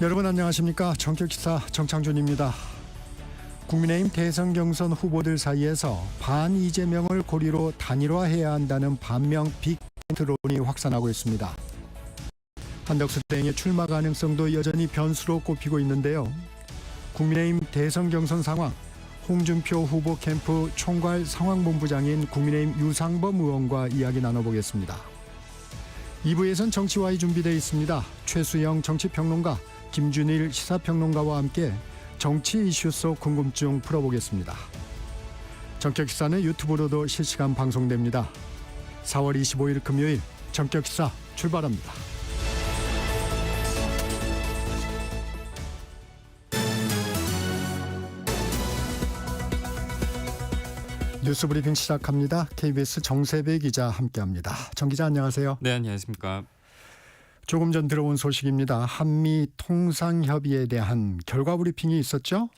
여러분 안녕하십니까. 전격기사 정창준입니다. 국민의힘 대선 경선 후보들 사이에서 반 이재명을 고리로 단일화해야 한다는 반명 빅텐트론이 확산하고 있습니다. 한덕수 대행의 출마 가능성도 여전히 변수로 꼽히고 있는데요. 국민의힘 대선 경선 상황, 홍준표 후보 캠프 총괄 상황본부장인 국민의힘 유상범 의원과 이야기 나눠보겠습니다. 2부에선 정치와이 준비되어 있습니다. 최수영 정치평론가, 김준일 시사평론가와 함께 정치 이슈 속 궁금증 풀어보겠습니다. 정격기사는 유튜브로도 실시간 방송됩니다. 4월 25일 금요일 정격기사 출발합니다. 뉴스브리핑 시작합니다. KBS 정세배 기자 함께합니다. 정 기자 안녕하세요. 네, 안녕하십니까. 조금 전 들어온 소식입니다. 한미 통상협의에 대한 결과 브리핑이 있었죠?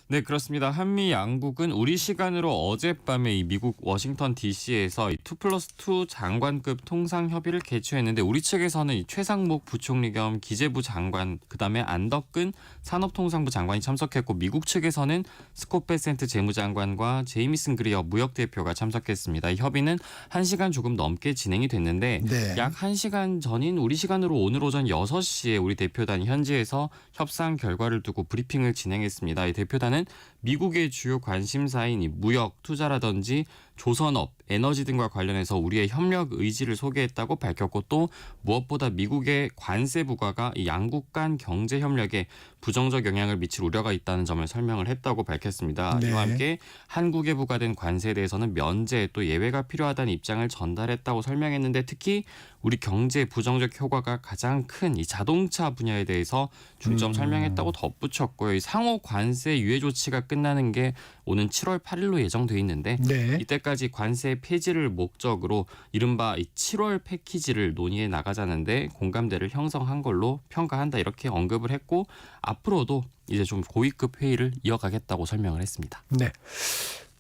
네, 그렇습니다. 한미 양국은 우리 시간으로 어젯밤에 이 미국 워싱턴 DC에서 2+2 장관급 통상협의를 개최했는데 우리 측에서는 이 최상목 부총리 겸 기재부 장관, 그다음에 안덕근 산업통상부 장관이 참석했고 미국 측에서는 스콧 베센트 재무장관과 제이미슨 그리어 무역대표가 참석했습니다. 이 협의는 1시간 조금 넘게 진행이 됐는데 네. 약 1시간 전인 우리 시간으로 오늘 오전 6시에 우리 대표단이 현지에서 협상 결과를 두고 브리핑을 진행했습니다. 이 대표단은 미국의 주요 관심사인 이 무역, 투자라든지 조선업, 에너지 등과 관련해서 우리의 협력 의지를 소개했다고 밝혔고 또 무엇보다 미국의 관세 부과가 이 양국 간 경제 협력에 부정적 영향을 미칠 우려가 있다는 점을 설명을 했다고 밝혔습니다. 네. 이와 함께 한국에 부과된 관세에 대해서는 면제 또 예외가 필요하다는 입장을 전달했다고 설명했는데 특히 우리 경제 부정적 효과가 가장 큰 이 자동차 분야에 대해서 중점 설명했다고 덧붙였고요. 이 상호 관세 유예 조치가 끝나는 게 오는 7월 8일로 예정돼 있는데 네. 이때까지 관세 폐지를 목적으로 이른바 7월 패키지를 논의해 나가자는데 공감대를 형성한 걸로 평가한다 이렇게 언급을 했고 앞으로도 이제 좀 고위급 회의를 이어가겠다고 설명을 했습니다. 네.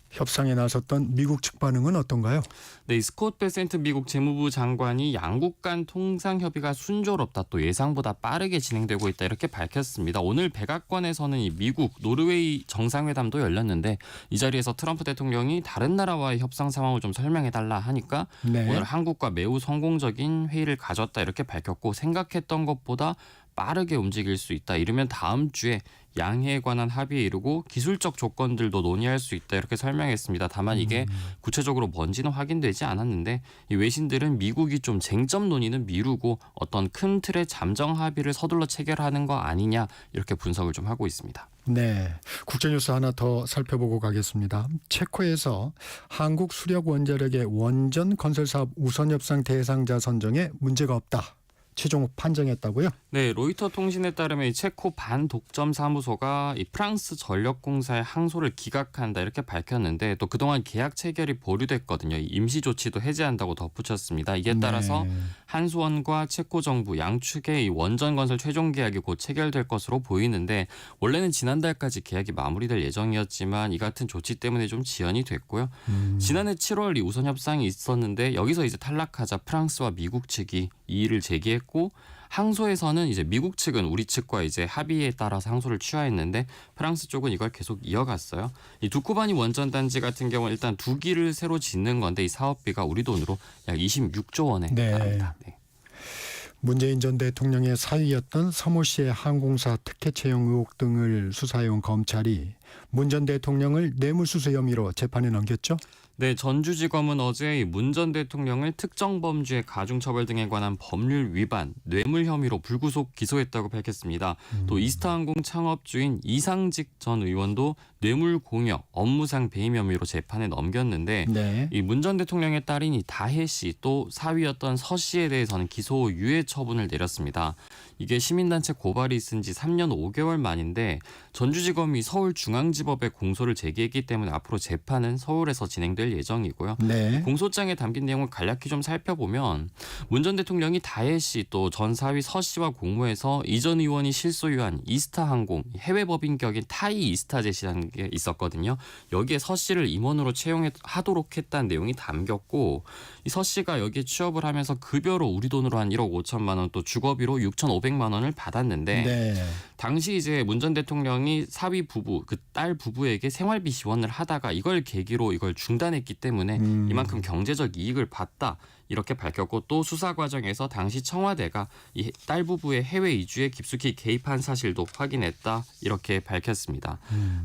협상에 나섰던 미국 측 반응은 어떤가요? 네, 이 스콧 베센트 미국 재무부 장관이 양국 간 통상 협의가 순조롭다 또 예상보다 빠르게 진행되고 있다 이렇게 밝혔습니다. 오늘 백악관에서는 이 미국, 노르웨이 정상회담도 열렸는데 이 자리에서 트럼프 대통령이 다른 나라와의 협상 상황을 좀 설명해달라 하니까 네. 오늘 한국과 매우 성공적인 회의를 가졌다 이렇게 밝혔고 생각했던 것보다 빠르게 움직일 수 있다. 이르면 다음 주에 양해에 관한 합의에 이르고 기술적 조건들도 논의할 수 있다. 이렇게 설명했습니다. 다만 이게 구체적으로 뭔지는 확인되지 않았는데 이 외신들은 미국이 좀 쟁점 논의는 미루고 어떤 큰 틀의 잠정 합의를 서둘러 체결하는 거 아니냐 이렇게 분석을 좀 하고 있습니다. 네, 국제뉴스 하나 더 살펴보고 가겠습니다. 체코에서 한국 수력 원자력의 원전 건설사업 우선협상 대상자 선정에 문제가 없다. 최종 판정했다고요? 네, 로이터 통신에 따르면 이 체코 반독점 사무소가 이 프랑스 전력공사의 항소를 기각한다 이렇게 밝혔는데 또 그동안 계약 체결이 보류됐거든요. 이 임시 조치도 해제한다고 덧붙였습니다. 이에 따라서 네. 한수원과 체코 정부 양측의 이 원전 건설 최종 계약이 곧 체결될 것으로 보이는데 원래는 지난달까지 계약이 마무리될 예정이었지만 이 같은 조치 때문에 좀 지연이 됐고요. 지난해 7월 이 우선 협상이 있었는데 여기서 이제 탈락하자 프랑스와 미국 측이 이의를 제기했고 항소에서는 이제 미국 측은 우리 측과 이제 합의에 따라서 항소를 취하했는데 프랑스 쪽은 이걸 계속 이어갔어요. 이 두쿠바니 원전 단지 같은 경우는 일단 2기를 새로 짓는 건데 이 사업비가 우리 돈으로 약 26조 원에 달합니다. 네. 문재인 전 대통령의 사위였던 서모 씨의 항공사 특혜 채용 의혹 등을 수사해온 검찰이 문 전 대통령을 뇌물수수 혐의로 재판에 넘겼죠? 네, 전주지검은 어제 문 전 대통령을 특정 범죄 가중처벌 등에 관한 법률 위반, 뇌물 혐의로 불구속 기소했다고 밝혔습니다. 또 이스타항공 창업주인 이상직 전 의원도 뇌물 공여, 업무상 배임 혐의로 재판에 넘겼는데 네. 이 문 전 대통령의 딸인 이 다혜 씨 또 사위였던 서 씨에 대해서는 기소 유예 처분을 내렸습니다. 이게 시민단체 고발이 있은 지 3년 5개월 만인데 전주지검이 서울중앙지법에 공소를 제기했기 때문에 앞으로 재판은 서울에서 진행될 예정이고요. 네. 공소장에 담긴 내용을 간략히 좀 살펴보면 문 전 대통령이 다혜 씨 또 전 사위 서 씨와 공모해서 이 전 의원이 실소유한 이스타항공 해외 법인격인 타이 이스타젯이라는 게 있었거든요. 여기에 서 씨를 임원으로 채용하도록 했다는 내용이 담겼고 이 서 씨가 여기에 취업을 하면서 급여로 우리 돈으로 한 1억 5천만 원 또 주거비로 6,500만 원을 받았는데 네. 당시 이제 문 전 대통령이 사위 부부, 그 딸 부부에게 생활비 지원을 하다가 이걸 계기로 이걸 중단했기 때문에 이만큼 경제적 이익을 봤다. 이렇게 밝혔고 또 수사 과정에서 당시 청와대가 이 딸 부부의 해외 이주에 깊숙이 개입한 사실도 확인했다. 이렇게 밝혔습니다.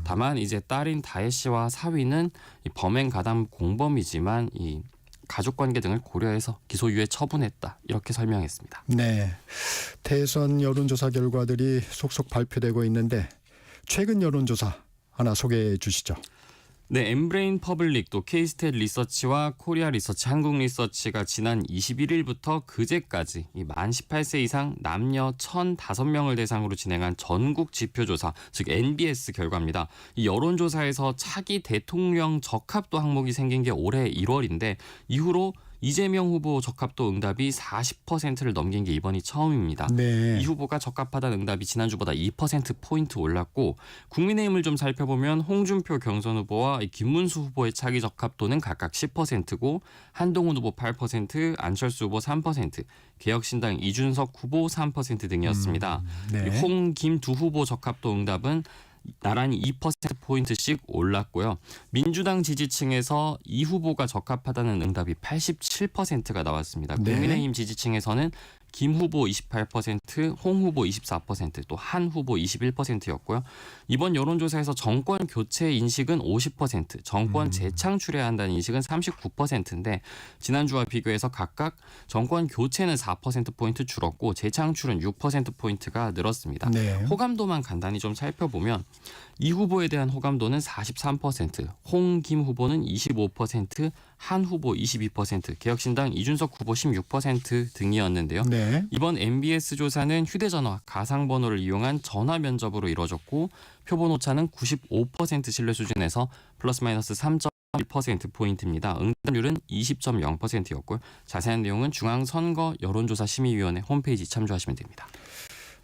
다만 이제 딸인 다혜 씨와 사위는 이 범행 가담 공범이지만 이 가족관계 등을 고려해서 기소유예 처분했다. 이렇게 설명했습니다. 네, 대선 여론조사 결과들이 속속 발표되고 있는데 최근 여론조사 하나 소개해 주시죠. 네, 엠브레인 퍼블릭 또 K스탯 리서치와 코리아 리서치, 한국 리서치가 지난 21일부터 그제까지 만 18세 이상 남녀 1,005명을 대상으로 진행한 전국 지표조사, 즉 NBS 결과입니다. 이 여론조사에서 차기 대통령 적합도 항목이 생긴 게 올해 1월인데 이후로 이재명 후보 적합도 응답이 40%를 넘긴 게 이번이 처음입니다. 네. 이 후보가 적합하다는 응답이 지난주보다 2%포인트 올랐고 국민의힘을 좀 살펴보면 홍준표 경선 후보와 김문수 후보의 차기 적합도는 각각 10%고 한동훈 후보 8%, 안철수 후보 3%, 개혁신당 이준석 후보 3% 등이었습니다. 네. 홍, 김 두 후보 적합도 응답은 나란히 2%포인트씩 올랐고요. 민주당 지지층에서 이 후보가 적합하다는 응답이 87%가 나왔습니다. 네. 국민의힘 지지층에서는 김 후보 28%, 홍 후보 24%, 또 한 후보 21%였고요. 이번 여론조사에서 정권 교체 인식은 50%, 정권 재창출해야 한다는 인식은 39%인데 지난주와 비교해서 각각 정권 교체는 4%포인트 줄었고 재창출은 6%포인트가 늘었습니다. 네. 호감도만 간단히 좀 살펴보면 이 후보에 대한 호감도는 43%, 홍, 김 후보는 25%, 한 후보 22%, 개혁신당 이준석 후보 16% 등이었는데요. 네. 이번 MBS 조사는 휴대전화, 가상번호를 이용한 전화 면접으로 이뤄졌고 표본 오차는 95% 신뢰 수준에서 플러스 마이너스 3.1%포인트입니다. 응답률은 20.0%였고요. 자세한 내용은 중앙선거 여론조사심의위원회 홈페이지 참조하시면 됩니다.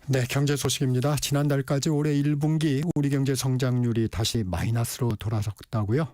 네, 경제 소식입니다. 지난달까지 올해 1분기 우리 경제 성장률이 다시 마이너스로 돌아섰다고요?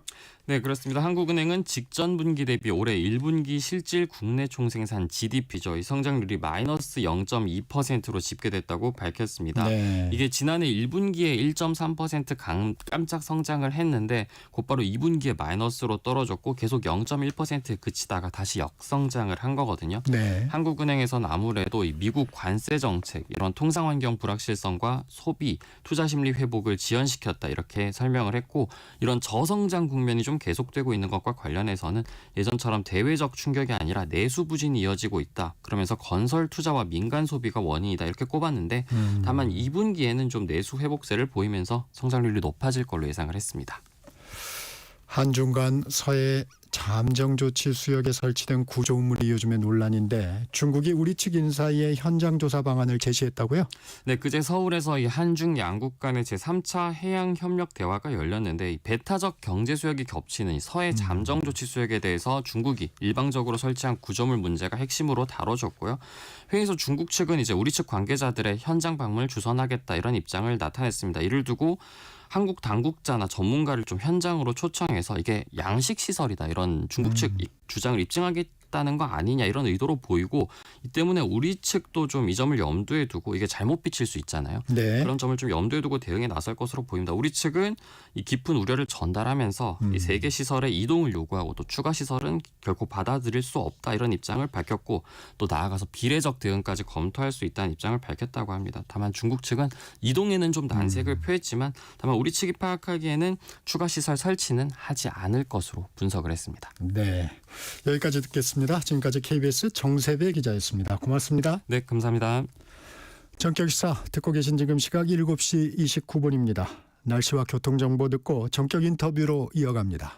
네, 그렇습니다. 한국은행은 직전 분기 대비 올해 1분기 실질 국내 총생산 GDP죠. 이 성장률이 마이너스 0.2%로 집계됐다고 밝혔습니다. 네. 이게 지난해 1분기에 1.3% 깜짝 성장을 했는데 곧바로 2분기에 마이너스로 떨어졌고 계속 0.1%에 그치다가 다시 역성장을 한 거거든요. 네. 한국은행에서는 아무래도 이 미국 관세 정책, 이런 통상환경 불확실성과 소비, 투자 심리 회복을 지연시켰다 이렇게 설명을 했고 이런 저성장 국면이 좀 계속되고 있는 것과 관련해서는 예전처럼 대외적 충격이 아니라 내수 부진이 이어지고 있다. 그러면서 건설 투자와 민간 소비가 원인이다 이렇게 꼽았는데 다만 2분기에는 좀 내수 회복세를 보이면서 성장률이 높아질 걸로 예상을 했습니다. 한중 간 서해 잠정 조치 수역에 설치된 구조물이 요즘에 논란인데 중국이 우리 측 인사에 현장 조사 방안을 제시했다고요? 네, 그제 서울에서 이 한중 양국 간의 제3차 해양 협력 대화가 열렸는데 이 배타적 경제 수역이 겹치는 이 서해 잠정 조치 수역에 대해서 중국이 일방적으로 설치한 구조물 문제가 핵심으로 다뤄졌고요. 회의에서 중국 측은 이제 우리 측 관계자들의 현장 방문을 주선하겠다 이런 입장을 나타냈습니다. 이를 두고 한국 당국자나 전문가를 좀 현장으로 초청해서 이게 양식 시설이다 이런 중국 측 주장을 입증하겠다는 거 아니냐 이런 의도로 보이고 이 때문에 우리 측도 좀 이 점을 염두에 두고 이게 잘못 비칠 수 있잖아요. 네. 그런 점을 좀 염두에 두고 대응에 나설 것으로 보입니다. 우리 측은 이 깊은 우려를 전달하면서 이 세 개 시설의 이동을 요구하고 또 추가 시설은 결코 받아들일 수 없다 이런 입장을 밝혔고 또 나아가서 비례적 대응까지 검토할 수 있다는 입장을 밝혔다고 합니다. 다만 중국 측은 이동에는 좀 난색을 표했지만 다만 우리 측이 파악하기에는 추가 시설 설치는 하지 않을 것으로 분석을 했습니다. 네. 여기까지 듣겠습니다. 지금까지 KBS 정세배 기자였습니다. 고맙습니다. 네, 감사합니다. 전격시사 듣고 계신 지금 시각 7시 29분입니다. 날씨와 교통정보 듣고 전격 인터뷰로 이어갑니다.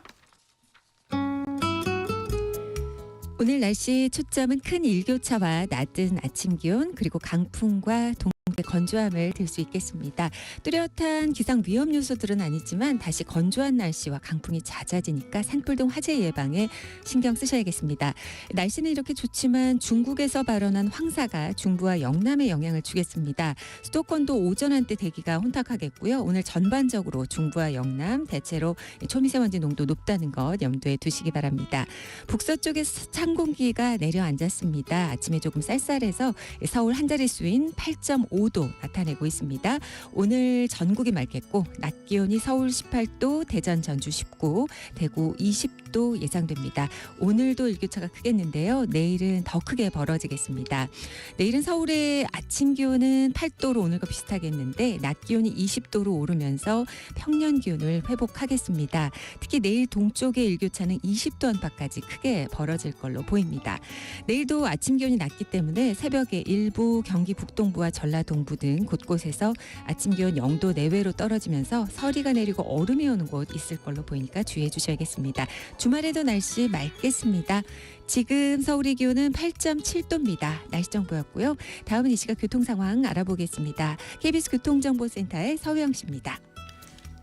오늘 날씨 초점은 큰 일교차와 낮은 아침 기온 그리고 강풍과 동쪽의 건조함을 들 수 있겠습니다. 뚜렷한 기상 위험 요소들은 아니지만 다시 건조한 날씨와 강풍이 잦아지니까 산불 등 화재 예방에 신경 쓰셔야겠습니다. 날씨는 이렇게 좋지만 중국에서 발원한 황사가 중부와 영남에 영향을 주겠습니다. 수도권도 오전 한때 대기가 혼탁하겠고요. 오늘 전반적으로 중부와 영남 대체로 초미세먼지 농도 높다는 것 염두에 두시기 바랍니다. 북서쪽에 찬 공기가 내려앉았습니다. 아침에 조금 쌀쌀해서 서울 한 자릿수인 8.5 15도 나타내고 있습니다. 오늘 전국이 맑겠고 낮 기온이 서울 18도, 대전, 전주 19, 대구 20도 예상됩니다. 오늘도 일교차가 크겠는데요. 내일은 더 크게 벌어지겠습니다. 내일은 서울의 아침 기온은 8도로 오늘과 비슷하겠는데 낮 기온이 20도로 오르면서 평년 기온을 회복하겠습니다. 특히 내일 동쪽의 일교차는 20도 안팎까지 크게 벌어질 걸로 보입니다. 내일도 아침 기온이 낮기 때문에 새벽에 일부 경기 북동부와 전라동부 등 곳곳에서 아침 기온 0도 내외로 떨어지면서 서리가 내리고 얼음이 오는 곳 있을 걸로 보이니까 주의해 주셔야겠습니다. 주말에도 날씨 맑겠습니다. 지금 서울의 기온은 8.7도입니다. 날씨 정보였고요. 다음은 이 시각 교통 상황 알아보겠습니다. KBS 교통정보센터의 서영 씨입니다.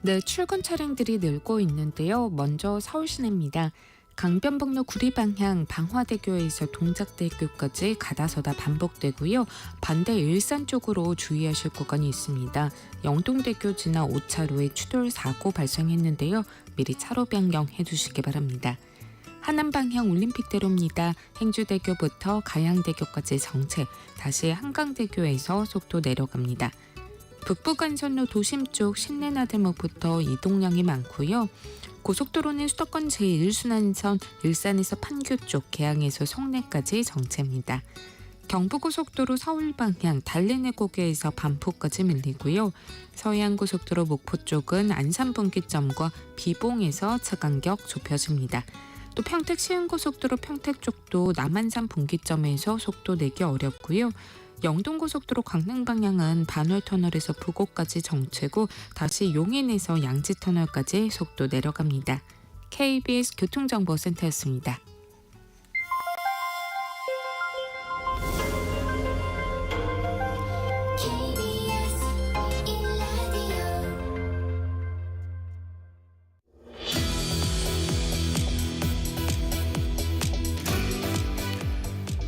네, 출근 차량들이 늘고 있는데요. 먼저 서울 시내입니다. 강변북로 구리 방향 방화대교에서 동작대교까지 가다서다 반복되고요. 반대 일산 쪽으로 주의하실 구간이 있습니다. 영동대교 지나 5차로에 추돌 사고 발생했는데요. 미리 차로 변경해 주시기 바랍니다. 하남 방향 올림픽대로입니다. 행주대교부터 가양대교까지 정체, 다시 한강대교에서 속도 내려갑니다. 북부간선로 도심 쪽 신내나들목부터 이동량이 많고요. 고속도로는 수도권 제1순환선 일산에서 판교 쪽 계양에서 송내까지 정체입니다. 경부고속도로 서울 방향 달래내고개에서 반포까지 밀리고요. 서해안고속도로 목포 쪽은 안산분기점과 비봉에서 차간격 좁혀집니다. 또 평택 시흥고속도로 평택 쪽도 남한산 분기점에서 속도 내기 어렵고요. 영동고속도로 강릉 방향은 반월터널에서 부곡까지 정체고 다시 용인에서 양지터널까지 속도 내려갑니다. KBS 교통정보센터였습니다.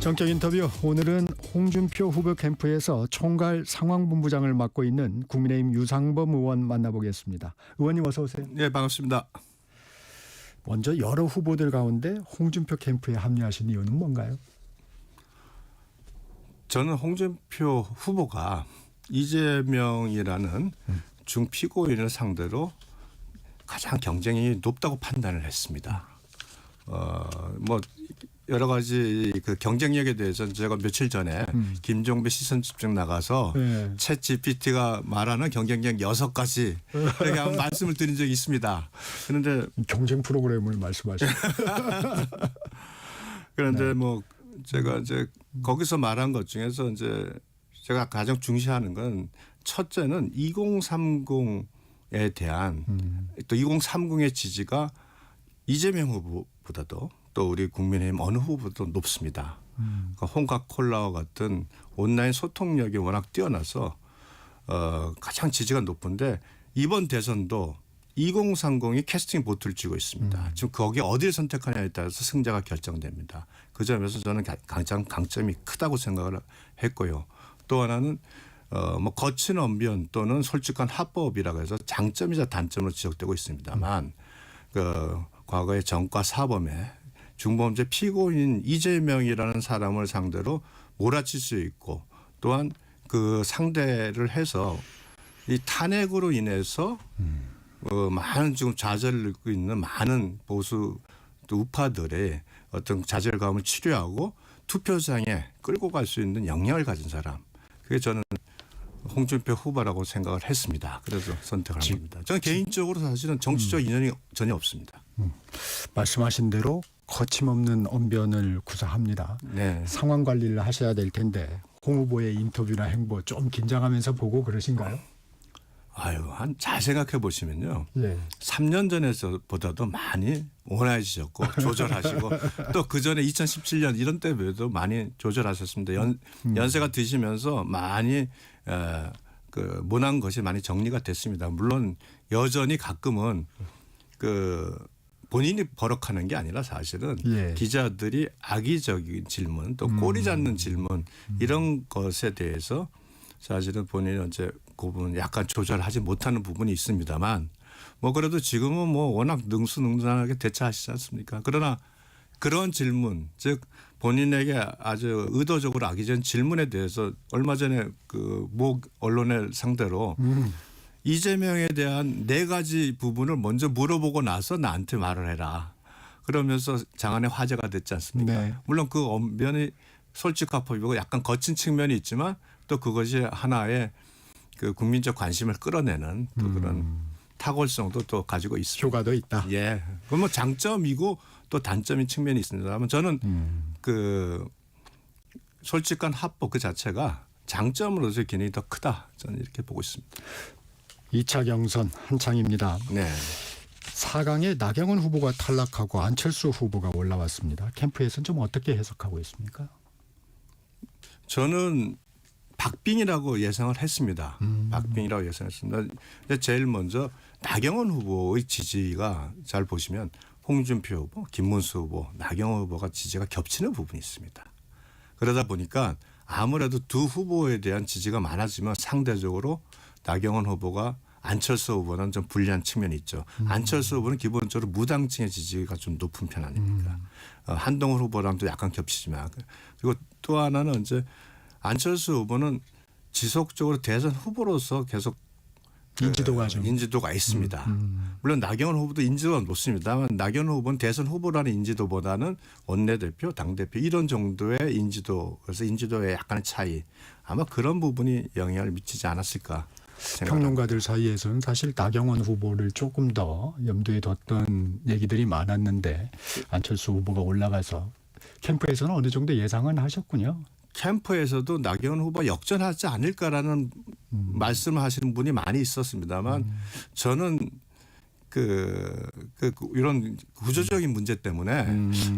정격 인터뷰, 오늘은 홍준표 후보 캠프에서 총괄 상황본부장을 맡고 있는 국민의힘 유상범 의원 만나보겠습니다. 의원님 어서 오세요. 네, 반갑습니다. 먼저 여러 후보들 가운데 홍준표 캠프에 합류하신 이유는 뭔가요? 저는 홍준표 후보가 이재명이라는 중피고인을 상대로 가장 경쟁이 높다고 판단을 했습니다. 뭐 여러 가지 그 경쟁력에 대해서는 제가 며칠 전에 김종배 시선 집중 나가서 챗 GPT가 말하는 경쟁력 6가지 이렇게 한번 말씀을 드린 적이 있습니다. 그런데 경쟁 프로그램을 말씀하시죠. 그런데 네. 뭐 제가 이제 거기서 말한 것 중에서 이제 제가 가장 중시하는 건 첫째는 2030에 대한 또 2030의 지지가 이재명 후보보다도 또 우리 국민의힘 어느 후보도 높습니다. 그러니까 홍카콜라와 같은 온라인 소통력이 워낙 뛰어나서 가장 지지가 높은데 이번 대선도 2030이 캐스팅 보트를 쥐고 있습니다. 지금 거기 어디를 선택하냐에 따라서 승자가 결정됩니다. 그 점에서 저는 가장 강점이 크다고 생각을 했고요. 또 하나는 뭐 거친 언변 또는 솔직한 합법이라고 해서 장점이자 단점으로 지적되고 있습니다만 그 과거의 정과 사범에 중범죄 피고인 이재명이라는 사람을 상대로 몰아칠 수 있고 또한 그 상대를 해서 이 탄핵으로 인해서 많은 지금 좌절을 겪고 있는 많은 보수 또 우파들의 어떤 좌절감을 치료하고 투표장에 끌고 갈 수 있는 역량을 가진 사람. 그게 저는 홍준표 후보라고 생각을 했습니다. 그래서 선택을 한 겁니다. 저는 개인적으로 사실은 정치적 인연이 전혀 없습니다. 말씀하신 대로 거침없는 언변을 구사합니다. 네. 상황 관리를 하셔야 될 텐데 홍 후보의 인터뷰나 행보 좀 긴장하면서 보고 그러신가요? 잘 생각해 보시면요. 네. 3년 전에서보다도 많이 온화해지셨고 조절하시고 또 그 전에 2017년 이런 때에도 많이 조절하셨습니다. 연세가 드시면서 많이 그 모난 것이 많이 정리가 됐습니다. 물론 여전히 가끔은 그 본인이 버럭하는 게 아니라 사실은 기자들이 악의적인 질문 또 꼬리 잡는 질문 이런 것에 대해서 사실은 본인은 이제 그 부분 약간 조절하지 못하는 부분이 있습니다만 뭐 그래도 지금은 뭐 워낙 능수능란하게 대처하시지 않습니까? 그러나 그런 질문 즉 본인에게 아주 의도적으로 악의적인 질문에 대해서 얼마 전에 그 모 언론을 상대로 이재명에 대한 4가지 부분을 먼저 물어보고 나서 나한테 말을 해라. 그러면서 장안의 화제가 됐지 않습니까? 네. 물론 그 언변이 솔직화법이고 약간 거친 측면이 있지만 또 그것이 하나의 그 국민적 관심을 끌어내는 또 그런 탁월성도 또 가지고 있습니다. 효과도 있다. 예. 그건 뭐 장점이고 또 단점인 측면이 있습니다만 저는 그 솔직한 합법 그 자체가 장점으로서 기능이 더 크다. 저는 이렇게 보고 있습니다. 2차 경선 한창입니다. 네. 4강에 나경원 후보가 탈락하고 안철수 후보가 올라왔습니다. 캠프에서는 좀 어떻게 해석하고 있습니까? 저는 박빙이라고 예상을 했습니다. 박빙이라고 예상했습니다. 근데 제일 먼저 나경원 후보의 지지가 잘 보시면 홍준표 후보, 김문수 후보, 나경원 후보가 지지가 겹치는 부분이 있습니다. 그러다 보니까 아무래도 두 후보에 대한 지지가 많아지면 상대적으로 나경원 후보가 안철수 후보는 좀 불리한 측면이 있죠. 안철수 후보는 기본적으로 무당층의 지지가 좀 높은 편 아닙니까? 한동훈 후보랑도 약간 겹치지만 그리고 또 하나는 이제 안철수 후보는 지속적으로 대선 후보로서 계속 인지도가 좀 인지도가 있습니다. 물론 나경원 후보도 인지도가 높습니다만 나경원 후보는 대선 후보라는 인지도보다는 원내대표, 당대표 이런 정도의 인지도 그래서 인지도의 약간의 차이 아마 그런 부분이 영향을 미치지 않았을까 생각합니다. 평론가들 사이에서는 사실 나경원 후보를 조금 더 염두에 뒀던 얘기들이 많았는데 안철수 후보가 올라가서 캠프에서는 어느 정도 예상은 하셨군요. 캠프에서도 나경원 후보가 역전하지 않을까라는 말씀을 하시는 분이 많이 있었습니다만 저는 이런 구조적인 문제 때문에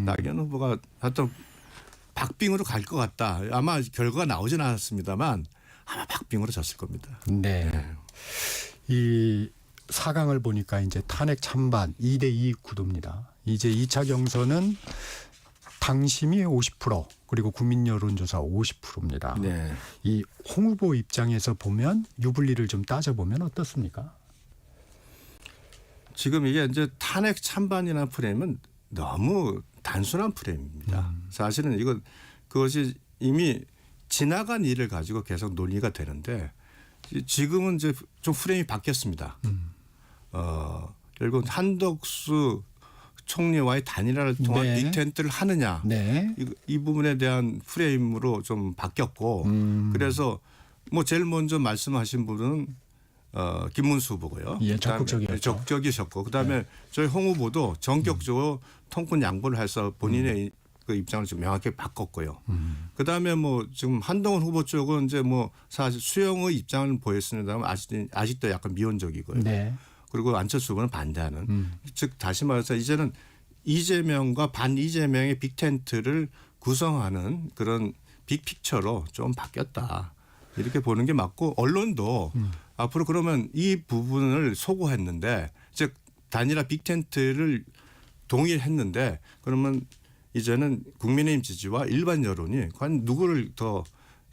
나경원 후보가 하여튼 박빙으로 갈 것 같다. 아마 결과가 나오진 않았습니다만 아마 박빙으로 졌을 겁니다. 네. 이 4강을 보니까 이제 탄핵 찬반 2대2 구도입니다. 이제 2차 경선은 당심이 50% 그리고 국민 여론조사 50%입니다. 네. 이 홍 후보 입장에서 보면 유불리를 좀 따져보면 어떻습니까? 지금 이게 이제 탄핵 찬반이라는 프레임은 너무 단순한 프레임입니다. 사실은 그것이 이미 지나간 일을 가지고 계속 논의가 되는데 지금은 이제 좀 프레임이 바뀌었습니다. 결국 한덕수 총리와의 단일화를 통한 네. 빅텐트를 하느냐 네. 이 부분에 대한 프레임으로 좀 바뀌었고 그래서 뭐 제일 먼저 말씀하신 분은 김문수 후보고요. 예, 그다음에 적극적이었죠. 적극적이셨고 그다음에 저희 홍 후보도 전격적으로 통권 양보를 해서 본인의 그 입장을 좀 명확히 바꿨고요. 그다음에 뭐 지금 한동훈 후보 쪽은 이제 뭐 사실 수용의 입장을 보였습니다만 아직도 약간 미온적이고요. 네. 그리고 안철수 후보는 반대하는. 즉 다시 말해서 이제는 이재명과 반 이재명의 빅텐트를 구성하는 그런 빅픽처로 좀 바뀌었다. 이렇게 보는 게 맞고 언론도 앞으로 그러면 이 부분을 소구했는데 즉 단일화 빅텐트를 동의했는데 그러면 이제는 국민의힘 지지와 일반 여론이 과연 누구를 더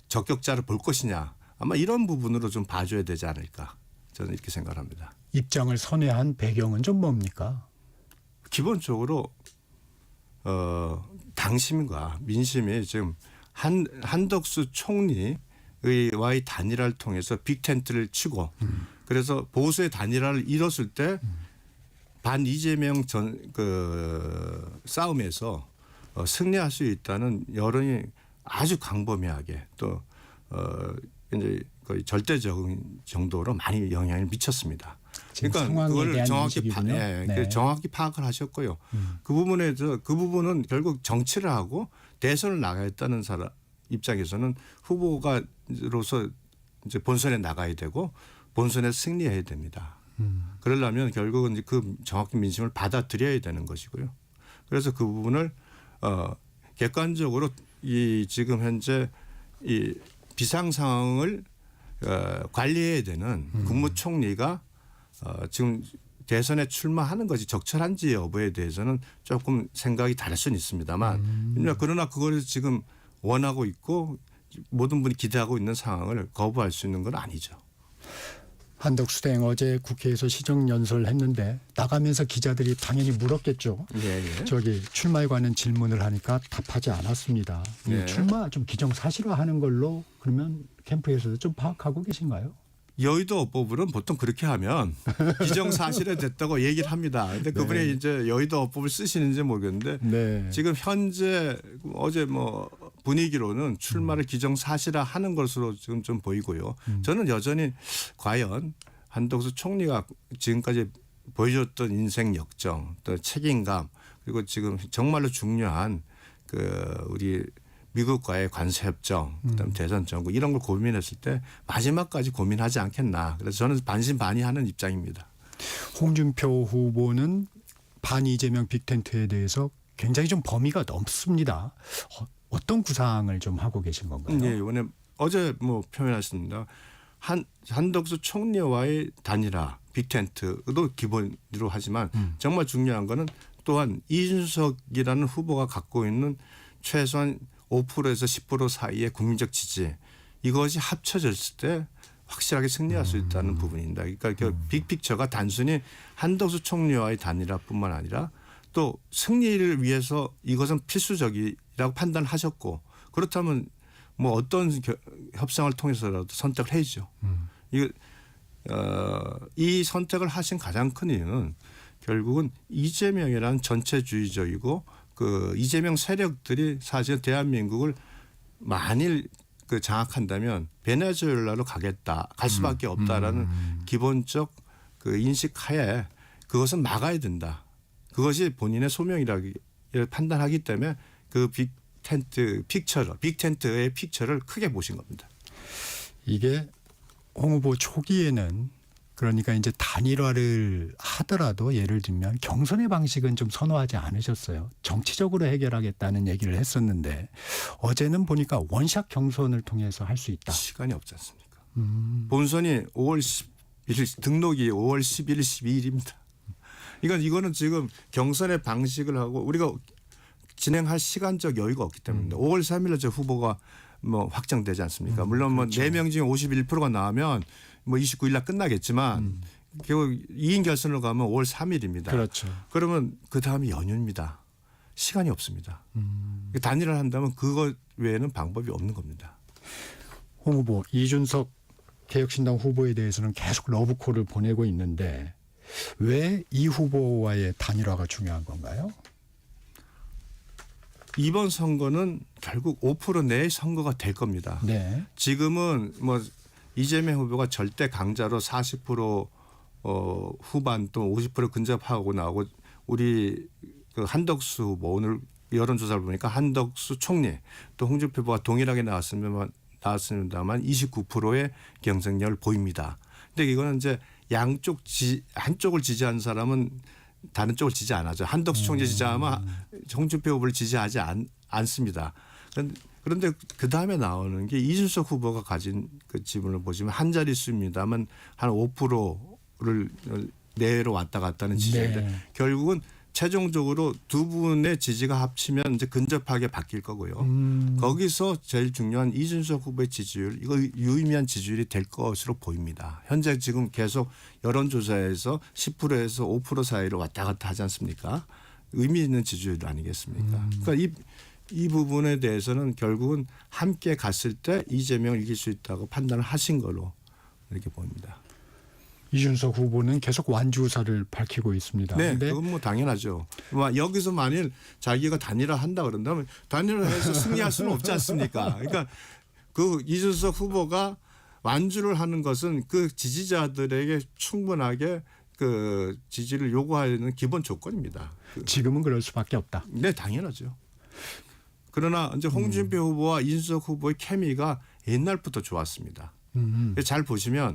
적격자를 볼 것이냐 아마 이런 부분으로 좀 봐줘야 되지 않을까 저는 이렇게 생각합니다. 입장을 선회한 배경은 좀 뭡니까? 기본적으로 당심과 민심이 지금 한덕수 총리와의 단일화를 통해서 빅텐트를 치고 그래서 보수의 단일화를 이뤘을 때 반 이재명 싸움에서 승리할 수 있다는 여론이 아주 광범위하게 또 이제 거의 절대적인 정도로 많이 영향을 미쳤습니다. 그러니까 그걸 정확히 파악을 하셨고요. 그 부분은 결국 정치를 하고 대선을 나가겠다는 사람 입장에서는 후보가로서 이제 본선에 나가야 되고 본선에 승리해야 됩니다. 그러려면 결국은 그 정확히 민심을 받아들여야 되는 것이고요. 그래서 그 부분을 객관적으로 이 지금 현재 이 비상 상황을 관리해야 되는 국무총리가 지금 대선에 출마하는 것이 적절한지 여부에 대해서는 조금 생각이 다를 수는 있습니다만 그러나 그걸 지금 원하고 있고 모든 분이 기대하고 있는 상황을 거부할 수 있는 건 아니죠. 한덕수 대행 어제 국회에서 시정연설을 했는데 나가면서 기자들이 당연히 물었겠죠. 예, 예. 저기 출마에 관한 질문을 하니까 답하지 않았습니다. 네. 출마 좀 기정사실화하는 걸로 그러면 캠프에서도 좀 파악하고 계신가요? 여의도 어법으로는 보통 그렇게 하면 기정사실에 됐다고 얘기를 합니다. 근데 그분이 네. 이제 여의도 어법을 쓰시는지 모르겠는데 네. 지금 현재 어제 뭐 분위기로는 출마를 기정사실화하는 것으로 지금 좀 보이고요. 저는 여전히 과연 한덕수 총리가 지금까지 보여줬던 인생 역정, 또 책임감, 그리고 지금 정말로 중요한 그 우리 미국과의 관세 협정, 그다음 대선 정국 이런 걸 고민했을 때 마지막까지 고민하지 않겠나. 그래서 저는 반신반의하는 입장입니다. 홍준표 후보는 반 이재명 빅텐트에 대해서 굉장히 좀 범위가 넓습니다. 어떤 구상을 좀 하고 계신 건가요? 네, 이번에 어제 뭐 표현하셨습니다. 한덕수 총리와의 단일화, 빅텐트도 기본으로 하지만 정말 중요한 거는 또한 이준석이라는 후보가 갖고 있는 최소한 5%에서 10% 사이의 국민적 지지 이것이 합쳐졌을 때 확실하게 승리할 수 있다는 부분입니다. 그러니까 그 빅픽처가 단순히 한덕수 총리와의 단일화뿐만 아니라 또 승리를 위해서 이것은 필수적이라고 판단하셨고 그렇다면 뭐 어떤 협상을 통해서라도 선택을 해야죠. 이 선택을 하신 가장 큰 이유는 결국은 이재명이라는 전체주의적이고 그 이재명 세력들이 사실 대한민국을 만일 그 장악한다면 베네수엘라로 갈 수밖에 없다라는 기본적 그 인식하에 그것은 막아야 된다. 그것이 본인의 소명이라고 판단하기 때문에 그 빅텐트의 픽처를 크게 보신 겁니다. 이게 홍 후보 초기에는 그러니까 이제 단일화를 하더라도 예를 들면 경선의 방식은 좀 선호하지 않으셨어요. 정치적으로 해결하겠다는 얘기를 했었는데 어제는 보니까 원샷 경선을 통해서 할 수 있다. 시간이 없지 않습니까? 본선이 5월 11일 등록이 5월 11일 12일입니다. 이거는 지금 경선의 방식을 하고 우리가 진행할 시간적 여유가 없기 때문에 5월 3일에 저 후보가 뭐 확정되지 않습니까? 물론 뭐 그렇죠. 4명 중에 51%가 나오면 뭐 29일 날 끝나겠지만 결국 2인 결선으로 가면 5월 3일입니다. 그렇죠. 그러면 그 다음이 연휴입니다. 시간이 없습니다. 단일화를 한다면 그것 외에는 방법이 없는 겁니다. 홍 후보 이준석 개혁신당 후보에 대해서는 계속 러브콜을 보내고 있는데 왜 이 후보와의 단일화가 중요한 건가요? 이번 선거는 결국 5% 내의 선거가 될 겁니다. 네. 지금은 뭐 이재명 후보가 절대 강자로 40% 후반 또 50% 근접하고 나오고 우리 그 한덕수 후보 오늘 여론조사를 보니까 한덕수 총리 또 홍준표 후보가 동일하게 나왔습니다만 29%의 경쟁력을 보입니다. 근데 이거는 이제 한쪽을 지지하는 사람은 다른 쪽을 지지 안 하죠. 한덕수 총리 지지하면 홍준표 후보를 지지하지 않습니다. 그런데 그 다음에 나오는 게 이준석 후보가 가진 그 지분을 보시면 한 자릿수입니다만 한 5%를 내로 왔다 갔다 하는 지지인데 네. 결국은 최종적으로 두 분의 지지가 합치면 이제 근접하게 바뀔 거고요. 거기서 제일 중요한 이준석 후보의 지지율, 이거 유의미한 지지율이 될 것으로 보입니다. 현재 지금 계속 여론조사에서 10%에서 5% 사이로 왔다 갔다 하지 않습니까? 의미 있는 지지율 아니겠습니까? 그러니까 이 부분에 대해서는 결국은 함께 갔을 때 이재명을 이길 수 있다고 판단을 하신 걸로 이렇게 보입니다. 이준석 후보는 계속 완주사를 밝히고 있습니다. 네, 근데 그건 뭐 당연하죠. 여기서 만일 자기가 단일화 한다 그런다면 단일화해서 승리할 수는 없지 않습니까? 그러니까 그 이준석 후보가 완주를 하는 것은 그 지지자들에게 충분하게 그 지지를 요구하는 기본 조건입니다. 지금은 그럴 수밖에 없다. 네, 당연하죠. 그러나 이제 홍준표 후보와 이준석 후보의 케미가 옛날부터 좋았습니다. 잘 보시면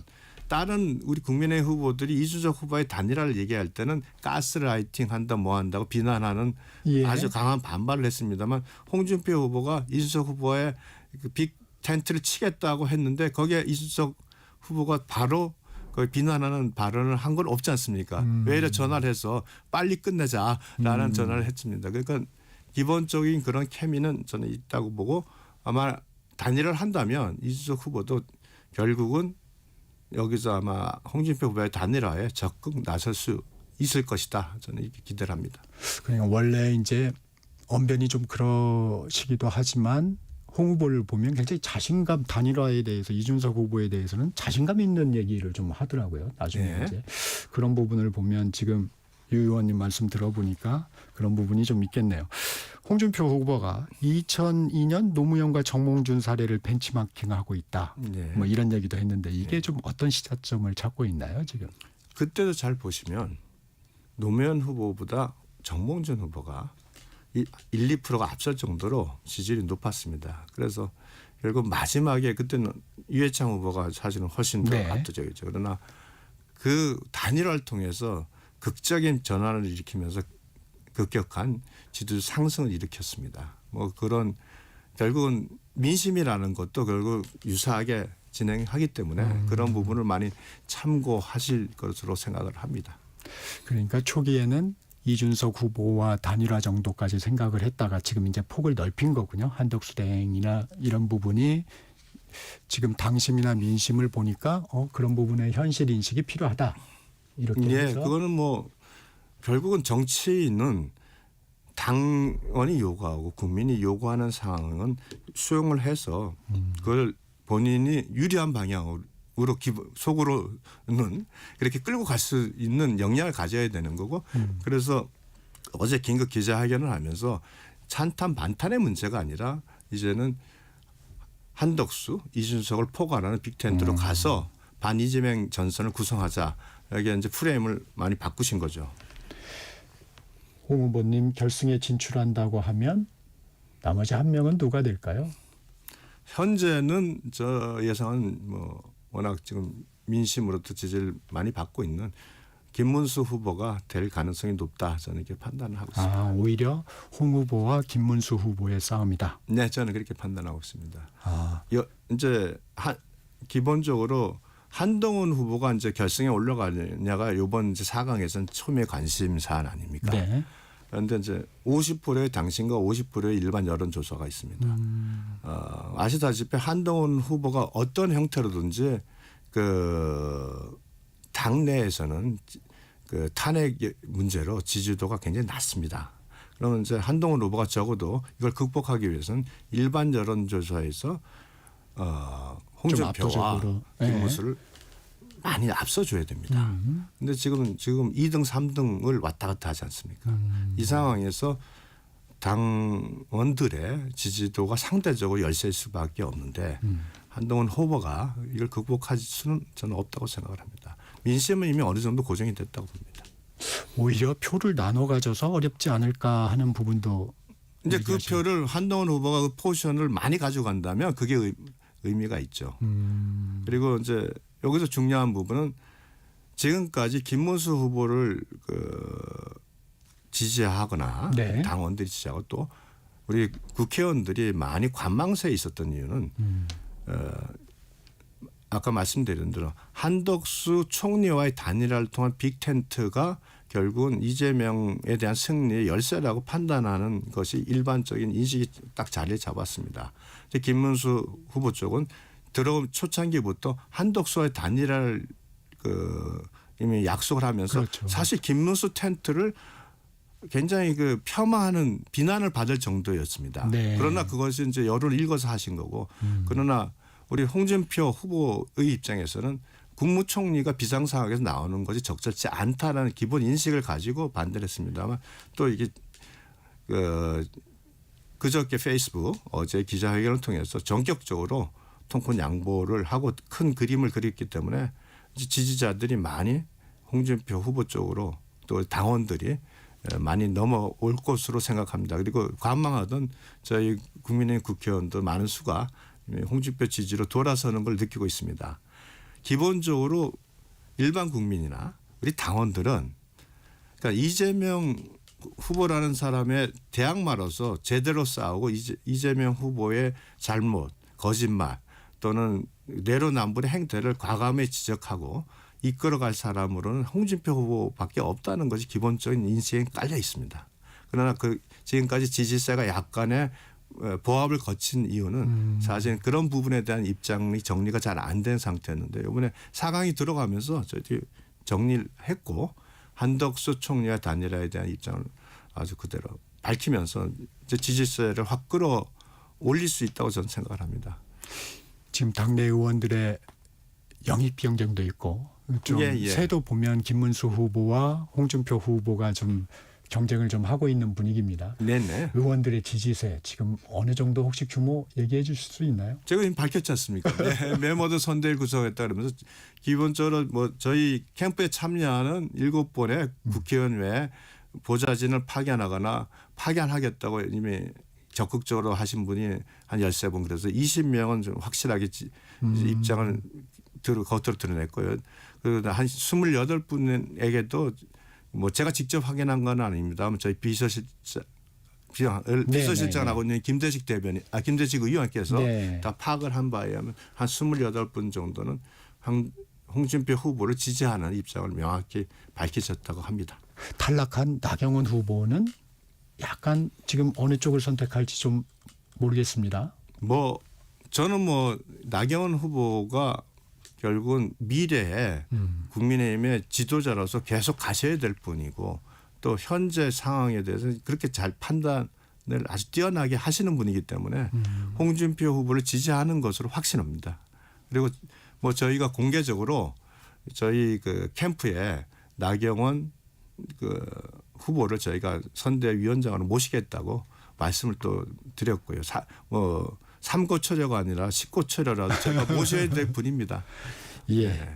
다른 우리 국민의 후보들이 이준석 후보의 단일화를 얘기할 때는 가스라이팅 한다 뭐 한다고 비난하는 예. 아주 강한 반발을 했습니다만 홍준표 후보가 이준석 후보의 그 빅 텐트를 치겠다고 했는데 거기에 이준석 후보가 바로 그 비난하는 발언을 한 건 없지 않습니까? 왜 이래 전화를 해서 빨리 끝내자라는 전화를 했습니다. 그러니까 기본적인 그런 케미는 저는 있다고 보고 아마 단일화를 한다면 이준석 후보도 결국은 여기서 아마 홍준표 후보의 단일화에 적극 나설 수 있을 것이다. 저는 이렇게 기대를 합니다. 그러니까 원래 이제 언변이 좀 그러시기도 하지만 홍 후보를 보면 굉장히 자신감 단일화에 대해서 이준석 후보에 대해서는 자신감 있는 얘기를 좀 하더라고요. 나중에 네. 이제 그런 부분을 보면 지금 유 의원님 말씀 들어보니까 그런 부분이 좀 있겠네요. 홍준표 후보가 2002년 노무현과 정몽준 사례를 벤치마킹하고 있다. 네. 뭐 이런 얘기도 했는데 이게 좀 어떤 시사점을 찾고 있나요 지금? 그때도 잘 보시면 노무현 후보보다 정몽준 후보가 1, 2%가 앞설 정도로 지지율이 높았습니다. 그래서 결국 마지막에 그때는 유해창 후보가 사실은 훨씬 더 네. 압도적이죠. 그러나 그 단일화를 통해서 극적인 전환을 일으키면서 급격한 지지율 상승을 일으켰습니다. 뭐 그런 결국은 민심이라는 것도 결국 유사하게 진행하기 때문에 그런 부분을 많이 참고하실 것으로 생각을 합니다. 그러니까 초기에는 이준석 후보와 단일화 정도까지 생각을 했다가 지금 이제 폭을 넓힌 거군요. 한덕수 대행이나 이런 부분이 지금 당심이나 민심을 보니까 그런 부분의 현실 인식이 필요하다. 이렇게 예, 해서 그거는 뭐 결국은 정치인은 당원이 요구하고 국민이 요구하는 상황은 수용을 해서 그걸 본인이 유리한 방향으로 속으로는 그렇게 끌고 갈 수 있는 역량을 가져야 되는 거고 그래서 어제 긴급 기자회견을 하면서 찬탄 반탄의 문제가 아니라 이제는 한덕수, 이준석을 포괄하는 빅텐트로 가서 반 이재명 전선을 구성하자. 여기 이제 프레임을 많이 바꾸신 거죠. 홍 후보님 결승에 진출한다고 하면 나머지 한 명은 누가 될까요? 현재는 저 예상은 뭐 워낙 지금 민심으로부터 지지를 많이 받고 있는 김문수 후보가 될 가능성이 높다. 저는 이렇게 판단을 하고 있습니다. 아, 오히려 홍 후보와 김문수 후보의 싸움이다. 네, 저는 그렇게 판단하고 있습니다. 아, 이제 기본적으로 한동훈 후보가 이제 결승에 올라가느냐가 이번 이제 4강에서는 초미의 관심 사안 아닙니까? 네. 그런데 이제 50%의 당신과 50%의 일반 여론조사가 있습니다. 아시다시피 한동훈 후보가 어떤 형태로든지 그 당내에서는 그 탄핵 문제로 지지도가 굉장히 낮습니다. 그러면 이제 한동훈 후보가 적어도 이걸 극복하기 위해서는 일반 여론조사에서 홍준표와 압도적으로. 김문수를 많이 앞서줘야 됩니다. 근데 지금 2등, 3등을 왔다 갔다 하지 않습니까? 이 상황에서 당원들의 지지도가 상대적으로 열세일 수밖에 없는데 한동훈 후보가 이걸 극복할 수는 저는 없다고 생각을 합니다. 민심은 이미 어느 정도 고정이 됐다고 봅니다. 오히려 표를 나눠 가져서 어렵지 않을까 하는 부분도 이제 그 얘기하시는. 표를 한동훈 후보가 그 포지션을 많이 가져간다면 그게 의미가 있죠. 그리고 이제 여기서 중요한 부분은 지금까지 김문수 후보를 지지하거나 네. 당원들이 지지하고 또 우리 국회의원들이 많이 관망세에 있었던 이유는 아까 말씀드린 대로 한덕수 총리와의 단일화를 통한 빅텐트가 결국은 이재명에 대한 승리의 열쇠라고 판단하는 것이 일반적인 인식이 딱 자리를 잡았습니다. 김문수 후보 쪽은 들어온 초창기부터 한덕수와의 단일화를 이미 약속을 하면서 그렇죠. 사실 김문수 텐트를 굉장히 폄하하는 비난을 받을 정도였습니다. 네. 그러나 그것이 이제 여론을 읽어서 하신 거고 그러나 우리 홍준표 후보의 입장에서는 국무총리가 비상상황에서 나오는 것이 적절치 않다라는 기본 인식을 가지고 반대를 했습니다만 또 이게 그저께 페이스북 어제 기자회견을 통해서 전격적으로 통큰 양보를 하고 큰 그림을 그렸기 때문에 지지자들이 많이 홍준표 후보 쪽으로 또 당원들이 많이 넘어올 것으로 생각합니다. 그리고 관망하던 저희 국민의힘 국회의원도 많은 수가 홍준표 지지로 돌아서는 걸 느끼고 있습니다. 기본적으로 일반 국민이나 우리 당원들은 그러니까 이재명 후보라는 사람의 대항마로서 제대로 싸우고 이재명 후보의 잘못, 거짓말 또는 내로남불의 행태를 과감히 지적하고 이끌어갈 사람으로는 홍준표 후보밖에 없다는 것이 기본적인 인식에 깔려 있습니다. 그러나 지금까지 지지세가 약간의 보합을 거친 이유는 사실 그런 부분에 대한 입장이 정리가 잘 안 된 상태였는데 이번에 4강이 들어가면서 저희들이 정리를 했고 한덕수 총리와 단일화에 대한 입장을 아주 그대로 밝히면서 이제 지지세를 확 끌어올릴 수 있다고 저는 생각을 합니다. 지금 당내 의원들의 영입 경쟁도 있고 좀 예, 예. 새도 보면 김문수 후보와 홍준표 후보가 좀 경쟁을 좀 하고 있는 분위기입니다. 네네. 의원들의 지지세 지금 어느 정도 혹시 규모 얘기해 주실 수 있나요? 제가 이미 밝혔지 않습니까? 네, 메모드 선대위를 구성했다 그러면서 기본적으로 뭐 저희 캠프에 참여하는 7번의 국회의원 외에 보좌진을 파견하거나 파견하겠다고 이미 적극적으로 하신 분이 한 13분 그래서 20명은 좀 확실하게 입장을 겉으로 드러냈고요. 그리고 한 28분에게도 뭐 제가 직접 확인한 건 아닙니다. 저희 비서실장하고 있는 김대식 의원께서 네. 다 파악을 한 바에 하면 한 28분 정도는 홍준표 후보를 지지하는 입장을 명확히 밝히셨다고 합니다. 탈락한 나경원 후보는 약간 지금 어느 쪽을 선택할지 좀 모르겠습니다. 뭐 저는 뭐 나경원 후보가 결국은 미래에 국민의힘의 지도자로서 계속 가셔야 될 분이고 또 현재 상황에 대해서 그렇게 잘 판단을 아주 뛰어나게 하시는 분이기 때문에 홍준표 후보를 지지하는 것으로 확신합니다. 그리고 뭐 저희가 공개적으로 저희 그 캠프에 나경원 그 후보를 저희가 선대위원장으로 모시겠다고 말씀을 또 드렸고요. 뭐 삼고초려가 아니라 십고초려라도 제가 모셔야 될 분입니다. 예. 네.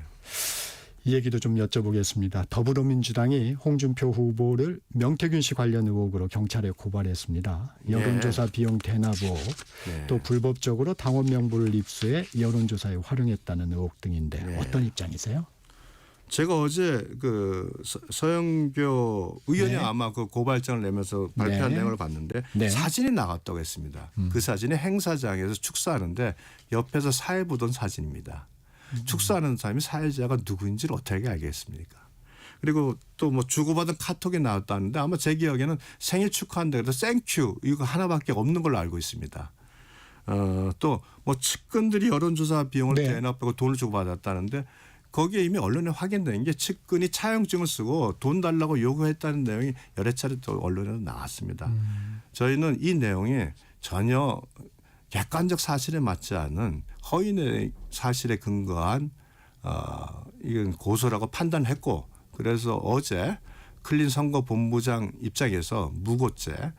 이 얘기도 좀 여쭤보겠습니다. 더불어민주당이 홍준표 후보를 명태균 씨 관련 의혹으로 경찰에 고발했습니다. 여론조사 비용 대납 의혹, 네. 또 불법적으로 당원 명부를 입수해 여론조사에 활용했다는 의혹 등인데 네. 어떤 입장이세요? 제가 어제 그 서영교 의원이 네. 아마 그 고발장을 내면서 발표한 네. 내용을 봤는데 네. 사진이 나갔다고 했습니다. 그 사진이 행사장에서 축사하는데 옆에서 사회 보던 사진입니다. 축사하는 사람이 사회자가 누구인지를 어떻게 알겠습니까? 그리고 또 뭐 주고받은 카톡이 나왔다는데 아마 제 기억에는 생일 축하한다 그래서 땡큐 이거 하나밖에 없는 걸로 알고 있습니다. 또 뭐 측근들이 여론조사 비용을 네. 대납하고 돈을 주고받았다는데 거기에 이미 언론에 확인된 게 측근이 차용증을 쓰고 돈 달라고 요구했다는 내용이 여러 차례 또 언론에도 나왔습니다. 저희는 이 내용이 전혀 객관적 사실에 맞지 않은 허위의 사실에 근거한 이건 고소라고 판단했고 그래서 어제 클린 선거본부장 입장에서 무고죄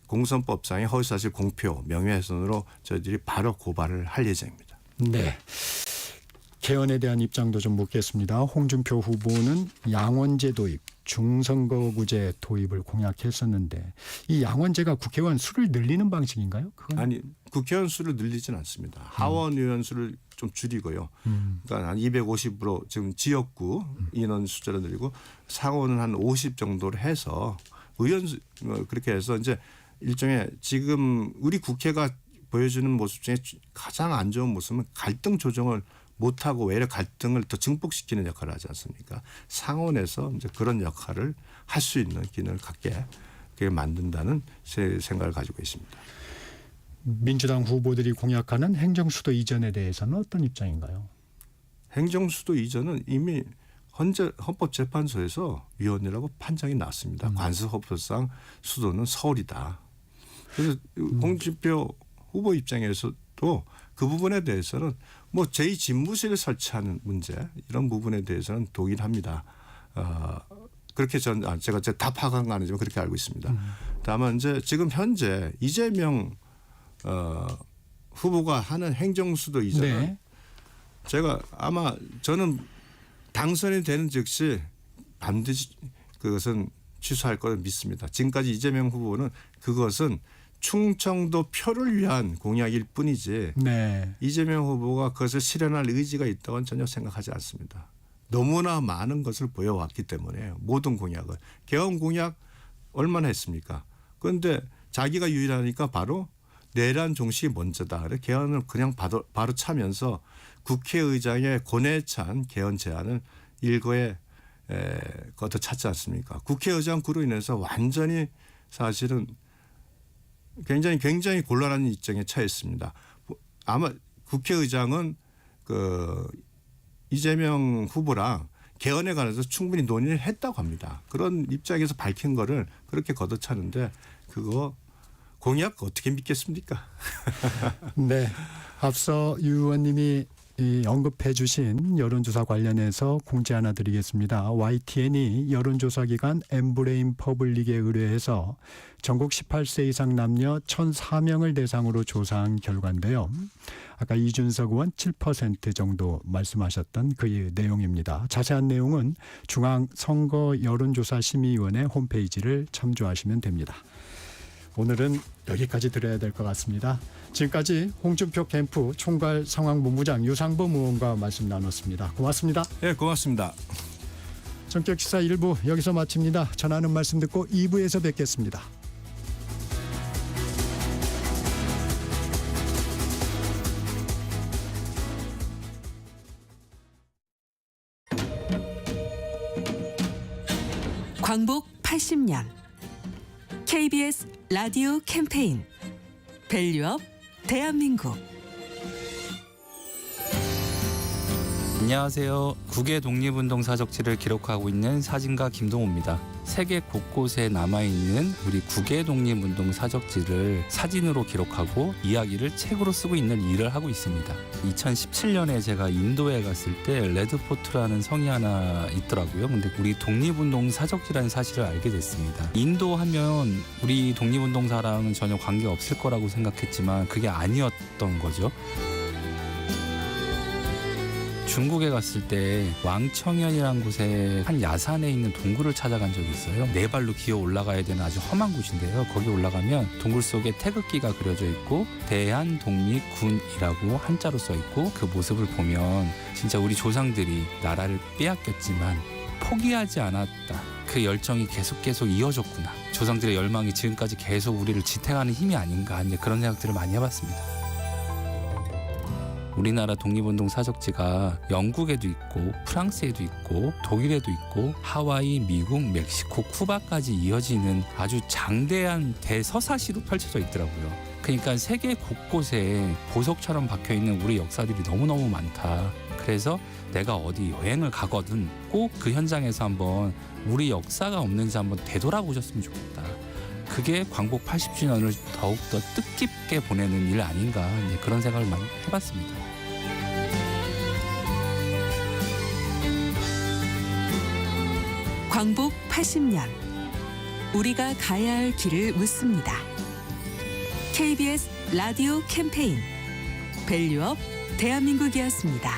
공선법상의 허위사실 공표 명예훼손으로 저희들이 바로 고발을 할 예정입니다. 네. 개헌에 대한 입장도 좀 묻겠습니다. 홍준표 후보는 양원제 도입, 중선거구제 도입을 공약했었는데 이 양원제가 국회의원 수를 늘리는 방식인가요? 그건? 아니 국회의원 수를 늘리진 않습니다. 하원 의원 수를 좀 줄이고요. 그러니까 한 250으로 지금 지역구 인원 숫자를 늘리고 상원은 한 50 정도로 해서 의원 그렇게 해서 이제 일종의 지금 우리 국회가 보여주는 모습 중에 가장 안 좋은 모습은 갈등 조정을 못하고 외려 갈등을 더 증폭시키는 역할을 하지 않습니까? 상원에서 이제 그런 역할을 할 수 있는 기능을 갖게 만든다는 제 생각을 가지고 있습니다. 민주당 후보들이 공약하는 행정수도 이전에 대해서는 어떤 입장인가요? 행정수도 이전은 이미 헌법재판소에서 위헌이라고 판정이 났습니다. 관습헌법상 수도는 서울이다. 그래서 홍준표 후보 입장에서도 그 부분에 대해서는 뭐 제2집무실을 설치하는 문제 이런 부분에 대해서는 동의합니다. 그렇게 제가 다 파악한 건 아니지만 그렇게 알고 있습니다. 다만 이제 지금 현재 이재명 후보가 하는 행정수도 이전은 네. 제가 아마 저는 당선이 되는 즉시 반드시 그것은 취소할 거를 믿습니다. 지금까지 이재명 후보는 그것은 충청도 표를 위한 공약일 뿐이지 네. 이재명 후보가 그것을 실현할 의지가 있다고는 전혀 생각하지 않습니다. 너무나 많은 것을 보여왔기 때문에 모든 공약을. 개헌 공약 얼마나 했습니까? 그런데 자기가 유일하니까 바로 내란 종식이 먼저다. 그래 개헌을 그냥 바로 차면서 국회의장의 고뇌에 찬 개헌 제안을 일거에 걷어찼지 않습니까? 국회의장 그로 인해서 완전히 사실은 굉장히 곤란한 입장에 처했습니다. 아마 국회의장은 그 이재명 후보랑 개헌에 관해서 충분히 논의를 했다고 합니다. 그런 입장에서 밝힌 거를 그렇게 걷어차는데 그거 공약 어떻게 믿겠습니까? 네, 앞서 유 의원님이 언급해 주신 여론조사 관련해서 공지 하나 드리겠습니다. YTN이 여론조사 기관 엠브레인 퍼블릭에 의뢰해서 전국 18세 이상 남녀 1,004명을 대상으로 조사한 결과인데요. 아까 이준석 의원 7% 정도 말씀하셨던 그 내용입니다. 자세한 내용은 중앙선거여론조사심의위원회 홈페이지를 참조하시면 됩니다. 오늘은 여기까지 드려야 될 것 같습니다. 지금까지 홍준표 캠프 총괄 상황본부장 유상범 의원과 말씀 나눴습니다. 고맙습니다. 네, 고맙습니다. 전격시사 1부 여기서 마칩니다. 전하는 말씀 듣고 2부에서 뵙겠습니다. 광복 80년 KBS 라디오 캠페인 밸류업 대한민국. 안녕하세요. 국외 독립운동 사적지를 기록하고 있는 사진가 김동호입니다. 세계 곳곳에 남아있는 우리 국외 독립운동 사적지를 사진으로 기록하고 이야기를 책으로 쓰고 있는 일을 하고 있습니다. 2017년에 제가 인도에 갔을 때 레드포트라는 성이 하나 있더라고요. 근데 우리 독립운동 사적지라는 사실을 알게 됐습니다. 인도 하면 우리 독립운동사랑은 전혀 관계없을 거라고 생각했지만 그게 아니었던 거죠. 중국에 갔을 때 왕청현이라는 곳에 한 야산에 있는 동굴을 찾아간 적이 있어요. 네 발로 기어 올라가야 되는 아주 험한 곳인데요. 거기 올라가면 동굴 속에 태극기가 그려져 있고 대한독립군이라고 한자로 써 있고 그 모습을 보면 진짜 우리 조상들이 나라를 빼앗겼지만 포기하지 않았다. 그 열정이 계속 이어졌구나. 조상들의 열망이 지금까지 계속 우리를 지탱하는 힘이 아닌가. 이제 그런 생각들을 많이 해봤습니다. 우리나라 독립운동 사적지가 영국에도 있고 프랑스에도 있고 독일에도 있고 하와이, 미국, 멕시코, 쿠바까지 이어지는 아주 장대한 대서사시로 펼쳐져 있더라고요. 그러니까 세계 곳곳에 보석처럼 박혀있는 우리 역사들이 너무너무 많다. 그래서 내가 어디 여행을 가거든 꼭 그 현장에서 한번 우리 역사가 없는지 한번 되돌아보셨으면 좋겠다. 그게 광복 80주년을 더욱더 뜻깊게 보내는 일 아닌가 그런 생각을 많이 해봤습니다. 광복 80년 우리가 가야 할 길을 묻습니다. KBS 라디오 캠페인 밸류업 대한민국이었습니다.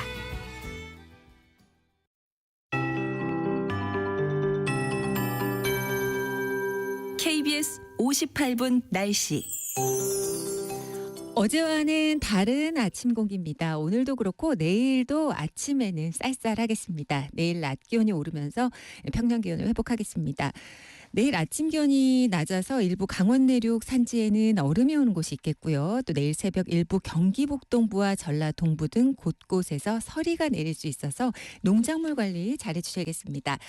KBS 58분 날씨. 어제와는 다른 아침 공기입니다. 오늘도 그렇고 내일도 아침에는 쌀쌀하겠습니다. 내일 낮 기온이 오르면서 평년 기온을 회복하겠습니다. 내일 아침 기온이 낮아서 일부 강원 내륙 산지에는 얼음이 오는 곳이 있겠고요. 또 내일 새벽 일부 경기 북동부와 전라 동부 등 곳곳에서 서리가 내릴 수 있어서 농작물 관리 잘해 주셔야겠습니다.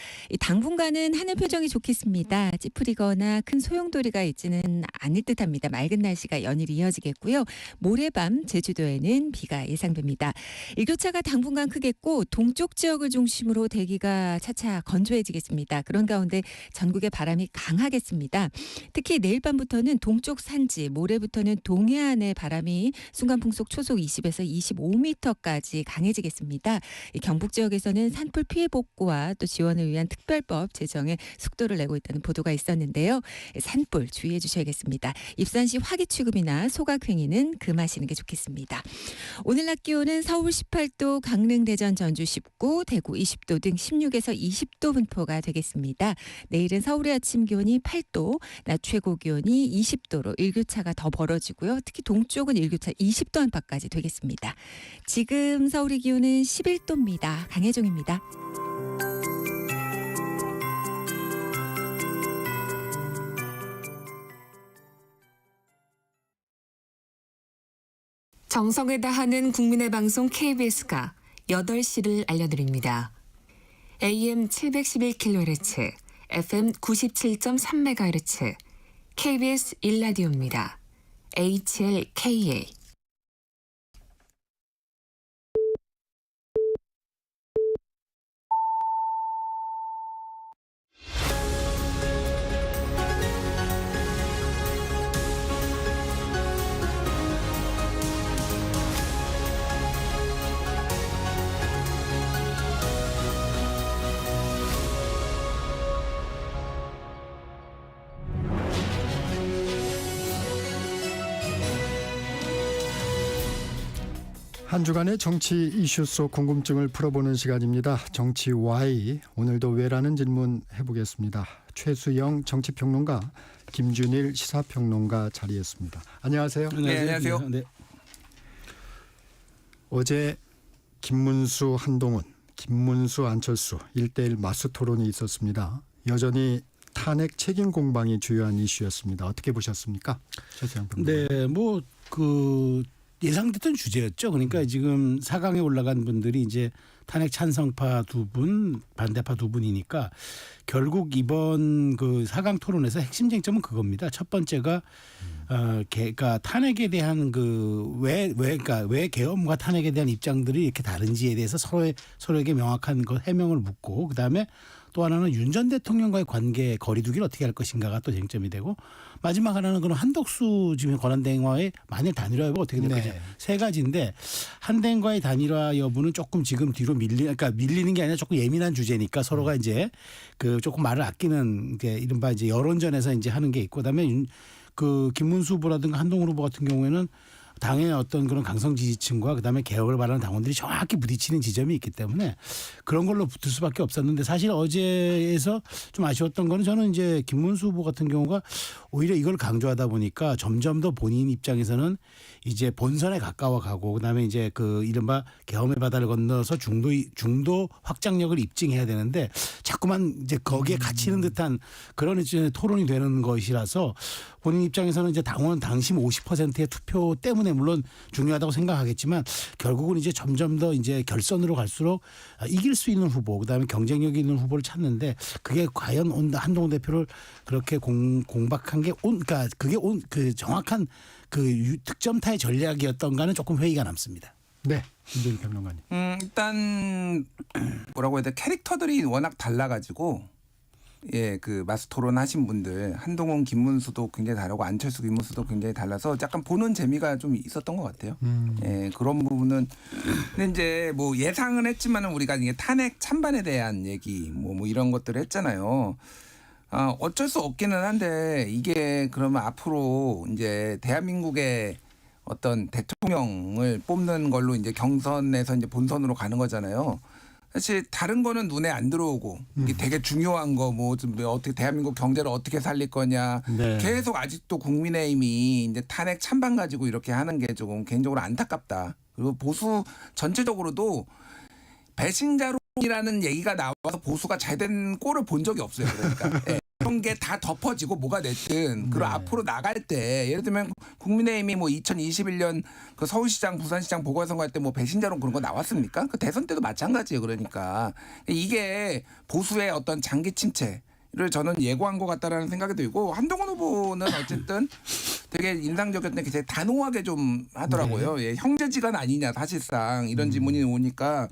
당분간은 하늘 표정이 좋겠습니다. 찌푸리거나 큰 소용돌이가 있지는 않을 듯합니다. 맑은 날씨가 연일 이어지겠고요. 모레밤 제주도에는 비가 예상됩니다. 일교차가 당분간 크겠고 동쪽 지역을 중심으로 대기가 차차 건조해지겠습니다. 그런 가운데 전국의 바람이 강하겠습니다. 특히 내일 밤부터는 동쪽 산지, 모레부터는 동해안의 바람이 순간 풍속 초속 20에서 25m까지 강해지겠습니다. 경북 지역에서는 산불 피해 복구와 또 지원을 위한 특별법 제정에 속도를 내고 있다는 보도가 있었는데요. 산불 주의해 주셔야겠습니다. 입산시 화기 취급이나 소각 행위는 금하시는 게 좋겠습니다. 오늘 낮 기온은 서울 18도, 강릉, 대전, 전주 19, 대구 20도 등 16에서 20도 분포가 되겠습니다. 내일은 서울의 아침 기온이 8도, 낮 최고 기온이 20도로 일교차가 더 벌어지고요. 특히 동쪽은 일교차 20도 안팎까지 되겠습니다. 지금 서울의 기온은 11도입니다. 강혜종입니다. 정성을 다하는 국민의 방송 KBS가 8시를 알려드립니다. AM 711kHz, FM 97.3MHz, KBS 1라디오입니다. HLKA. 한 주간의 정치 이슈 속 궁금증을 풀어보는 시간입니다. 정치 Y, 오늘도 왜라는 질문 해보겠습니다. 최수영 정치평론가, 김준일 시사평론가 자리했습니다. 안녕하세요. 네, 안녕하세요. 네. 어제 김문수 한동훈, 김문수 안철수 1대1 맞수 토론이 있었습니다. 여전히 탄핵 책임 공방이 주요한 이슈였습니다. 어떻게 보셨습니까? 최수영 평론가. 네, 뭐 그 예상됐던 주제였죠. 그러니까 지금 4강에 올라간 분들이 이제 탄핵 찬성파 2분, 반대파 2분이니까 결국 이번 그 4강 토론에서 핵심 쟁점은 그겁니다. 첫 번째가 그러니까 탄핵에 대한 그러니까 왜 계엄과 탄핵에 대한 입장들이 이렇게 다른지에 대해서 서로에게 명확한 해명을 묻고, 그다음에 또 하나는 윤 전 대통령과의 관계 거리두기를 어떻게 할 것인가가 또 쟁점이 되고, 마지막 하나는 그런 한덕수 지금 권한대행과의 만일 단일화 여부가 어떻게 될 네. 것이냐. 세 가지인데 한대행과의 단일화 여부는 조금 지금 뒤로 그러니까 밀리는 게 아니라 조금 예민한 주제니까 서로가 이제 그 조금 말을 아끼는 게 이른바 이제 여론전에서 이제 하는 게 있고, 그다음에 그 김문수 후보라든가 한동훈 후보 같은 경우에는 당의 어떤 그런 강성 지지층과 그다음에 개혁을 바라는 당원들이 정확히 부딪히는 지점이 있기 때문에 그런 걸로 붙을 수밖에 없었는데, 사실 어제에서 좀 아쉬웠던 거는 저는 이제 김문수 후보 같은 경우가 오히려 이걸 강조하다 보니까 점점 더 본인 입장에서는 이제 본선에 가까워가고, 그다음에 이제 그 이른바 계엄의 바다를 건너서 중도 확장력을 입증해야 되는데 자꾸만 이제 거기에 갇히는 듯한 그런 이제 토론이 되는 것이라서 본인 입장에서는 이제 당원 당심 50%의 투표 때문에 물론 중요하다고 생각하겠지만 결국은 이제 점점 더 이제 결선으로 갈수록 이길 수 있는 후보, 그다음에 경쟁력 있는 후보를 찾는데 그게 과연 한동훈 대표를 그렇게 공박한 게 그러니까 그게 그 정확한 그 득점타의 전략이었던가는 조금 회의가 남습니다. 네, 김준일 평론가님. 일단 뭐라고 해야 돼, 캐릭터들이 워낙 달라가지고 그 마스 토론 하신 분들 한동훈, 김문수도 굉장히 다르고 안철수, 김문수도 굉장히 달라서 약간 보는 재미가 좀 있었던 것 같아요. 그런 부분은 근데 이제 뭐 예상은 했지만은 우리가 이게 탄핵 찬반에 대한 얘기 뭐 이런 것들을 했잖아요. 어쩔 수 없기는 한데 이게 그러면 앞으로 이제 대한민국의 어떤 대통령을 뽑는 걸로 이제 경선에서 이제 본선으로 가는 거잖아요. 사실 다른 거는 눈에 안 들어오고 이게 되게 중요한 거 뭐 어떻게 대한민국 경제를 어떻게 살릴 거냐, 네. 계속 아직도 국민의힘이 이제 탄핵 찬반 가지고 이렇게 하는 게 조금 개인적으로 안타깝다. 그리고 보수 전체적으로도 배신자론이라는 얘기가 나와서 보수가 잘 된 꼴을 본 적이 없어요. 그러니까 그런 게 다 덮어지고 뭐가 됐든 그리고 앞으로 나갈 때 예를 들면 국민의힘이 뭐 2021년 그 서울시장, 부산시장 보궐선거 할 때 뭐 배신자론 그런 거 나왔습니까? 그 대선 때도 마찬가지예요. 그러니까 이게 보수의 어떤 장기 침체를 저는 예고한 것 같다라는 생각이 들고, 한동훈 후보는 어쨌든 되게 인상적이었는데 되게 단호하게 좀 하더라고요. 예, 형제지간 아니냐 사실상 이런 질문이 오니까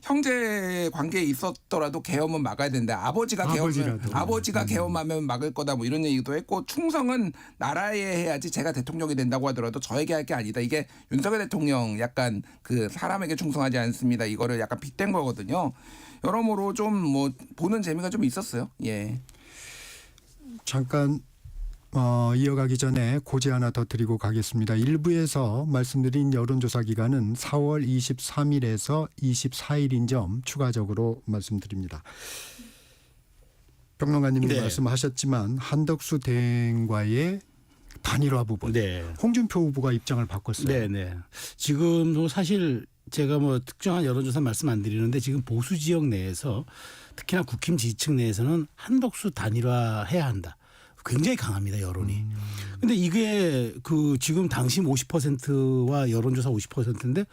형제 관계에 있었더라도 계엄은 막아야 된다. 아버지가 계엄하면 막을 거다. 뭐 이런 얘기도 했고, 충성은 나라에 해야지 제가 대통령이 된다고 하더라도 저에게 할 게 아니다. 이게 윤석열 대통령 약간 그 사람에게 충성하지 않습니다. 이거를 약간 빗댄 거거든요. 여러모로 좀 뭐 보는 재미가 좀 있었어요. 예. 잠깐 이어가기 전에 고지 하나 더 드리고 가겠습니다. 일부에서 말씀드린 여론조사 기간은 4월 23일에서 24일인 점 추가적으로 말씀드립니다. 평론가님도 네. 말씀하셨지만 한덕수 대행과의 단일화 부분, 네. 홍준표 후보가 입장을 바꿨어요. 네. 지금도 사실 제가 뭐 특정한 여론조사 말씀 안 드리는데 지금 보수 지역 내에서 특히나 국힘 지지층 내에서는 한덕수 단일화해야 한다. 굉장히 강합니다, 여론이. 근데 이게 그 지금 당심 50%와 여론조사 50%인데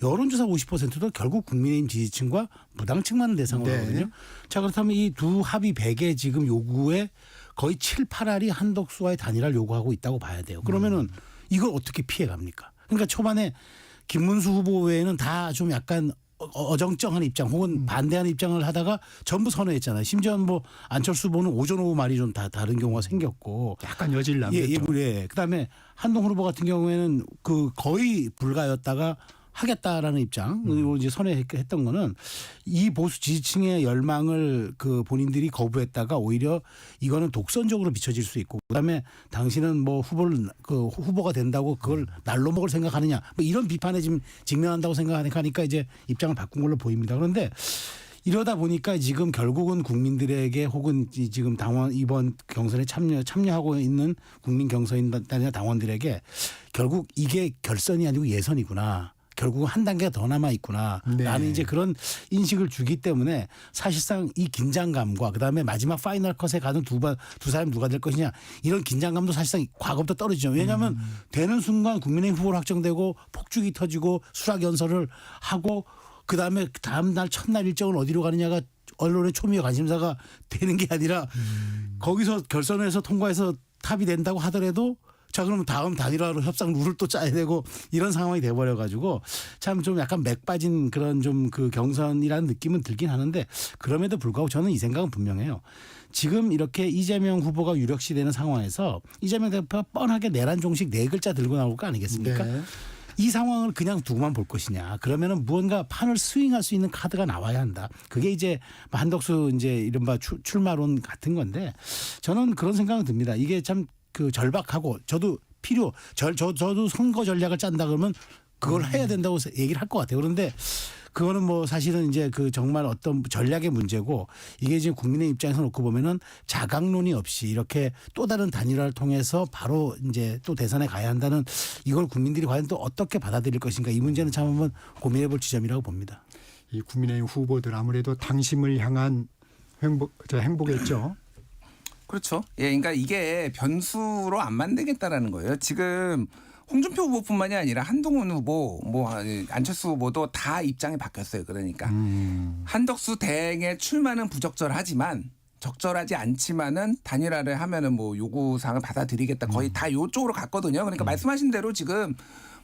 여론조사 50%도 결국 국민의힘 지지층과 무당층만을 대상으로 네. 하거든요. 자, 그렇다면 이 두 합의 100의 지금 요구에 거의 7, 8알이 한덕수와의 단일화를 요구하고 있다고 봐야 돼요. 그러면은 이걸 어떻게 피해갑니까? 그러니까 초반에 김문수 후보 외에는 다 좀 약간 어정쩡한 입장 혹은 반대하는 입장을 하다가 전부 선회했잖아요. 심지어 뭐 안철수 후보는 오전 오후 말이 좀 다 다른 경우가 생겼고 약간 여지를 남겼죠. 예. 그다음에 한동훈 후보 같은 경우에는 그 거의 불가였다가 하겠다라는 입장으로 이제 선회했던 거는 이 보수 지지층의 열망을 그 본인들이 거부했다가 오히려 이거는 독선적으로 비춰질 수 있고 그다음에 당신은 뭐 후보가 된다고 그걸 날로 먹을 생각하느냐 뭐 이런 비판에 지금 직면한다고 생각하니까 이제 입장을 바꾼 걸로 보입니다. 그런데 이러다 보니까 지금 결국은 국민들에게 혹은 지금 당원 이번 경선에 참여하고 있는 국민 경선인단이나 당원들에게 결국 이게 결선이 아니고 예선이구나. 결국은 한 단계가 더 남아 있구나. 네. 라는 이제 그런 인식을 주기 때문에 사실상 이 긴장감과 그다음에 마지막 파이널 컷에 가는 두 사람이 누가 될 것이냐 이런 긴장감도 사실상 과거부터 떨어지죠. 왜냐하면 되는 순간 국민의힘 후보로 확정되고 폭죽이 터지고 수락 연설을 하고 그다음에 다음 날 첫날 일정은 어디로 가느냐가 언론의 초미의 관심사가 되는 게 아니라 거기서 결선을 해서 통과해서 탑이 된다고 하더라도 자 그러면 다음 단일화로 협상 룰을 또 짜야 되고 이런 상황이 돼버려 가지고 참 좀 약간 맥 빠진 그런 좀 그 경선이라는 느낌은 들긴 하는데 그럼에도 불구하고 저는 이 생각은 분명해요. 지금 이렇게 이재명 후보가 유력시되는 상황에서 이재명 대표가 뻔하게 내란 종식 4글자 들고 나올 거 아니겠습니까? 네. 이 상황을 그냥 두고만 볼 것이냐. 그러면은 무언가 판을 스윙할 수 있는 카드가 나와야 한다. 그게 이제 한덕수 이제 이른바 출마론 같은 건데 저는 그런 생각은 듭니다. 이게 참 그 절박하고 저도 저도 선거 전략을 짠다 그러면 그걸 해야 된다고 얘기를 할 것 같아요. 그런데 그거는 뭐 사실은 이제 그 정말 어떤 전략의 문제고 이게 이제 국민의 입장에서 놓고 보면은 자각론이 없이 이렇게 또 다른 단일화를 통해서 바로 이제 또 대선에 가야 한다는 이걸 국민들이 과연 또 어떻게 받아들일 것인가 이 문제는 참 한번 고민해 볼 지점이라고 봅니다. 이 국민의힘 후보들 아무래도 당심을 향한 행보겠죠. 그렇죠. 예, 그러니까 이게 변수로 안 만들겠다라는 거예요. 지금 홍준표 후보뿐만이 아니라 한동훈 후보, 뭐 안철수 후보도 다 입장이 바뀌었어요. 그러니까 한덕수 대행의 출마는 부적절하지만 적절하지 않지만은 단일화를 하면은 뭐 요구 사항을 받아들이겠다. 거의 다 요쪽으로 갔거든요. 그러니까 말씀하신 대로 지금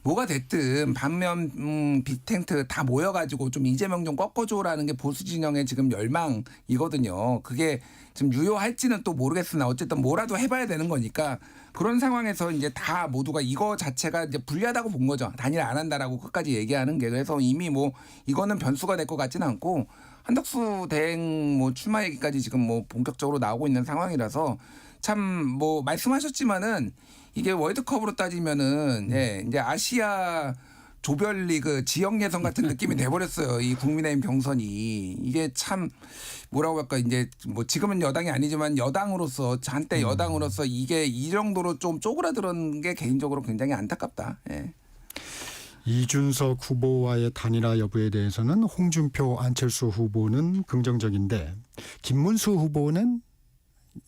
뭐가 됐든 반면 빅텐트 다 모여가지고 좀 이재명 좀 꺾어줘라는 게 보수 진영의 지금 열망이거든요. 그게 지금 유효할지는 또 모르겠으나 어쨌든 뭐라도 해봐야 되는 거니까 그런 상황에서 이제 다 모두가 이거 자체가 이제 불리하다고 본 거죠. 단일 안 한다라고 끝까지 얘기하는 게 그래서 이미 뭐 이거는 변수가 될 것 같지는 않고 한덕수 대행 뭐 출마 얘기까지 지금 뭐 본격적으로 나오고 있는 상황이라서 참 뭐 말씀하셨지만은 이게 월드컵으로 따지면은 예, 이제 아시아 조별리그 지역 예선 같은 느낌이 돼버렸어요. 이 국민의힘 경선이 이게 참 뭐라고 할까 이제 뭐 지금은 여당이 아니지만 여당으로서 한때 여당으로서 이게 이 정도로 좀 쪼그라드는 게 개인적으로 굉장히 안타깝다. 예. 이준석 후보와의 단일화 여부에 대해서는 홍준표, 안철수 후보는 긍정적인데 김문수 후보는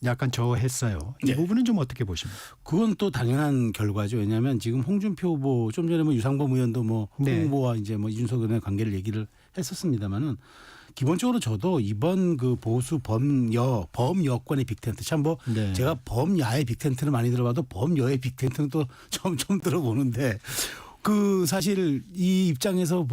약간 저했어요. 이 네. 부분은 좀 어떻게 보십니까? 그건 또 당연한 결과죠. 왜냐하면 지금 홍준표 후보 좀 전에 뭐 유상범 의원도 뭐 네. 후보와 이제 뭐 이준석 의원의 관계를 얘기를 했었습니다만은 기본적으로 저도 이번 그 보수 범여권의 빅텐트 참 뭐 네. 제가 범야의 빅텐트는 많이 들어봐도 범여의 빅텐트는 또 처음 들어보는데 그 사실 이 입장에서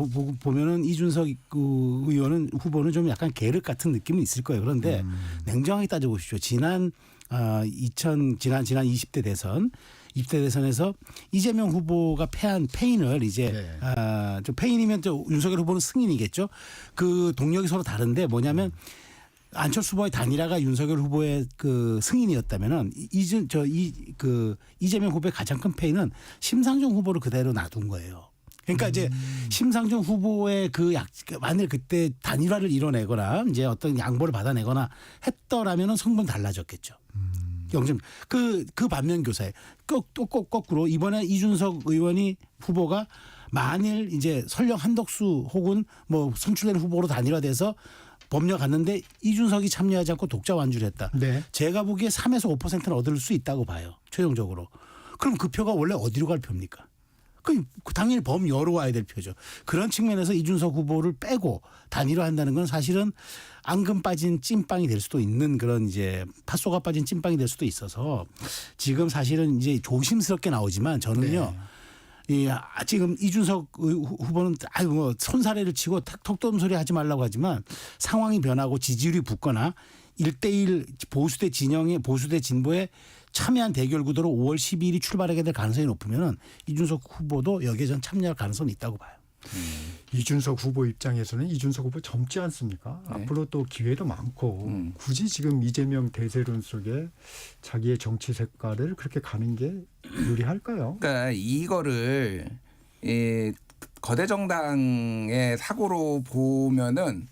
보면은 이준석 그 의원은 후보는 좀 약간 계륵 같은 느낌은 있을 거예요. 그런데 냉정하게 따져보십시오. 지난 20대 대선 입대 대선에서 이재명 후보가 패한 패인을 이제 네. 좀 패인이면 또 윤석열 후보는 승인이겠죠. 그 동력이 서로 다른데 뭐냐면 안철수 후보의 단일화가 윤석열 후보의 그 승인이었다면은 이재명 후보의 가장 큰 패인은 심상정 후보를 그대로 놔둔 거예요. 그러니까 이제 심상정 후보의 만일 그때 단일화를 이뤄내거나 이제 어떤 양보를 받아내거나 했더라면은 성분 달라졌겠죠. 0점. 그 반면 교사에 또 거꾸로 이번에 이준석 의원이 후보가 만일 이제 설령 한덕수 혹은 뭐 선출된 후보로 단일화돼서 법령 갔는데 이준석이 참여하지 않고 독자 완주를 했다. 네. 제가 보기에 3에서 5%는 얻을 수 있다고 봐요. 최종적으로. 그럼 그 표가 원래 어디로 갈 표입니까? 그 당연히 범여로 와야 될 표죠. 그런 측면에서 이준석 후보를 빼고 단일화한다는 건 사실은 앙금 빠진 찐빵이 될 수도 있는 그런 이제 팥소가 빠진 찐빵이 될 수도 있어서 지금 사실은 이제 조심스럽게 나오지만 저는요. 지금 이준석 후보는 아유 뭐 손사래를 치고 턱 돋는 소리 하지 말라고 하지만 상황이 변하고 지지율이 붙거나 1대1 보수대 진영의 보수대 진보의 참여한 대결 구도로 5월 12일이 출발하게 될 가능성이 높으면 이준석 후보도 여기에 전 참여할 가능성이 있다고 봐요. 이준석 후보 입장에서는 이준석 후보 젊지 않습니까? 네. 앞으로 또 기회도 많고 굳이 지금 이재명 대세론 속에 자기의 정치 색깔을 그렇게 가는 게 유리할까요? 그러니까 이거를 거대 정당의 사고로 보면은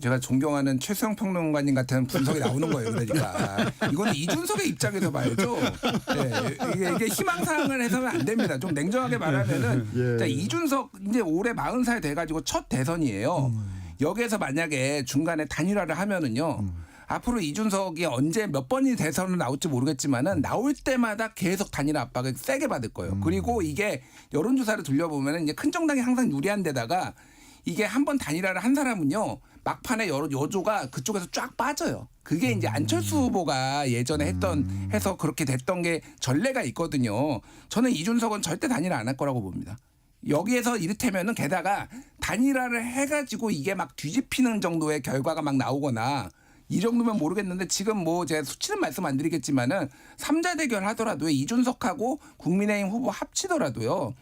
제가 존경하는 최수영 평론가님 같은 분석이 나오는 거예요. 그러니까 이거는 이준석의 입장에서 봐야죠. 네, 이게 희망사항을 해서는 안 됩니다. 좀 냉정하게 말하면은 예. 자, 이준석 이제 올해 40살 돼가지고 첫 대선이에요. 여기에서 만약에 중간에 단일화를 하면은요. 앞으로 이준석이 언제 몇 번이 대선으로 나올지 모르겠지만은 나올 때마다 계속 단일화 압박을 세게 받을 거예요. 그리고 이게 여론조사를 돌려보면은 이제 큰 정당이 항상 유리한 데다가 이게 한 번 단일화를 한 사람은요. 막판에 여조가 그쪽에서 쫙 빠져요. 그게 이제 안철수 후보가 예전에 해서 그렇게 됐던 게 전례가 있거든요. 저는 이준석은 절대 단일화 안 할 거라고 봅니다. 여기에서 이를테면은 게다가 단일화를 해가지고 이게 막 뒤집히는 정도의 결과가 막 나오거나 이 정도면 모르겠는데 지금 뭐 제가 수치는 말씀 안 드리겠지만은 3자 대결 하더라도 이준석하고 국민의힘 후보 합치더라도요.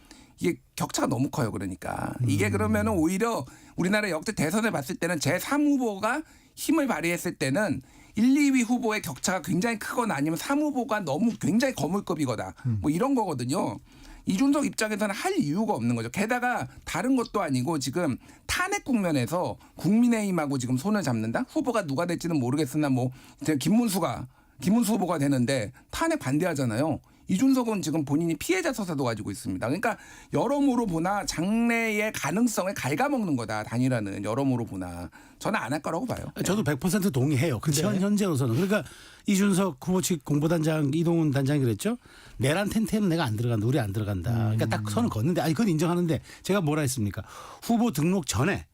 이게 격차가 너무 커요. 그러니까 이게 그러면은 오히려 우리나라 역대 대선을 봤을 때는 제3 후보가 힘을 발휘했을 때는 1, 2위 후보의 격차가 굉장히 크거나 아니면 3 후보가 너무 굉장히 거물급이거나 뭐 이런 거거든요. 이준석 입장에서는 할 이유가 없는 거죠. 게다가 다른 것도 아니고 지금 탄핵 국면에서 국민의힘하고 지금 손을 잡는다? 후보가 누가 될지는 모르겠으나 뭐 김문수 후보가 되는데 탄핵 반대하잖아요. 이준석은 지금 본인이 피해자 서사도 가지고 있습니다. 그러니까 여러모로 보나 장래의 가능성을 갉아먹는 거다. 단일화는 여러모로 보나. 저는 안 할 거라고 봐요. 저도 100% 동의해요. 네. 현재로서는. 그러니까 이준석 후보 측 공보단장 이동훈 단장이 그랬죠. 내란 텐트에는 내가 안 들어간다. 우리 안 들어간다. 그러니까 딱 선을 걷는데 아니 그건 인정하는데 제가 뭐라 했습니까. 후보 등록 전에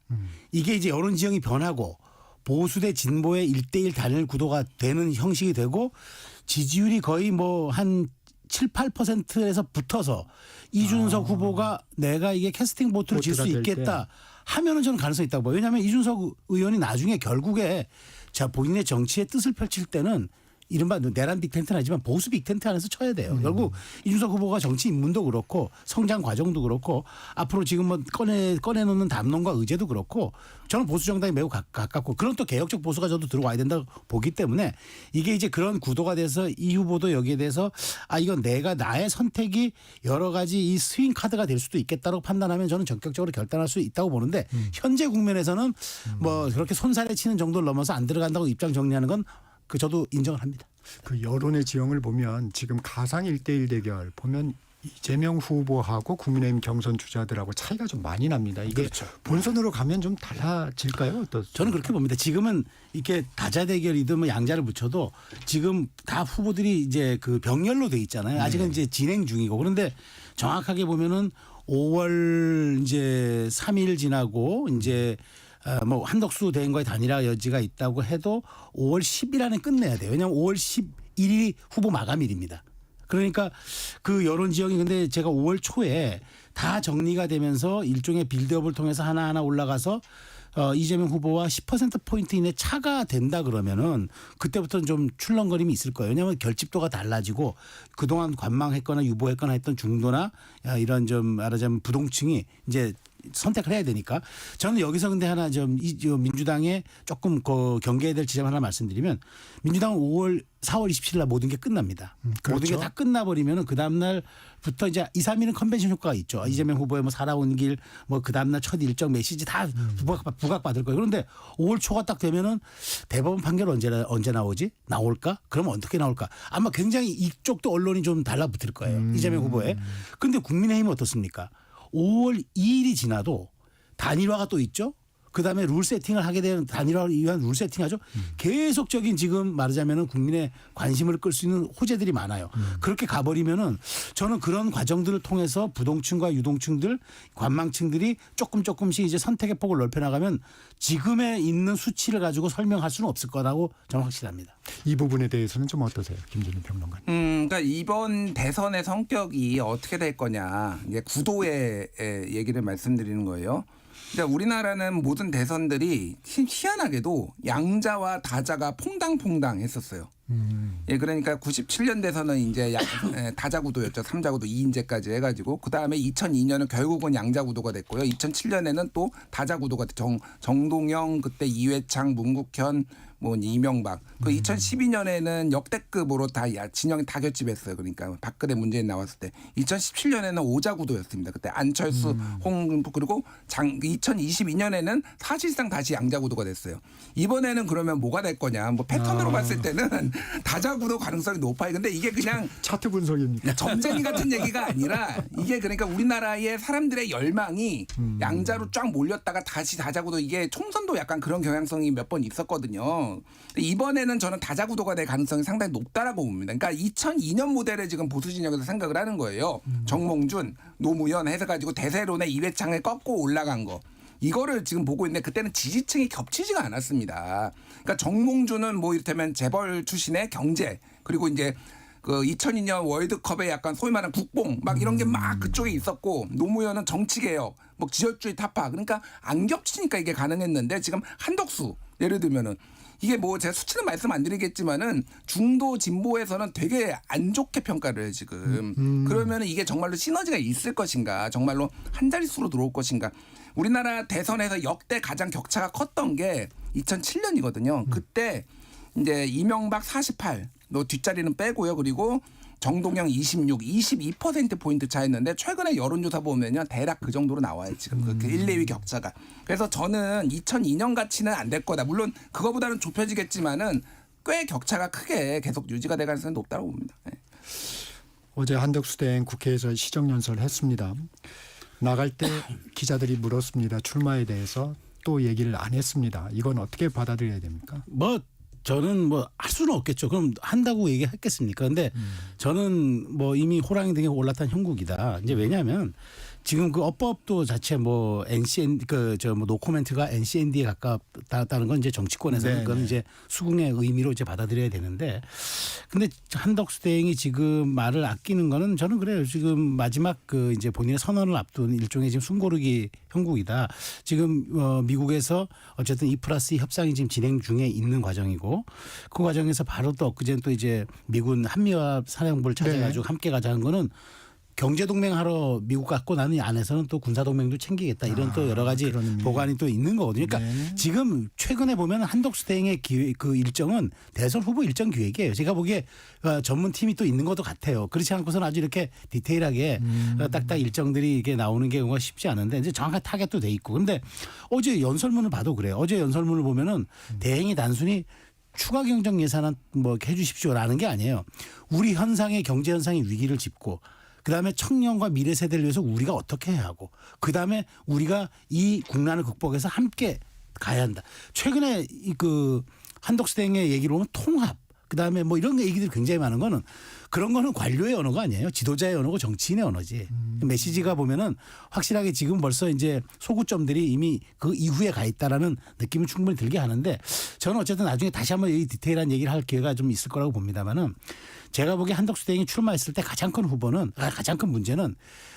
이게 이제 여론 지형이 변하고 보수 대 진보의 1대1 단일 구도가 되는 형식이 되고 지지율이 거의 뭐 한 7, 8%에서 붙어서 이준석 후보가 내가 이게 캐스팅 보트를 질 수 보트가 될 있겠다 하면은 저는 가능성이 있다고 봐요. 왜냐하면 이준석 의원이 나중에 결국에 자 본인의 정치의 뜻을 펼칠 때는 이른바 내란 빅텐트는 아니지만 보수 빅텐트 안에서 쳐야 돼요. 결국 이준석 후보가 정치 입문도 그렇고 성장 과정도 그렇고 앞으로 지금 뭐 꺼내놓는 담론과 의제도 그렇고 저는 보수 정당이 매우 가깝고 그런 또 개혁적 보수가 저도 들어와야 된다고 보기 때문에 이게 이제 그런 구도가 돼서 이 후보도 여기에 대해서 아 이건 내가 나의 선택이 여러 가지 이 스윙 카드가 될 수도 있겠다고 판단하면 저는 전격적으로 결단할 수 있다고 보는데 현재 국면에서는 뭐 그렇게 손살에 치는 정도를 넘어서 안 들어간다고 입장 정리하는 건 그 저도 인정을 합니다. 그 여론의 지형을 보면 지금 가상 1대1 대결 보면 이재명 후보하고 국민의힘 경선 주자들하고 차이가 좀 많이 납니다. 이게 그렇죠. 본선으로 가면 좀 달라질까요? 어떻습니까? 저는 그렇게 봅니다. 지금은 이렇게 다자 대결이든 뭐 양자를 붙여도 지금 다 후보들이 이제 그 병렬로 돼 있잖아요. 아직은 이제 진행 중이고 그런데 정확하게 보면은 5월 이제 3일 지나고 이제 뭐 한덕수 대행과의 단일화 여지가 있다고 해도 5월 10일 안에 끝내야 돼요. 왜냐하면 5월 11일이 후보 마감일입니다. 그러니까 그 여론 지형이 근데 제가 5월 초에 다 정리가 되면서 일종의 빌드업을 통해서 하나하나 올라가서 이재명 후보와 10%포인트 이내 차가 된다 그러면은 그때부터는 좀 출렁거림이 있을 거예요. 왜냐하면 결집도가 달라지고 그동안 관망했거나 유보했거나 했던 중도나 이런 좀 말하자면 부동층이 이제 선택을 해야 되니까 저는 여기서 근데 하나 좀 민주당에 조금 경계해야 될 지점 하나 말씀드리면 민주당은 4월 27일 날 모든 게 끝납니다. 그렇죠. 모든 게 다 끝나버리면은 그 다음날부터 이제 2, 3일은 컨벤션 효과가 있죠. 이재명 후보의 뭐 살아온 길 뭐 그 다음날 첫 일정 메시지 다 부각받을 거예요. 그런데 5월 초가 딱 되면은 대법원 판결 언제 나오지? 나올까? 그러면 어떻게 나올까? 아마 굉장히 이쪽도 언론이 좀 달라붙을 거예요. 이재명 후보에. 근데 국민의힘은 어떻습니까? 5월 2일이 지나도 단일화가 또 있죠. 그다음에 룰 세팅을 하게 되는 단일화를 위한 룰 세팅하죠. 계속적인 지금 말하자면은 국민의 관심을 끌 수 있는 호재들이 많아요. 그렇게 가버리면은 저는 그런 과정들을 통해서 부동층과 유동층들, 관망층들이 조금씩 이제 선택의 폭을 넓혀나가면 지금에 있는 수치를 가지고 설명할 수는 없을 거라고 저는 확실합니다. 이 부분에 대해서는 좀 어떠세요, 김준일 평론가님? 그러니까 이번 대선의 성격이 어떻게 될 거냐, 이제 구도의 얘기를 말씀드리는 거예요. 그러니까 우리나라는 모든 대선들이 희한하게도 양자와 다자가 퐁당퐁당 했었어요. 예, 그러니까 97년 대선은 이제 다자 구도였죠. 3자 구도 2인제까지 해가지고 그 다음에 2002년은 결국은 양자 구도가 됐고요. 2007년에는 또 다자 구도가 정동영, 그때 이회창, 문국현, 뭐 이명박. 그 2012년에는 역대급으로 다 진영이 다 결집했어요. 그러니까 박근혜 문재인 나왔을 때 2017년에는 오자 구도였습니다. 그때 안철수, 홍준표 그리고 2022년에는 사실상 다시 양자 구도가 됐어요. 이번에는 그러면 뭐가 될 거냐? 뭐 패턴으로 봤을 때는 다자 구도 가능성이 높아요. 근데 이게 그냥 차트 분석입니까? 점쟁이 같은 얘기가 아니라 이게 그러니까 우리나라의 사람들의 열망이 양자로 쫙 몰렸다가 다시 다자구도 이게 총선도 약간 그런 경향성이 몇 번 있었거든요. 이번에는 저는 다자구도가 될 가능성이 상당히 높다라고 봅니다. 그러니까 2002년 모델을 지금 보수 진영에서 생각을 하는 거예요. 정몽준, 노무현 해서가지고 대세론의 이회창을 꺾고 올라간 거. 이거를 지금 보고 있는데 그때는 지지층이 겹치지가 않았습니다. 그러니까 정몽준은 뭐 이를테면 재벌 출신의 경제 그리고 이제 그 2002년 월드컵에 약간 소위 말하는 국뽕 막 이런 게 막 그쪽에 있었고 노무현은 정치개혁, 뭐 지역주의 타파 그러니까 안 겹치니까 이게 가능했는데 지금 한덕수 예를 들면은 이게 뭐 제가 수치는 말씀 안 드리겠지만은 중도 진보에서는 되게 안 좋게 평가를 해요 지금. 그러면은 이게 정말로 시너지가 있을 것인가, 정말로 한 자릿수로 들어올 것인가. 우리나라 대선에서 역대 가장 격차가 컸던 게 2007년이거든요. 그때 이제 이명박 48, 너 뒷자리는 빼고요. 그리고 정동영 26, 22%포인트 차였는데 최근에 여론조사 보면요. 대략 그 정도로 나와요. 지금 그 1, 2위 격차가. 그래서 저는 2002년 같이는 안 될 거다. 물론 그거보다는 좁혀지겠지만은 꽤 격차가 크게 계속 유지가 될 가능성이 높다고 봅니다. 네. 어제 한덕수 대행 국회에서 시정연설을 했습니다. 나갈 때 기자들이 물었습니다. 출마에 대해서 또 얘기를 안 했습니다. 이건 어떻게 받아들여야 됩니까? 뭐 저는 뭐 할 수는 없겠죠. 그럼 한다고 얘기했겠습니까? 근데 저는 뭐 이미 호랑이 등에 올라탄 형국이다. 이제 왜냐하면 지금 그 업법도 자체 뭐 NCN 뭐 노코멘트가 NCND에 가깝다는 건 이제 정치권에서는 그건 이제 수긍의 의미로 이제 받아들여야 되는데, 근데 한덕수 대행이 지금 말을 아끼는 거는 저는 그래요. 지금 마지막 그 이제 본인의 선언을 앞둔 일종의 지금 숨고르기 형국이다. 지금 미국에서 어쨌든 2+2 협상이 지금 진행 중에 있는 과정이고, 그 과정에서 바로 또 엊그제는 또 이제 미군 한미화 사령부를 찾아가지고 함께 가자는 거는 경제동맹하러 미국 갔고 나는 이 안에서는 또 군사동맹도 챙기겠다 이런 또 여러 가지 보관이 또 있는 거거든요. 그러니까 지금 최근에 보면 한덕수 대행의 그 일정은 대선 후보 일정 기획이에요. 제가 보기에 전문팀이 또 있는 것도 같아요. 그렇지 않고서는 아주 이렇게 디테일하게 딱딱 일정들이 이게 나오는 경우가 쉽지 않은데 이제 정확한 타겟도 돼 있고. 근데 어제 연설문을 봐도 그래요. 어제 연설문을 보면은 대행이 단순히 추가 경정 예산안 뭐 해주십시오라는 게 아니에요. 우리 현상의 경제 현상의 위기를 짚고, 그다음에 청년과 미래 세대를 위해서 우리가 어떻게 해야 하고, 그다음에 우리가 이 국난을 극복해서 함께 가야 한다. 최근에 그 한덕수 대행의 얘기로 보면 통합, 그다음에 뭐 이런 얘기들이 굉장히 많은 거는 그런 거는 관료의 언어가 아니에요. 지도자의 언어고 정치인의 언어지. 메시지가 보면은 확실하게 지금 벌써 이제 소구점들이 이미 그 이후에 가 있다라는 느낌을 충분히 들게 하는데, 저는 어쨌든 나중에 다시 한번 이 디테일한 얘기를 할 기회가 좀 있을 거라고 봅니다만은, 제가 보기에 한덕수 대행이 출마했을 때 가장 큰 문제는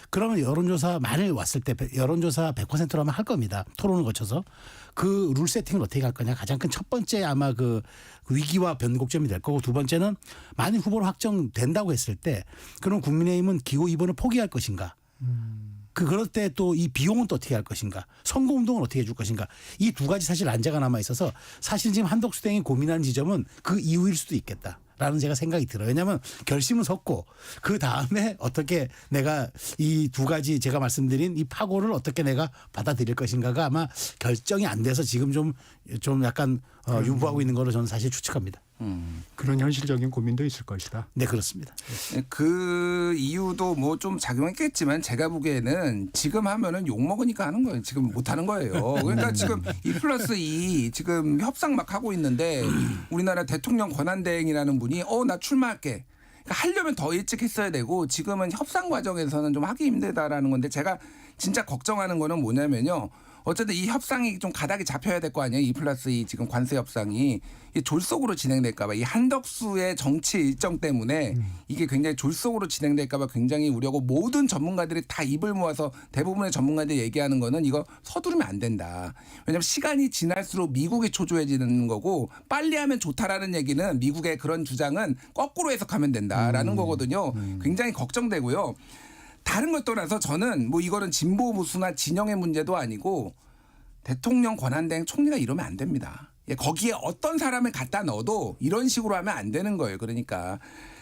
그러면 여론조사 만일 왔을 때 여론조사 100%로 하면 할 겁니다. 토론을 거쳐서 그 룰 세팅을 어떻게 할 거냐. 가장 큰 첫 번째 아마 그 위기와 변곡점이 될 거고, 두 번째는 만일 후보로 확정된다고 했을 때 그럼 국민의힘은 기호 2번을 포기할 것인가. 그럴 때 또 이 비용은 또 어떻게 할 것인가, 선거운동을 어떻게 해줄 것인가, 이 두 가지 사실 난제가 남아 있어서 사실 지금 한덕수 대행이 고민하는 지점은 그 이후일 수도 있겠다라는 제가 생각이 들어요. 왜냐하면 결심은 섰고 그 다음에 어떻게 내가 이 두 가지 제가 말씀드린 이 파고를 어떻게 내가 받아들일 것인가가 아마 결정이 안 돼서 지금 좀 약간 유보하고 있는 걸로 저는 사실 추측합니다. 그런 현실적인 고민도 있을 것이다. 네, 그렇습니다. 그 이유도 뭐 좀 작용했겠지만 제가 보기에는 지금 하면은 욕 먹으니까 하는 거예요. 지금 못 하는 거예요. 그러니까 지금 2+2 지금 협상 막 하고 있는데 우리나라 대통령 권한대행이라는 분이 나 출마할게. 그러니까 하려면 더 일찍 했어야 되고 지금은 협상 과정에서는 좀 하기 힘들다라는 건데 제가 진짜 걱정하는 거는 뭐냐면요. 어쨌든 이 협상이 좀 가닥이 잡혀야 될 거 아니에요. 2+2 지금 관세 협상이 졸속으로 진행될까 봐. 이 한덕수의 정치 일정 때문에 이게 굉장히 졸속으로 진행될까 봐 굉장히 우려고 모든 전문가들이 다 입을 모아서 대부분의 전문가들이 얘기하는 거는 이거 서두르면 안 된다. 왜냐하면 시간이 지날수록 미국이 초조해지는 거고 빨리 하면 좋다라는 얘기는 미국의 그런 주장은 거꾸로 해석하면 된다라는 거거든요. 굉장히 걱정되고요. 다른 걸 떠나서 저는 뭐 이거는 진보 보수나 진영의 문제도 아니고 대통령 권한대행 총리가 이러면 안 됩니다. 거기에 어떤 사람을 갖다 넣어도 이런 식으로 하면 안 되는 거예요. 그러니까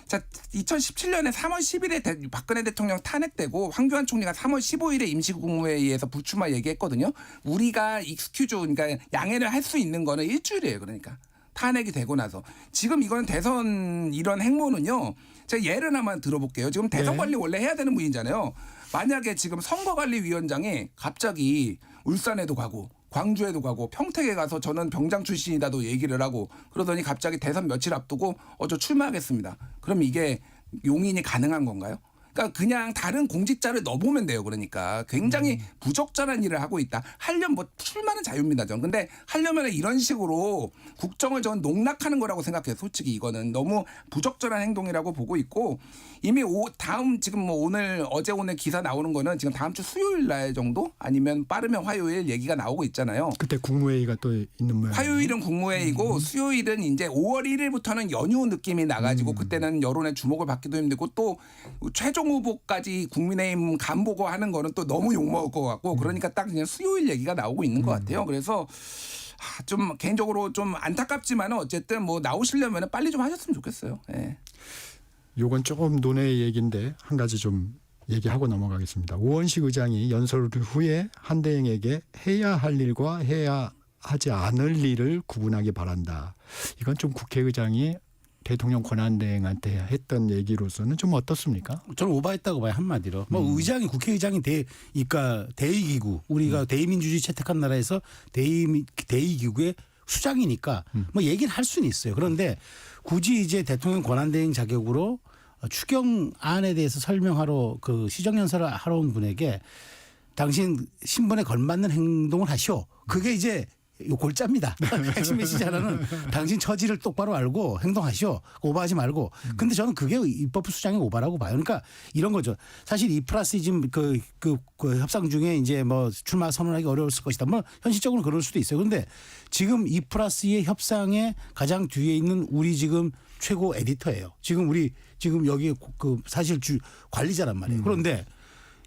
자 2017년에 3월 10일에 박근혜 대통령 탄핵되고 황교안 총리가 3월 15일에 임시국무회의에서 불출마 얘기했거든요. 우리가 익스큐즈 그러니까 양해를 할 수 있는 거는 일주일이에요. 그러니까 탄핵이 되고 나서 지금 이거는 대선 이런 행보는요. 제가 예를 하나만 들어볼게요. 지금 대선 관리 원래 해야 되는 분이잖아요. 만약에 지금 선거관리위원장이 갑자기 울산에도 가고 광주에도 가고 평택에 가서 저는 병장 출신이다도 얘기를 하고 그러더니 갑자기 대선 며칠 앞두고 저 출마하겠습니다. 그럼 이게 용인이 가능한 건가요? 그러니까 그냥 다른 공직자를 넣어보면 돼요. 그러니까 굉장히 부적절한 일을 하고 있다. 하려면 뭐 출마는 자유입니다. 저는. 근데 하려면 이런 식으로 국정을 저는 농락하는 거라고 생각해요. 솔직히 이거는 너무 부적절한 행동이라고 보고 있고 이미 다음 지금 뭐 어제 오늘 기사 나오는 거는 지금 다음 주 수요일 날 정도 아니면 빠르면 화요일 얘기가 나오고 있잖아요. 그때 국무회의가 또 있는 모양. 화요일은 국무회의고 수요일은 이제 5월 1일부터는 연휴 느낌이 나가지고 그때는 여론의 주목을 받기도 힘들고 또 최종 후보까지 국민의힘 간보고 하는 거는 또 너무 욕먹을 것 같고 그러니까 딱 그냥 수요일 얘기가 나오고 있는 것 같아요. 그래서 좀 개인적으로 좀 안타깝지만 어쨌든 뭐 나오시려면 빨리 좀 하셨으면 좋겠어요. 네. 요건 조금 논의 얘기인데 한 가지 좀 얘기하고 넘어가겠습니다. 우원식 의장이 연설 후에 한대행에게 해야 할 일과 해야 하지 않을 일을 구분하기 바란다. 이건 좀 국회의장이 대통령 권한대행한테 했던 얘기로서는 좀 어떻습니까? 저는 오바했다고 봐요. 한마디로. 뭐 의장이 국회의장이 그러니까 대의기구 우리가 대의민주주의 채택한 나라에서 대의기구의 수장이니까 뭐 얘기를 할 수는 있어요. 그런데 굳이 이제 대통령 권한대행 자격으로 추경안에 대해서 설명하러 그 시정연설을 하러 온 분에게 당신 신분에 걸맞는 행동을 하시오. 그게 이제 요 골자입니다. 핵심 메시지 하나는 당신 처지를 똑바로 알고 행동하시오. 오버하지 말고. 근데 저는 그게 입법부 수장의 오바라고 봐요. 그러니까 이런 거죠. 사실 2+2 지금 그 협상 중에 이제 뭐 출마 선언하기 어려울 것이다. 뭐 현실적으로 그럴 수도 있어요. 그런데 지금 2+2의 협상에 가장 뒤에 있는 우리 지금 최고 에디터예요. 지금 여기 그 사실 관리자란 말이에요. 그런데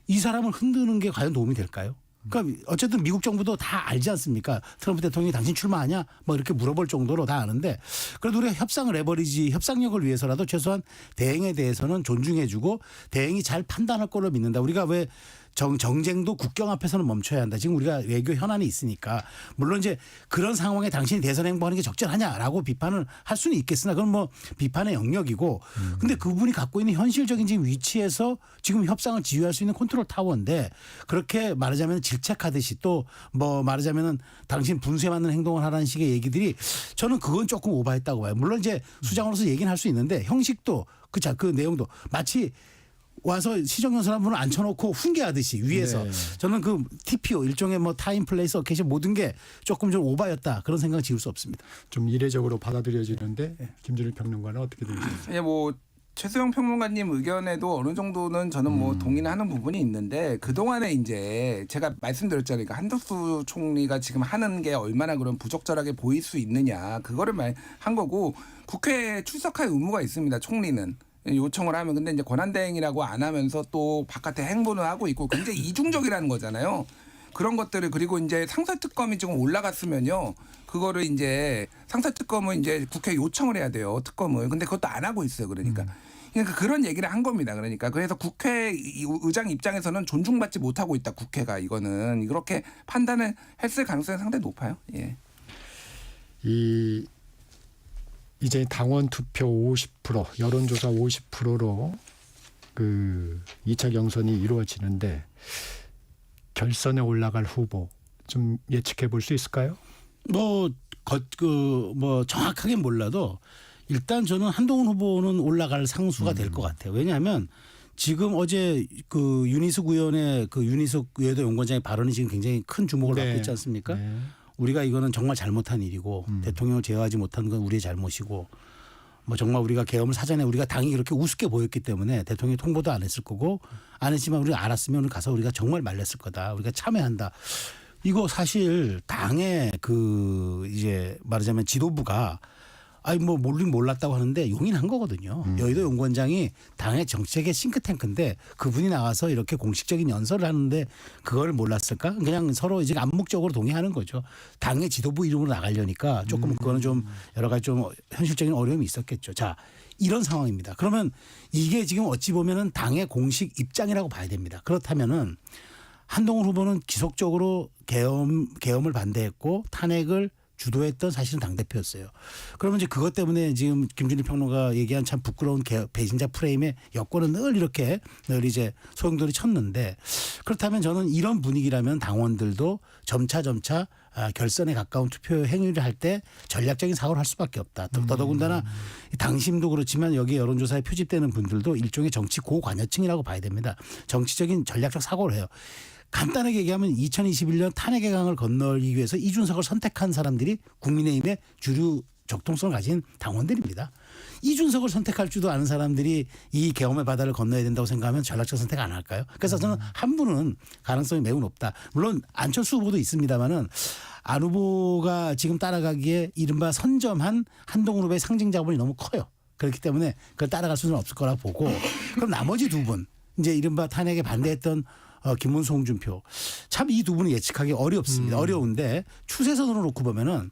이 사람을 흔드는 게 과연 도움이 될까요? 그러니까 어쨌든 미국 정부도 다 알지 않습니까? 트럼프 대통령이 당신 출마하냐? 뭐 이렇게 물어볼 정도로 다 아는데 그래도 우리가 협상을 협상력을 위해서라도 최소한 대행에 대해서는 존중해주고 대행이 잘 판단할 거로 믿는다. 우리가 왜 정쟁도 국경 앞에서는 멈춰야 한다. 지금 우리가 외교 현안이 있으니까 물론 이제 그런 상황에 당신이 대선 행보하는 게 적절하냐라고 비판을 할 수는 있겠으나 그건 뭐 비판의 영역이고 근데 그분이 갖고 있는 현실적인 지금 위치에서 지금 협상을 지휘할 수 있는 컨트롤 타워인데 그렇게 말하자면 질책하듯이 또 뭐 말하자면은 당신 분수에 맞는 행동을 하라는 식의 얘기들이 저는 그건 조금 오바했다고 봐요. 물론 이제 수장으로서 얘기는 할 수 있는데 형식도 그 내용도 마치 와서 시정연설 한 분을 앉혀놓고 훈계하듯이 위에서 네. 저는 그 TPO 일종의 뭐 타임 플레이스 어케이션 모든 게 조금 좀 오바였다 그런 생각 지울 수 없습니다. 좀 이례적으로 받아들여지는데 김준일 평론가는 어떻게 들으십니까? 예, 뭐 최수영 평론가님 의견에도 어느 정도는 저는 뭐 동의는 하는 부분이 있는데 그동안에 이제 제가 말씀드렸잖아요. 그러니까 한덕수 총리가 지금 하는 게 얼마나 그런 부적절하게 보일 수 있느냐 그거를 한 거고 국회에 출석할 의무가 있습니다. 총리는. 요청을 하면 근데 이제 권한대행이라고 안 하면서 또 바깥에 행보는 하고 있고 굉장히 이중적이라는 거잖아요. 그런 것들을 그리고 이제 상설특검이 지금 올라갔으면요. 그거를 이제 상설특검은 이제 국회에 요청을 해야 돼요. 특검을. 근데 그것도 안 하고 있어요. 그러니까 그런 얘기를 한 겁니다. 그러니까 그래서 국회 의장 입장에서는 존중받지 못하고 있다. 국회가 이거는 이렇게 판단을 했을 가능성이 상당히 높아요. 예. 이 이제 당원 투표 50%, 여론조사 50%로 그 2차 경선이 이루어지는데 결선에 올라갈 후보 좀 예측해 볼 수 있을까요? 뭐 정확하게 몰라도 일단 저는 한동훈 후보는 올라갈 상수가 될 것 같아요. 왜냐하면 지금 어제 그 윤희숙 의원의 그 윤희숙 여의도 연구원장의 발언이 지금 굉장히 큰 주목을 받고 있지 않습니까? 네. 우리가 이거는 정말 잘못한 일이고 대통령을 제어하지 못한 건 우리의 잘못이고 뭐 정말 우리가 계엄을 사전에 우리가 당이 그렇게 우습게 보였기 때문에 대통령이 통보도 안 했을 거고 안 했지만 우리가 알았으면 가서 우리가 정말 말렸을 거다. 우리가 참여한다. 이거 사실 당의 그 이제 말하자면 지도부가 아니 뭐 몰랐다고 하는데 용인한 거거든요. 여의도 연구원장이 당의 정책의 싱크탱크인데 그분이 나와서 이렇게 공식적인 연설을 하는데 그걸 몰랐을까? 그냥 서로 이제 암묵적으로 동의하는 거죠. 당의 지도부 이름으로 나가려니까 조금 그거는 좀 여러 가지 좀 현실적인 어려움이 있었겠죠. 자, 이런 상황입니다. 그러면 이게 지금 어찌 보면은 당의 공식 입장이라고 봐야 됩니다. 그렇다면은 한동훈 후보는 지속적으로 계엄을 반대했고 탄핵을 주도했던 사실은 당대표였어요. 그러면 이제 그것 때문에 지금 김준일 평론가 얘기한 참 부끄러운 배신자 프레임에 여권은 늘 이제 소용돌이 쳤는데 그렇다면 저는 이런 분위기라면 당원들도 점차 결선에 가까운 투표 행위를 할 때 전략적인 사고를 할 수밖에 없다. 더더군다나 당심도 그렇지만 여기 여론조사에 표집되는 분들도 일종의 정치 고관여층이라고 봐야 됩니다. 정치적인 전략적 사고를 해요. 간단하게 얘기하면 2021년 탄핵의 강을 건너기 위해서 이준석을 선택한 사람들이 국민의힘의 주류 적통성을 가진 당원들입니다. 이준석을 선택할 줄도 아는 사람들이 이 계엄의 바다를 건너야 된다고 생각하면 전략적 선택 안 할까요? 그래서 저는 한 분은 가능성이 매우 높다. 물론 안철수 후보도 있습니다마는 안 후보가 지금 따라가기에 이른바 선점한 한동훈 후보의 상징 자본이 너무 커요. 그렇기 때문에 그걸 따라갈 수는 없을 거라 보고 그럼 나머지 두 분 이제 이른바 탄핵에 반대했던 김문수 홍준표 참 이 두 분을 예측하기 어렵습니다. 어려운데 추세선으로 놓고 보면은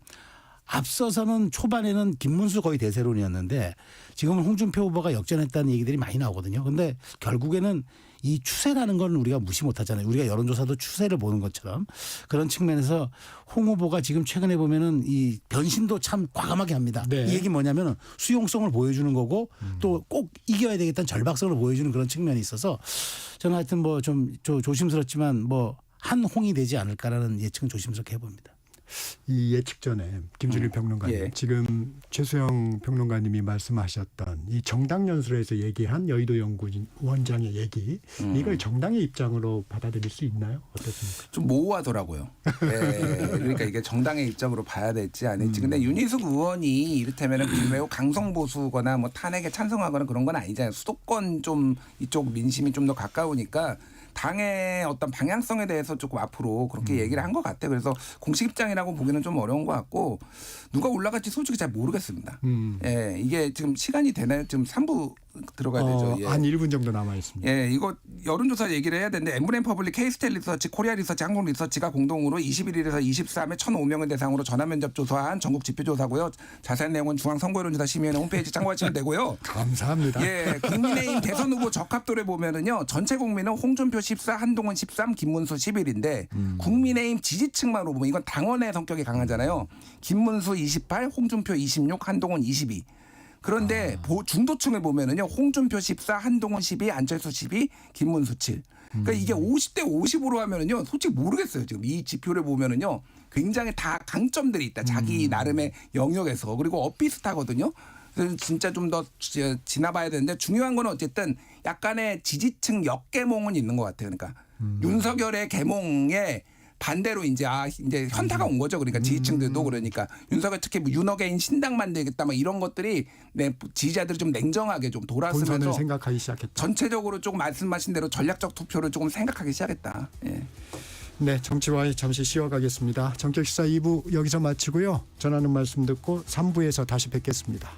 앞서서는 초반에는 김문수 거의 대세론이었는데 지금은 홍준표 후보가 역전했다는 얘기들이 많이 나오거든요. 그런데 결국에는 이 추세라는 건 우리가 무시 못하잖아요. 우리가 여론조사도 추세를 보는 것처럼 그런 측면에서 홍 후보가 지금 최근에 보면은 이 변신도 참 과감하게 합니다. 네. 이 얘기 뭐냐면은 수용성을 보여주는 거고 또 꼭 이겨야 되겠다는 절박성을 보여주는 그런 측면이 있어서 저는 하여튼 뭐 좀 조심스럽지만 뭐 한 홍이 되지 않을까라는 예측은 조심스럽게 해봅니다. 이 예측 전에 김준일 평론가님 예. 지금 최수영 평론가님이 말씀하셨던 이 정당 연설에서 얘기한 여의도 연구원장의 얘기 이걸 정당의 입장으로 받아들일 수 있나요? 어떻습니까? 좀 모호하더라고요. 예, 그러니까 이게 정당의 입장으로 봐야 될지 아닐지. 근데 윤희숙 의원이 이를테면 매우 강성보수거나 뭐 탄핵에 찬성하거나 그런 건 아니잖아요. 수도권 좀 이쪽 민심이 좀 더 가까우니까 당의 어떤 방향성에 대해서 조금 앞으로 그렇게 얘기를 한 것 같아요. 그래서 공식 입장이라고 보기는 좀 어려운 것 같고 누가 올라갈지 솔직히 잘 모르겠습니다. 예, 이게 지금 시간이 되나요? 지금 3부 들어가야 되죠. 예. 한 1분 정도 남아 있습니다. 예, 이거 여론조사 얘기를 해야 되는데 엠브레인 퍼블릭, K스텔 리서치, 코리아 리서치, 한국 리서치가 공동으로 21일에서 23일 1,005명을 대상으로 전화 면접 조사한 전국 지표조사고요. 자세한 내용은 중앙선거여론조사 심의위원회 홈페이지 참고하시면 되고요. 감사합니다. 예, 국민의힘 대선 후보 적합도를 보면은요, 전체 국민은 홍준표 14, 한동훈 13, 김문수 11인데 국민의힘 지지층만으로 보면 이건 당원의 성격이 강하잖아요. 김문수 28, 홍준표 26, 한동훈 22. 그런데 중도층을 보면은요, 홍준표 14, 한동훈 12, 안철수 12, 김문수 7. 그러니까 이게 50대 50으로 하면은요, 솔직히 모르겠어요. 지금 이 지표를 보면은요, 굉장히 다 강점들이 있다. 자기 나름의 영역에서. 그리고 엇비슷하거든요. 그래서 진짜 좀 더 지나봐야 되는데 중요한 건 어쨌든 약간의 지지층 역계몽은 있는 것 같아요. 그러니까 윤석열의 계몽에 반대로 이제 현타가 온 거죠. 그러니까 지지층들도 그러니까 윤석열 특히 뭐 윤어게인 신당 만들겠다 막 이런 것들이 지지자들이 좀 냉정하게 좀 본선을 돌아서면서 생각하기 시작했다. 전체적으로 조금 말씀하신 대로 전략적 투표를 조금 생각하기 시작했다. 예. 네, 정치와의 잠시 쉬어가겠습니다. 정격시사 2부 여기서 마치고요. 전하는 말씀 듣고 3부에서 다시 뵙겠습니다.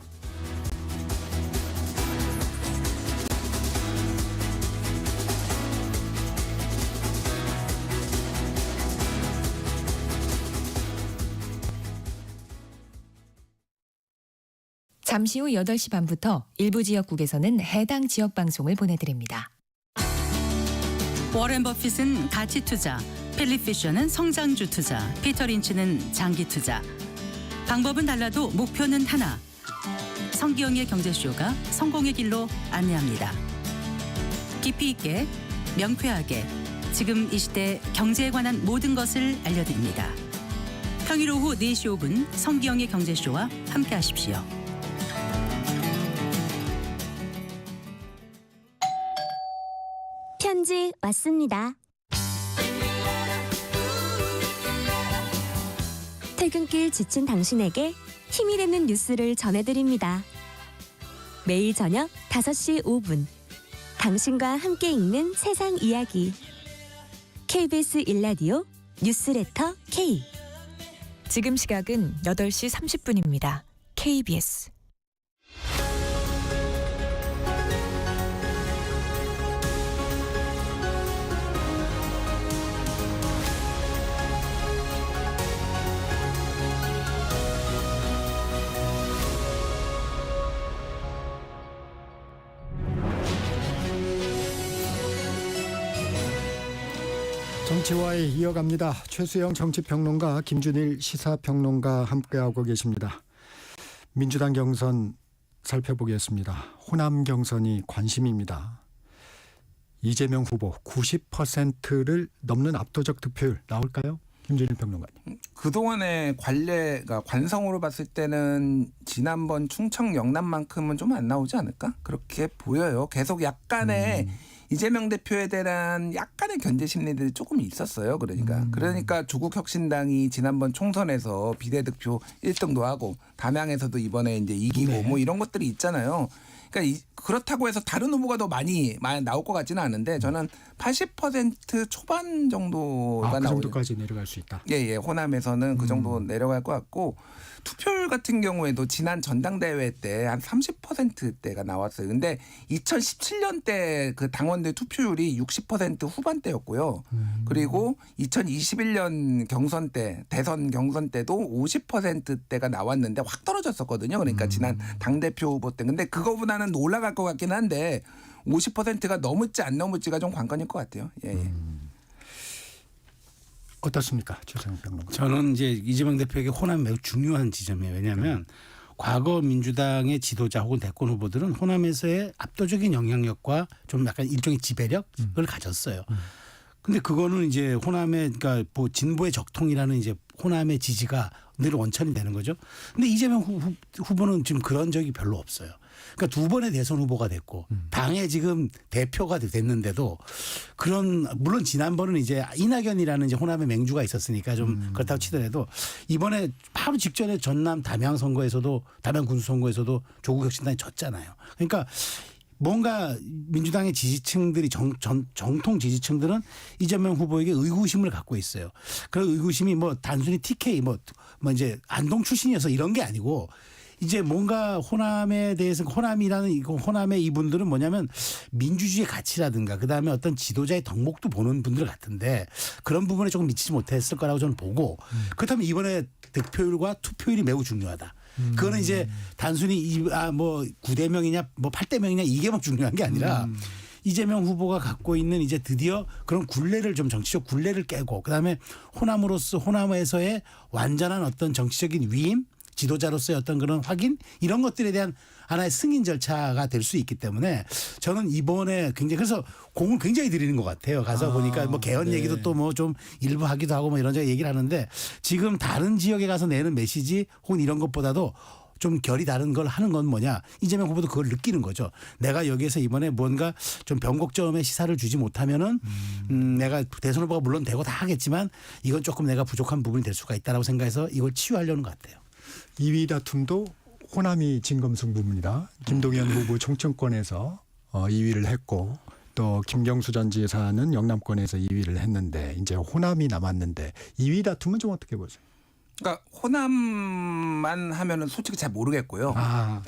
잠시 후 8시 반부터 일부 지역국에서는 해당 지역 방송을 보내드립니다. 워렌 버핏은 가치 투자, 필립 피셔는 성장주 투자, 피터 린치는 장기 투자. 방법은 달라도 목표는 하나. 성기영의 경제쇼가 성공의 길로 안내합니다. 깊이 있게 명쾌하게 지금 이 시대 경제에 관한 모든 것을 알려드립니다. 평일 오후 4시 5분 성기영의 경제쇼와 함께하십시오. 편지 왔습니다. 퇴근길 지친 당신에게 힘이 되는 뉴스를 전해드립니다. 매일 저녁 5시 5분 당신과 함께 읽는 세상 이야기 KBS 1라디오 뉴스레터 K. 지금 시각은 8시 30분입니다. KBS 정치와의 이어갑니다. 최수영 정치평론가, 김준일 시사평론가 함께하고 계십니다. 민주당 경선 살펴보겠습니다. 호남 경선이 관심입니다. 이재명 후보 90%를 넘는 압도적 득표율 나올까요? 김준일 평론가님. 그동안의 관례가 관성으로 봤을 때는 지난번 충청 영남만큼은 좀 안 나오지 않을까? 그렇게 보여요. 계속 약간의 이재명 대표에 대한 약간의 견제 심리들이 조금 있었어요. 그러니까 조국혁신당이 지난번 총선에서 비례득표 1등도 하고 담양에서도 이번에 이제 이기고 뭐 이런 것들이 있잖아요. 그러니까 그렇다고 해서 다른 후보가 더 많이 나올 것 같지는 않은데 저는 80% 초반 정도가 그 나오죠. 정도까지 내려갈 수 있다. 예, 호남에서는 그 정도 내려갈 것 같고 투표율 같은 경우에도 지난 전당대회 때 한 30%대가 나왔어요. 근데 2017년 때 그 당원들 투표율이 60% 후반대였고요. 그리고 2021년 경선 때 대선 경선 때도 50%대가 나왔는데 확 떨어졌었거든요. 그러니까 지난 당대표 후보 때. 근데 그거보다는 올라갈 것 같긴 한데 50%가 넘을지 안 넘을지가 좀 관건일 것 같아요. 예. 어떻습니까, 최수영 평론가? 저는 이제 이재명 대표에게 호남이 매우 중요한 지점이에요. 왜냐하면 과거 민주당의 지도자 혹은 대권 후보들은 호남에서의 압도적인 영향력과 좀 약간 일종의 지배력을 가졌어요. 근데 그거는 이제 호남의 그러니까 뭐 진보의 적통이라는 이제 호남의 지지가 늘 원천이 되는 거죠. 근데 이재명 후보는 지금 그런 적이 별로 없어요. 그러니까 두 번의 대선 후보가 됐고 당의 지금 대표가 됐는데도 그런 물론 지난번은 이제 이낙연이라는 이제 호남의 맹주가 있었으니까 좀 그렇다고 치더라도 이번에 바로 직전에 전남 담양 선거에서도 담양 군수 선거에서도 조국혁신당이 졌잖아요. 그러니까 뭔가 민주당의 지지층들이 정통 지지층들은 이재명 후보에게 의구심을 갖고 있어요. 그 의구심이 뭐 단순히 TK 뭐 이제 안동 출신이어서 이런 게 아니고 이제 뭔가 호남에 대해서 호남의 이분들은 뭐냐면 민주주의의 가치라든가 그다음에 어떤 지도자의 덕목도 보는 분들 같은데 그런 부분에 조금 미치지 못했을 거라고 저는 보고 그렇다면 이번에 득표율과 투표율이 매우 중요하다. 그거는 이제 단순히 뭐 9대 명이냐 뭐 8대 명이냐 이게 뭐 중요한 게 아니라 이재명 후보가 갖고 있는 이제 드디어 그런 굴레를 좀 정치적 굴레를 깨고 그다음에 호남에서의 완전한 어떤 정치적인 위임 지도자로서의 어떤 그런 확인 이런 것들에 대한 하나의 승인 절차가 될 수 있기 때문에 저는 이번에 굉장히 그래서 공을 굉장히 들이는 것 같아요. 가서 보니까 뭐 개헌 얘기도 또 뭐 좀 일부 하기도 하고 뭐 이런 얘기를 하는데 지금 다른 지역에 가서 내는 메시지 혹은 이런 것보다도 좀 결이 다른 걸 하는 건 뭐냐. 이재명 후보도 그걸 느끼는 거죠. 내가 여기에서 이번에 뭔가 좀 변곡점의 시사를 주지 못하면은 내가 대선 후보가 물론 되고 다 하겠지만 이건 조금 내가 부족한 부분이 될 수가 있다라고 생각해서 이걸 치유하려는 것 같아요. 2위 다툼도 호남이 진검승부입니다. 김동연 후보 총천권에서 2위를 했고 또 김경수 전 지사는 영남권에서 2위를 했는데 이제 호남이 남았는데 2위 다툼은 좀 어떻게 보세요? 그러니까 호남만 하면은 솔직히 잘 모르겠고요.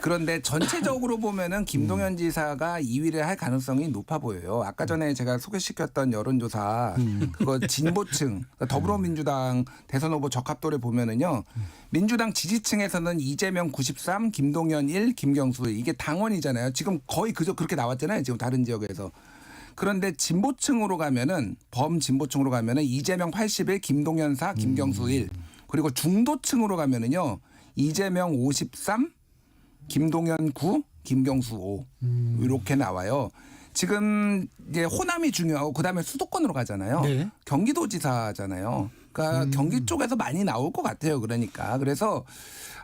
그런데 전체적으로 보면은 김동연 지사가 2위를 할 가능성이 높아 보여요. 아까 전에 제가 소개시켰던 여론조사 그거 진보층 그러니까 더불어민주당 대선 후보 적합도를 보면은요. 민주당 지지층에서는 이재명 93, 김동연 1, 김경수 이게 당원이잖아요. 지금 거의 그렇게 나왔잖아요. 지금 다른 지역에서. 그런데 진보층으로 가면은 범진보층으로 가면은 이재명 81, 김동연 4, 김경수 1. 그리고 중도층으로 가면은요. 이재명 53, 김동연 9, 김경수 5 이렇게 나와요. 지금 이제 호남이 중요하고 그다음에 수도권으로 가잖아요. 네. 경기도지사잖아요. 그러니까 경기 쪽에서 많이 나올 것 같아요. 그러니까 그래서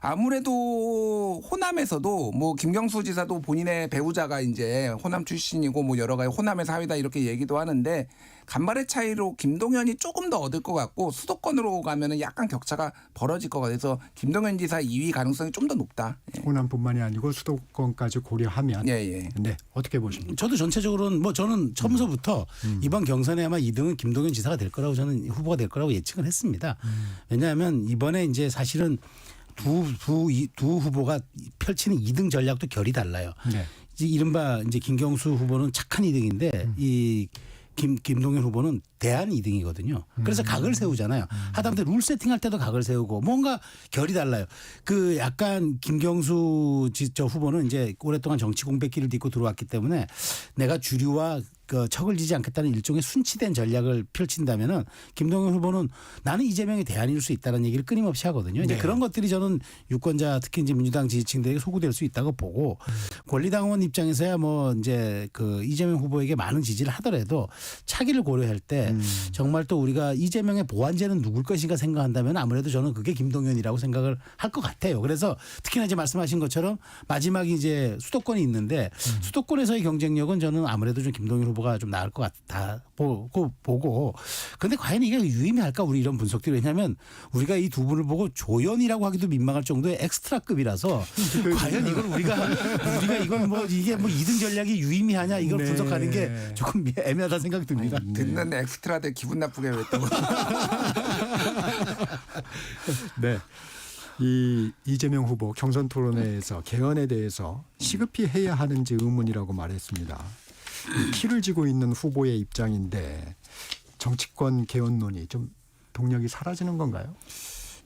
아무래도 호남에서도 뭐 김경수 지사도 본인의 배우자가 이제 호남 출신이고 뭐 여러 가지 호남의 사위다 이렇게 얘기도 하는데 간발의 차이로 김동연이 조금 더 얻을 것 같고 수도권으로 가면은 약간 격차가 벌어질 것 같아서 김동연 지사 2위 가능성이 좀 더 높다. 예. 호남뿐만이 아니고 수도권까지 고려하면 예. 네, 어떻게 보십니까? 저도 전체적으로는 뭐 저는 처음서부터 이번 경선에 아마 2등은 김동연 지사가 될 거라고 저는 후보가 될 거라고 예측을 했습니다. 왜냐하면 이번에 이제 사실은 두 후보가 펼치는 2등 전략도 결이 달라요. 네. 이제 이른바 이제 김경수 후보는 착한 2등인데 이 김동연 후보는 대안 2등이거든요. 그래서 각을 세우잖아요. 하다못해 룰 세팅할 때도 각을 세우고 뭔가 결이 달라요. 그 약간 김경수 저 후보는 이제 오랫동안 정치 공백기를 딛고 들어왔기 때문에 내가 주류와 그 척을 지지 않겠다는 일종의 순치된 전략을 펼친다면은 김동연 후보는 나는 이재명이 대안일 수 있다는 얘기를 끊임없이 하거든요. 이제 네. 그런 것들이 저는 유권자 특히 이제 민주당 지지층들에게 소구될 수 있다고 보고 권리당원 입장에서야 뭐 이제 그 이재명 후보에게 많은 지지를 하더라도 차기를 고려할 때 정말 또 우리가 이재명의 보완제는 누굴 것인가 생각한다면 아무래도 저는 그게 김동연이라고 생각을 할 것 같아요. 그래서 특히나 이제 말씀하신 것처럼 마지막에 이제 수도권이 있는데 수도권에서의 경쟁력은 저는 아무래도 좀 김동연 후보가 좀 나을 것 같다 보고 근데 과연 이게 유의미할까 우리 이런 분석들이 왜냐하면 우리가 이 두 분을 보고 조연이라고 하기도 민망할 정도의 엑스트라급이라서 과연 이걸 우리가 이걸 뭐 이게 뭐 2등 전략이 유의미하냐 이걸 네. 분석하는 게 조금 애매하다 생각이 듭니다. 듣는 엑스트라들 기분 나쁘게 왜 또. 네. 이 이재명 후보 경선 토론회에서 개헌에 대해서 시급히 해야 하는지 의문이라고 말했습니다. 키를 쥐고 있는 후보의 입장인데 정치권 개헌론이 좀 동력이 사라지는 건가요?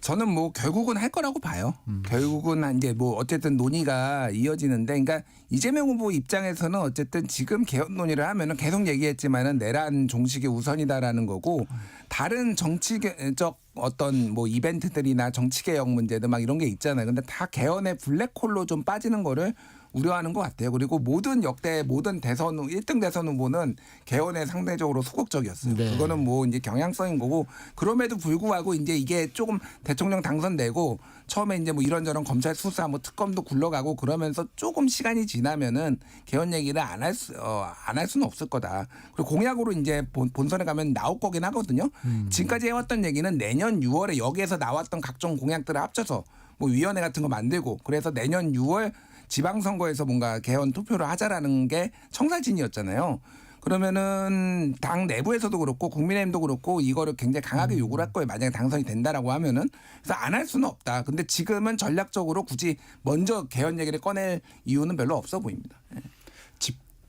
저는 뭐 결국은 할 거라고 봐요. 결국은 이제 뭐 어쨌든 논의가 이어지는데, 그러니까 이재명 후보 입장에서는 어쨌든 지금 개헌 논의를 하면은 계속 얘기했지만은 내란 종식이 우선이다라는 거고 다른 정치적 어떤 뭐 이벤트들이나 정치개혁 문제들 막 이런 게 있잖아요. 근데 다 개헌의 블랙홀로 좀 빠지는 거를 우려하는 것 같아요. 그리고 모든 역대 모든 대선 1등 대선 후보는 개헌에 상대적으로 소극적이었어요. 네. 그거는 뭐 이제 경향성인 거고 그럼에도 불구하고 이제 이게 조금 대통령 당선되고 처음에 이제 뭐 이런저런 검찰 수사 뭐 특검도 굴러가고 그러면서 조금 시간이 지나면은 개헌 얘기를 안 할 수는 없을 거다. 그리고 공약으로 이제 본선에 가면 나올 거긴 하거든요. 지금까지 해왔던 얘기는 내년 6월에 여기에서 나왔던 각종 공약들을 합쳐서 뭐 위원회 같은 거 만들고 그래서 내년 6월 지방선거에서 뭔가 개헌 투표를 하자라는 게 청사진이었잖아요. 그러면은 당 내부에서도 그렇고 국민의힘도 그렇고 이거를 굉장히 강하게 요구를 할 거예요. 만약에 당선이 된다라고 하면은. 그래서 안 할 수는 없다. 근데 지금은 전략적으로 굳이 먼저 개헌 얘기를 꺼낼 이유는 별로 없어 보입니다.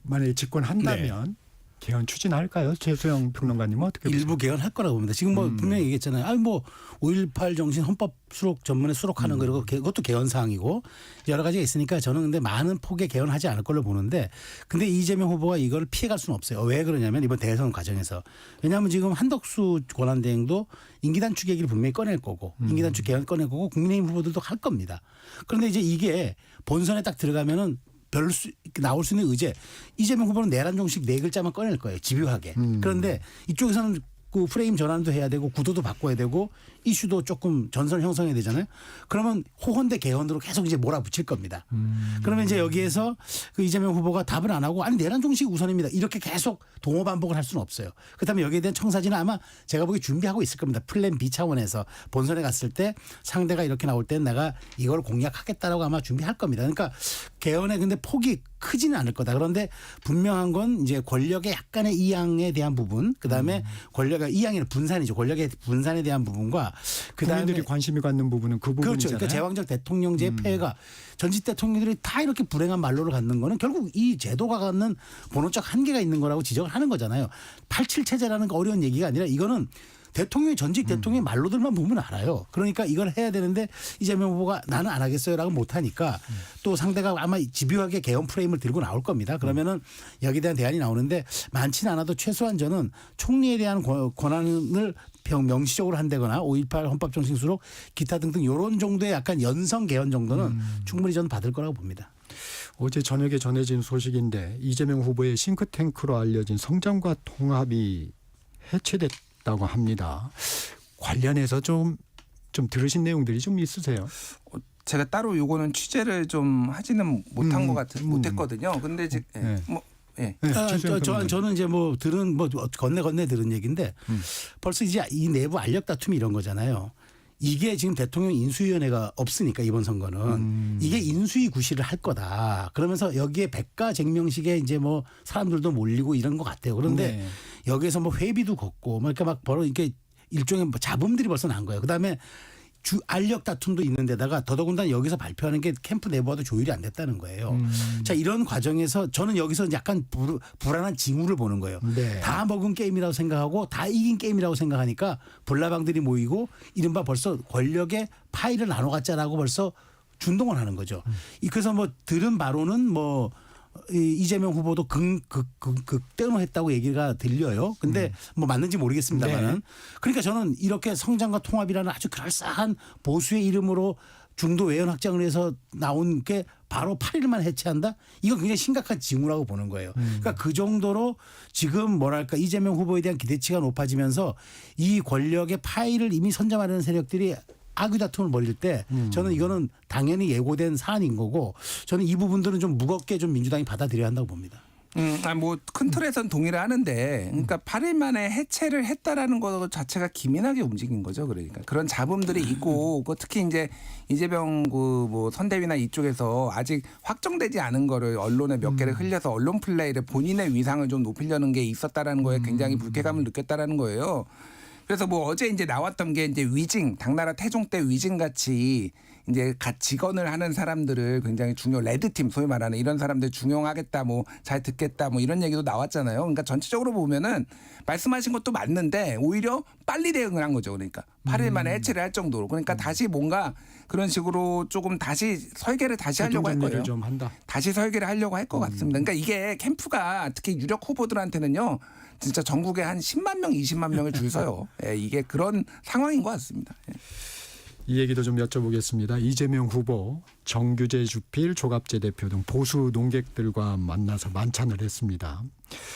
만약에 집권한다면 개헌 추진할까요? 최수영 평론가님은 어떻게 보세요? 일부 개헌할 거라고 봅니다. 지금 뭐 분명히 얘기했잖아요. 아니 뭐 5.18 정신 헌법 수록 전문에 수록하는 거 그것도 개헌 사항이고 여러 가지가 있으니까 저는 근데 많은 폭의 개헌하지 않을 걸로 보는데 근데 이재명 후보가 이걸 피해갈 수는 없어요. 왜 그러냐면 이번 대선 과정에서 왜냐하면 지금 한덕수 권한대행도 임기단축 얘기를 분명히 꺼낼 거고 임기단축 개헌 꺼낼 거고 국민의힘 후보들도 할 겁니다. 그런데 이제 이게 본선에 딱 들어가면은 나올 수 있는 의제 이재명 후보는 내란 종식 4글자만 꺼낼 거예요. 집요하게. 그런데 이쪽에서는 그 프레임 전환도 해야 되고 구도도 바꿔야 되고 이슈도 조금 전선 형성해야 되잖아요. 그러면 호헌대 개헌으로 계속 이제 몰아붙일 겁니다. 그러면 이제 여기에서 그 이재명 후보가 답을 안 하고 아니 내란 종식이 우선입니다. 이렇게 계속 동호 반복을 할 수는 없어요. 그렇다면 여기에 대한 청사진은 아마 제가 보기 준비하고 있을 겁니다. 플랜 B 차원에서 본선에 갔을 때 상대가 이렇게 나올 때는 내가 이걸 공략하겠다라고 아마 준비할 겁니다. 그러니까 개헌의 근데 폭이 크지는 않을 거다. 그런데 분명한 건 이제 권력의 약간의 이양에 대한 부분, 그 다음에 권력의 이양이 분산이죠. 권력의 분산에 대한 부분과 그 다음에 국민들이 관심이 갖는 부분은 그 부분이잖아요. 그렇죠. 그러니까 제왕적 대통령제의 폐해가 전직 대통령들이 다 이렇게 불행한 말로를 갖는 거는 결국 이 제도가 갖는 본원적 한계가 있는 거라고 지적을 하는 거잖아요. 87 체제라는 거 어려운 얘기가 아니라 이거는 대통령이 전직 대통령의 말로들만 보면 알아요. 그러니까 이걸 해야 되는데 이재명 후보가 나는 안 하겠어요라고 못하니까 또 상대가 아마 집요하게 개헌 프레임을 들고 나올 겁니다. 그러면은 여기에 대한 대안이 나오는데 많지는 않아도 최소한 저는 총리에 대한 권한을 명시적으로 한다거나 5.18 헌법정신수록 기타 등등 이런 정도의 약간 연성 개헌 정도는 충분히 저는 받을 거라고 봅니다. 어제 저녁에 전해진 소식인데 이재명 후보의 싱크탱크로 알려진 성장과 통합이 해체됐다고 합니다. 관련해서 좀 들으신 내용들이 좀 있으세요? 제가 따로 요거는 취재를 좀 하지는 못한 것 못했거든요. 근데 이제 네. 예. 저는 이제 뭐 건네 들은 얘기인데 벌써 이제 이 내부 알력 다툼이 이런 거잖아요. 이게 지금 대통령 인수위원회가 없으니까 이번 선거는 이게 인수위 구실을 할 거다. 그러면서 여기에 백가쟁명식에 이제 뭐 사람들도 몰리고 이런 것 같아요. 그런데 네. 여기에서 뭐 회비도 걷고 뭐 이렇게 막 벌어 이렇게 일종의 뭐 잡음들이 벌써 난 거예요. 그다음에 알력 다툼도 있는데다가 더더군다나 여기서 발표하는 게 캠프 내부와도 조율이 안 됐다는 거예요. 자, 이런 과정에서 저는 여기서 약간 불안한 징후를 보는 거예요. 네. 다 먹은 게임이라고 생각하고 다 이긴 게임이라고 생각하니까 불나방들이 모이고 이른바 벌써 권력의 파이를 나눠 갖자라고 벌써 준동을 하는 거죠. 그래서 뭐 들은 바로는 뭐 이재명 후보도 극대노했다고 얘기가 들려요. 근데 뭐 맞는지 모르겠습니다만은. 네. 그러니까 저는 이렇게 성장과 통합이라는 아주 그럴싸한 보수의 이름으로 중도 외연 확장을 해서 나온 게 바로 8일만 해체한다? 이건 굉장히 심각한 징후라고 보는 거예요. 그러니까 그 정도로 지금 뭐랄까 이재명 후보에 대한 기대치가 높아지면서 이 권력의 파일을 이미 선점하려는 세력들이 악의 다툼을 벌일 때 저는 이거는 당연히 예고된 사안인 거고 저는 이 부분들은 좀 무겁게 좀 민주당이 받아들여야 한다고 봅니다. 뭐 큰 틀에서는 동의를 하는데 그러니까 8일 만에 해체를 했다라는 것 자체가 기민하게 움직인 거죠. 그러니까 그런 잡음들이 있고 특히 이제 이재명 뭐 선대위나 이쪽에서 아직 확정되지 않은 거를 언론에 몇 개를 흘려서 언론 플레이를 본인의 위상을 좀 높이려는 게 있었다라는 거에 굉장히 불쾌감을 느꼈다라는 거예요. 그래서 뭐 어제 이제 나왔던 게 이제 위징, 당나라 태종 때 위징 같이 이제 직언을 하는 사람들을 굉장히 레드팀 소위 말하는 이런 사람들 중용하겠다, 뭐 잘 듣겠다, 뭐 이런 얘기도 나왔잖아요. 그러니까 전체적으로 보면은 말씀하신 것도 맞는데 오히려 빨리 대응을 한 거죠. 그러니까 8일 만에 해체를 할 정도로. 그러니까 다시 뭔가 그런 식으로 조금 다시 설계를 다시 하려고 할 거예요. 좀 한다. 다시 설계를 하려고 할 것 같습니다. 그러니까 이게 캠프가 특히 유력 후보들한테는요. 진짜 전국에 한 10만 명, 20만 명을 줄 서요. 예, 이게 그런 상황인 것 같습니다. 예. 이 얘기도 좀 여쭤보겠습니다. 이재명 후보, 정규재 주필, 조갑재 대표 등 보수 농객들과 만나서 만찬을 했습니다.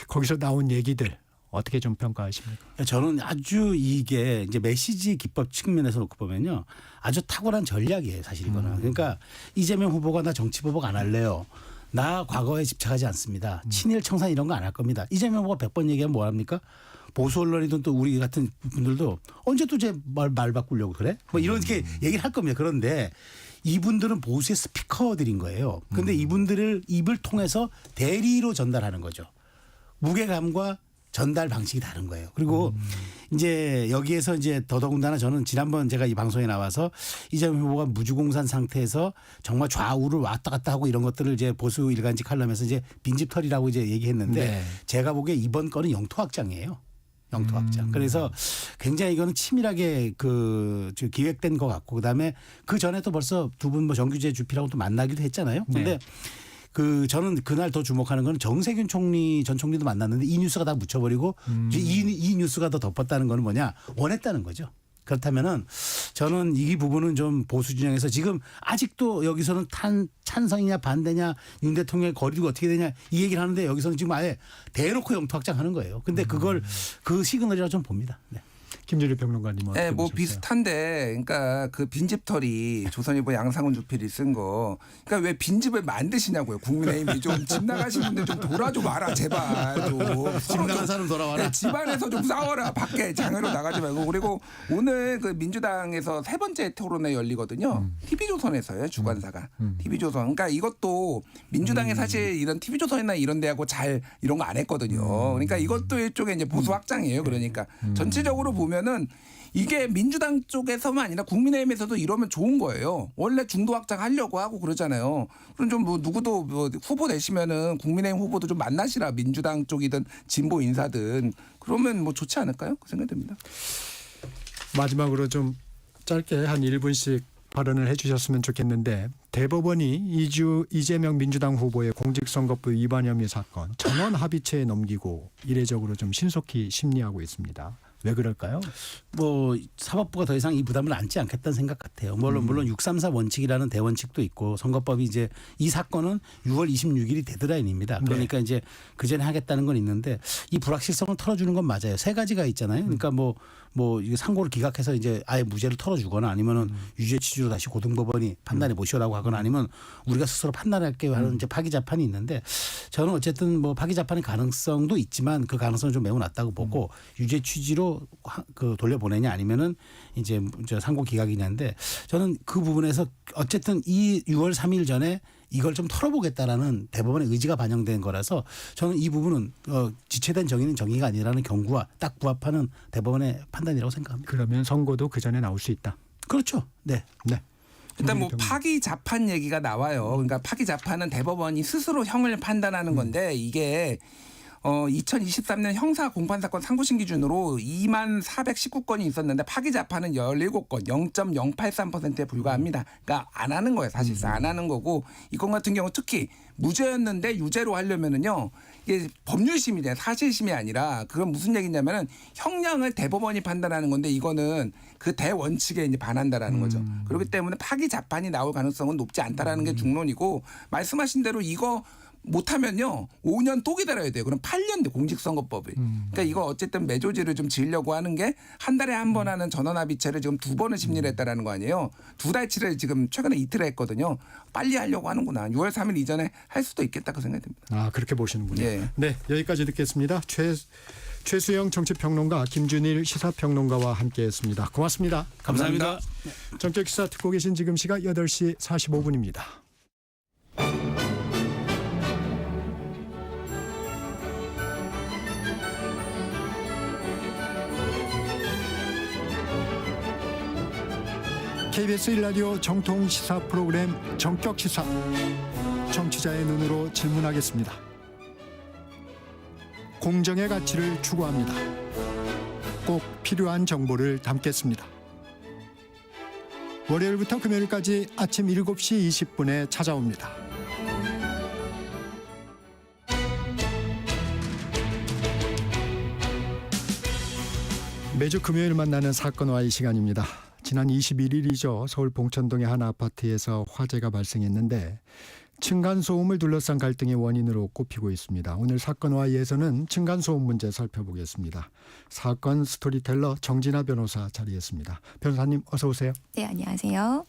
거기서 나온 얘기들 어떻게 좀 평가하십니까? 저는 아주 이게 이제 메시지 기법 측면에서 놓고 보면요. 아주 탁월한 전략이에요. 사실 이거는. 그러니까 이재명 후보가 나 정치 보복 안 할래요. 나 과거에 집착하지 않습니다. 친일 청산 이런 거 안 할 겁니다. 이재명 후보가 100번 얘기하면 뭐 합니까? 보수 언론이든 또 우리 같은 분들도 언제 또 제 말 바꾸려고 그래? 뭐 이렇게 얘기를 할 겁니다. 그런데 이분들은 보수의 스피커들인 거예요. 그런데 이분들을 입을 통해서 대리로 전달하는 거죠. 무게감과 전달 방식이 다른 거예요. 그리고 이제 여기에서 이제 더더군다나 저는 지난번 제가 이 방송에 나와서 이재명 후보가 무주공산 상태에서 정말 좌우를 왔다 갔다 하고 이런 것들을 이제 보수 일간지 칼럼에서 이제 빈집털이라고 이제 얘기했는데 네. 제가 보기에 이번 건은 영토 확장이에요. 영토 확장. 그래서 굉장히 이거는 치밀하게 기획된 것 같고 그다음에 그 전에도 벌써 두 분 뭐 정규재 주필하고 또 만나기도 했잖아요. 그런데 저는 그날 더 주목하는 건 정세균 전 총리도 만났는데 이 뉴스가 다 묻혀버리고 이 뉴스가 더 덮었다는 건 뭐냐 원했다는 거죠. 그렇다면은 저는 이 부분은 좀 보수 진영에서 지금 아직도 여기서는 찬성이냐 반대냐 윤 대통령의 거리두기 어떻게 되냐 이 얘기를 하는데 여기서는 지금 아예 대놓고 영토 확장하는 거예요. 근데 그걸 그 시그널이라고 좀 봅니다. 네. 김준일 평론가님 어떻게 네, 뭐 보셨어요? 비슷한데, 그러니까 그 빈집털이 조선일보 양상훈 주필이 쓴 거, 그러니까 왜 빈집을 만드시냐고요. 국민의힘이 좀 집 나가신 분들 좀 돌아줘 마라 제발 좀. 집 나간 사람 돌아와라. 네, 집안에서 좀 싸워라. 밖에 장외로 나가지 말고. 그리고 오늘 그 민주당에서 세 번째 토론회 열리거든요. TV조선에서요 주관사가. TV조선. 그러니까 이것도 민주당이 사실 이런 TV조선이나 이런 데하고 잘 이런 거 안 했거든요. 그러니까 이것도 일종의 이제 보수 확장이에요. 그러니까 전체적으로 보면은 이게 민주당 쪽에서만 아니라 국민의힘에서도 이러면 좋은 거예요. 원래 중도 확장하려고 하고 그러잖아요. 그럼 좀 뭐 누구도 뭐 후보 내시면은 국민의힘 후보도 좀 만나시라. 민주당 쪽이든 진보 인사든 그러면 뭐 좋지 않을까요? 그 생각이 듭니다. 마지막으로 좀 짧게 한 1분씩 발언을 해주셨으면 좋겠는데 대법원이 이재명 민주당 후보의 공직선거법 위반 혐의 사건 전원 합의체에 넘기고 이례적으로 좀 신속히 심리하고 있습니다. 왜 그럴까요? 뭐 사법부가 더 이상 이 부담을 안지 않겠다는 생각 같아요. 물론 634 원칙이라는 대원칙도 있고 선거법이 이제 이 사건은 6월 26일이 데드라인입니다. 그러니까 이제 그 전에 하겠다는 건 있는데 이 불확실성을 털어주는 건 맞아요. 세 가지가 있잖아요. 그러니까 뭐 이게 상고를 기각해서 이제 아예 무죄를 털어주거나 아니면은 유죄 취지로 다시 고등법원이 판단해 보시라고 하거나 아니면 우리가 스스로 판단할게 하는 이제 파기 재판이 있는데 저는 어쨌든 뭐 파기 재판의 가능성도 있지만 그 가능성은 좀 매우 낮다고 보고 유죄 취지로 그 돌려보내냐 아니면은 이제 상고 기각이냐인데 저는 그 부분에서 어쨌든 이 6월 3일 전에 이걸 좀 털어보겠다라는 대법원의 의지가 반영된 거라서 저는 이 부분은 지체된 정의는 정의가 아니라는 경구와 딱 부합하는 대법원의 판단이라고 생각합니다. 그러면 선고도 그 전에 나올 수 있다. 그렇죠. 네. 네. 일단 뭐 파기 자판 얘기가 나와요. 그러니까 파기 자판은 대법원이 스스로 형을 판단하는 건데 이게 2023년 형사 공판 사건 상고심 기준으로 2만 419건이 있었는데 파기 자판은 17건, 0.083%에 불과합니다. 그러니까 안 하는 거예요. 사실상 안 하는 거고 이 건 같은 경우 특히 무죄였는데 유죄로 하려면은요 이게 법률심이 돼요. 사실심이 아니라 그건 무슨 얘기냐면은 형량을 대법원이 판단하는 건데 이거는 그 대원칙에 이제 반한다라는 거죠. 그렇기 때문에 파기 자판이 나올 가능성은 높지 않다라는 게 중론이고 말씀하신 대로 이거 못하면요 5년 또 기다려야 돼요. 그럼 8년 돼 공직선거법이. 그러니까 이거 어쨌든 매조지를 좀 지으려고 하는 게 한 달에 한 번 하는 전원합의체를 지금 2번을 심리를 했다라는 거 아니에요. 2달치를 지금 최근에 이틀 했거든요. 빨리 하려고 하는구나. 6월 3일 이전에 할 수도 있겠다 그 생각이 듭니다. 아 그렇게 보시는군요. 예. 네 여기까지 듣겠습니다. 최수영 정치평론가 김준일 시사평론가와 함께했습니다. 고맙습니다. 감사합니다. 전격기사 듣고 계신 지금 시각 8시 45분입니다. KBS 1라디오 정통 시사 프로그램 전격시사 정치자의 눈으로 질문하겠습니다. 공정의 가치를 추구합니다. 꼭 필요한 정보를 담겠습니다. 월요일부터 금요일까지 아침 7시 20분에 찾아옵니다. 매주 금요일 만나는 사건과 이 시간입니다. 지난 21일이죠. 서울 봉천동의 한 아파트에서 화재가 발생했는데 층간소음을 둘러싼 갈등의 원인으로 꼽히고 있습니다. 오늘 사건와이에서는 층간소음 문제 살펴보겠습니다. 사건 스토리텔러 정진아 변호사 자리했습니다. 변호사님 어서 오세요. 네, 안녕하세요.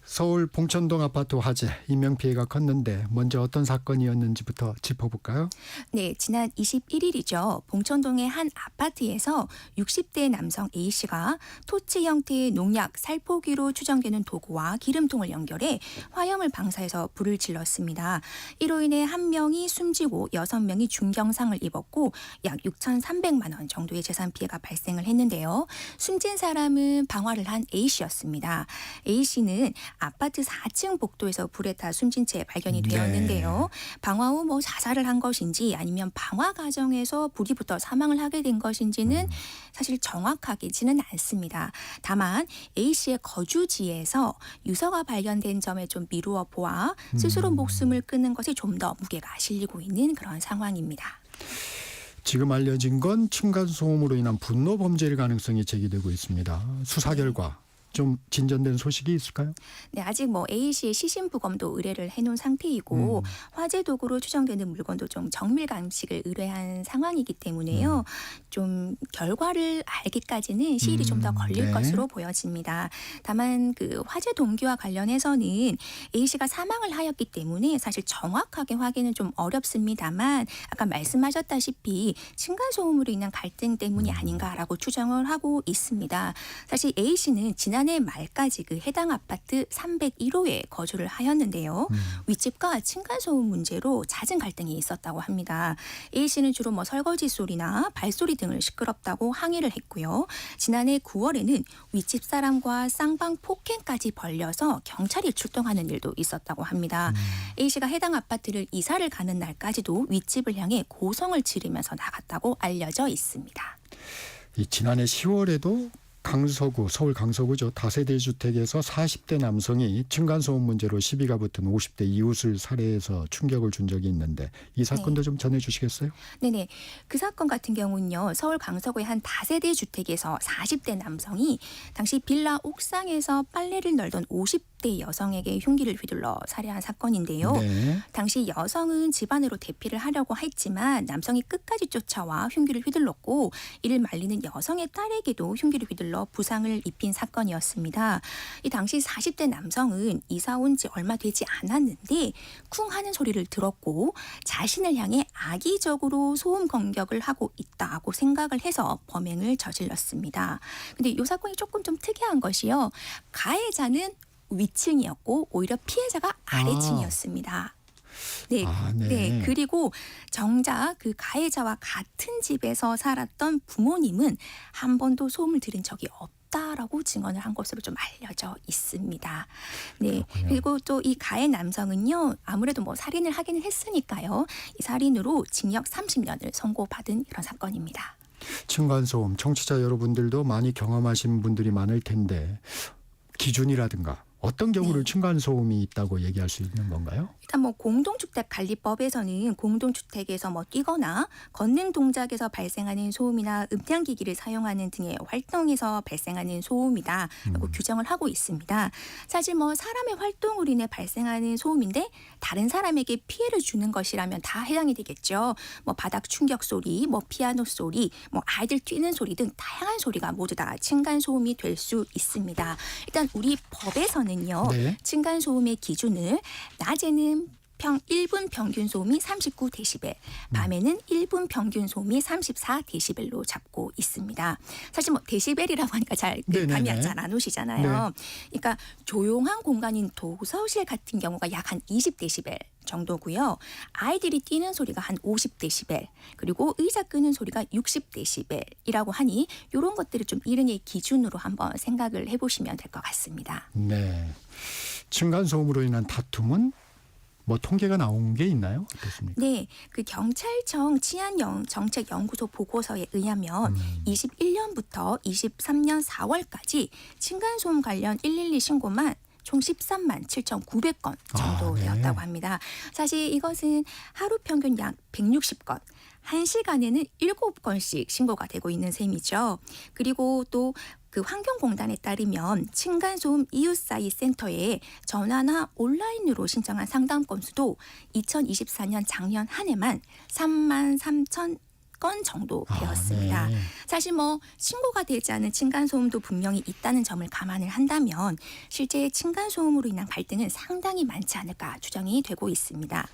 서울 봉천동 아파트 화재 인명피해가 컸는데 먼저 어떤 사건이었는지부터 짚어볼까요? 네, 지난 21일이죠. 봉천동의 한 아파트에서 60대 남성 A씨가 토치 형태의 농약 살포기로 추정되는 도구와 기름통을 연결해 화염을 방사해서 불을 질렀습니다. 이로 인해 1명이 숨지고 6명이 중경상을 입었고 약 6,300만 원 정도의 재산 피해가 발생을 했는데요. 숨진 사람은 방화를 한 A씨였습니다. A씨는 아파트 4층 복도에서 불에 타 숨진 채 발견이 되었는데요. 방화 후 자살을 한 것인지 아니면 방화 과정에서 불이 붙어 사망을 하게 된 것인지는 사실 정확하지는 않습니다. 다만 A씨의 거주지에서 유서가 발견된 점에 좀 미루어 보아 스스로 목숨을 끊는 것에 좀 더 무게가 실리고 있는 그런 상황입니다. 지금 알려진 건 층간소음으로 인한 분노 범죄일 가능성이 제기되고 있습니다. 수사 결과 좀 진전된 소식이 있을까요? 네, 아직 A씨의 시신 부검도 의뢰를 해놓은 상태이고 화재 도구로 추정되는 물건도 좀 정밀 감식을 의뢰한 상황이기 때문에요. 좀 결과를 알기까지는 시일이 좀 더 걸릴 것으로 보여집니다. 다만 그 화재 동기와 관련해서는 A씨가 사망을 하였기 때문에 사실 정확하게 확인은 좀 어렵습니다만 아까 말씀하셨다시피 층간소음으로 인한 갈등 때문이 아닌가라고 추정을 하고 있습니다. 사실 A씨는 지난해 말까지 그 해당 아파트 301호에 거주를 하였는데요. 윗집과 층간소음 문제로 잦은 갈등이 있었다고 합니다. A씨는 주로 설거지 소리나 발소리 등을 시끄럽다고 항의를 했고요. 지난해 9월에는 윗집 사람과 쌍방 폭행까지 벌려서 경찰이 출동하는 일도 있었다고 합니다. A씨가 해당 아파트를 이사를 가는 날까지도 윗집을 향해 고성을 지르면서 나갔다고 알려져 있습니다. 지난해 10월에도 강서구, 서울 강서구죠. 다세대 주택에서 40대 남성이 층간소음 문제로 시비가 붙은 50대 이웃을 살해해서 충격을 준 적이 있는데 이 사건도 좀 전해주시겠어요? 네네. 그 사건 같은 경우는요. 서울 강서구의 한 다세대 주택에서 40대 남성이 당시 빌라 옥상에서 빨래를 널던 50대 여성에게 흉기를 휘둘러 살해한 사건인데요. 네. 당시 여성은 집안으로 대피를 하려고 했지만 남성이 끝까지 쫓아와 흉기를 휘둘렀고 이를 말리는 여성의 딸에게도 흉기를 휘둘러 부상을 입힌 사건이었습니다. 이 당시 40대 남성은 이사 온 지 얼마 되지 않았는데 쿵 하는 소리를 들었고 자신을 향해 악의적으로 소음 공격을 하고 있다고 생각을 해서 범행을 저질렀습니다. 근데 이 사건이 조금 좀 특이한 것이요. 가해자는 위층이었고 오히려 피해자가 아래층이었습니다. 네, 네. 그리고 정작 그 가해자와 같은 집에서 살았던 부모님은 한 번도 소음을 들은 적이 없다라고 증언을 한 것으로 좀 알려져 있습니다. 네, 그렇군요. 그리고 또 이 가해 남성은요, 아무래도 뭐 살인을 하기는 했으니까요, 이 살인으로 징역 30년을 선고받은 이런 사건입니다. 층간소음, 청취자 여러분들도 많이 경험하신 분들이 많을 텐데 기준이라든가 어떤 경우를 층간소음이 있다고 얘기할 수 있는 건가요? 일단 뭐 공동주택관리법에서는 공동주택에서 뭐 뛰거나 걷는 동작에서 발생하는 소음이나 음향기기를 사용하는 등의 활동에서 발생하는 소음이다라고 규정을 하고 있습니다. 사실 뭐 사람의 활동으로 인해 발생하는 소음인데 다른 사람에게 피해를 주는 것이라면 다 해당이 되겠죠. 뭐 바닥 충격 소리, 뭐 피아노 소리, 뭐 아이들 뛰는 소리 등 다양한 소리가 모두 다 층간소음이 될 수 있습니다. 일단 우리 법에서는 네. 층간소음의 기준을 낮에는 1분 평균 소음이 39데시벨, 밤에는 1분 평균 소음이 34데시벨로 잡고 있습니다. 사실 뭐 데시벨이라고 하니까 잘 감이 잘 안 오시잖아요. 그러니까 조용한 공간인 도서실 같은 경우가 약 한 20데시벨 정도고요. 아이들이 뛰는 소리가 한 50데시벨, 그리고 의자 끄는 소리가 60데시벨이라고 하니 이런 것들을 좀 이른의 기준으로 한번 생각을 해보시면 될 것 같습니다. 네. 층간소음으로 인한 다툼은 뭐 통계가 나온 게 있나요? 어떻습니까? 네, 그 경찰청 치안정책연구소 보고서에 의하면 21년부터 23년 4월까지 층간소음 관련 112 신고만 총 13만 7,900건 정도 되었다고 합니다. 사실 이것은 하루 평균 약 160건, 1시간에는 7건씩 신고가 되고 있는 셈이죠. 그리고 또 그 환경공단에 따르면 층간소음 이웃사이 센터에 전화나 온라인으로 신청한 상담 건수도 2024년 작년 한 해만 3만 3천 건 정도 되었습니다. 네. 사실 뭐 신고가 되지 않은 층간소음도 분명히 있다는 점을 감안을 한다면 실제 층간소음으로 인한 갈등은 상당히 많지 않을까 추정이 되고 있습니다.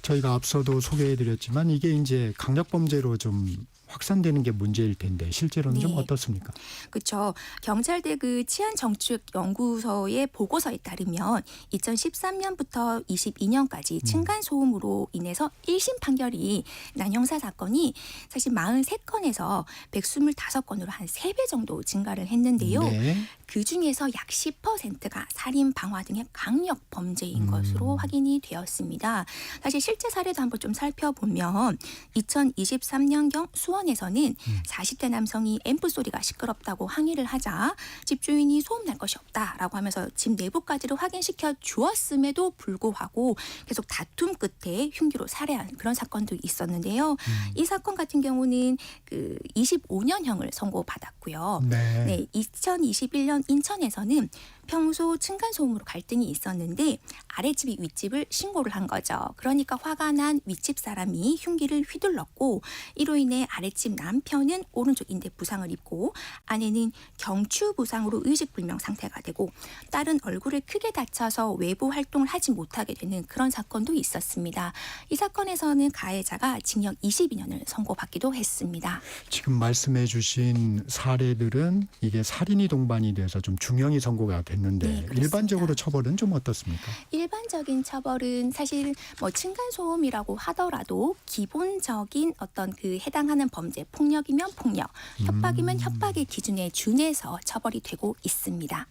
저희가 앞서도 소개해드렸지만 이게 이제 강력범죄로 좀 확산되는 게 문제일 텐데 실제로는 좀 어떻습니까? 그렇죠. 경찰대 그 치안정책연구소의 보고서에 따르면 2013년부터 22년까지 층간소음으로 인해서 1심 판결이 난 형사 사건이 사실 43건에서 125건으로 한 3배 정도 증가를 했는데요. 네. 그중에서 약 10%가 살인, 방화 등의 강력 범죄인 것으로 확인이 되었습니다. 사실 실제 사례도 한번 좀 살펴보면 2023년경 수원에서는 40대 남성이 앰프 소리가 시끄럽다고 항의를 하자 집주인이 소음 날 것이 없다라고 하면서 집 내부까지를 확인시켜 주었음에도 불구하고 계속 다툼 끝에 흉기로 살해한 그런 사건도 있었는데요. 이 사건 같은 경우는 그 25년형을 선고받았고요. 네, 2021년 인천에서는 평소 층간소음으로 갈등이 있었는데 아랫집이 윗집을 신고를 한 거죠. 그러니까 화가 난 윗집 사람이 흉기를 휘둘렀고 이로 인해 아랫집 남편은 오른쪽 인대 부상을 입고 아내는 경추 부상으로 의식불명 상태가 되고 딸은 얼굴을 크게 다쳐서 외부 활동을 하지 못하게 되는 그런 사건도 있었습니다. 이 사건에서는 가해자가 징역 22년을 선고받기도 했습니다. 지금 말씀해 주신 사례들은 이게 살인이 동반이 돼서 좀 중형이 선고가 됐는데 네, 일반적으로 처벌은 좀 어떻습니까? 일반적인 처벌은 사실 뭐 층간소음이라고 하더라도 기본적인 어떤 그 해당하는 범죄, 폭력이면 폭력, 협박이면 협박의 기준에 준해서 처벌이 되고 있습니다.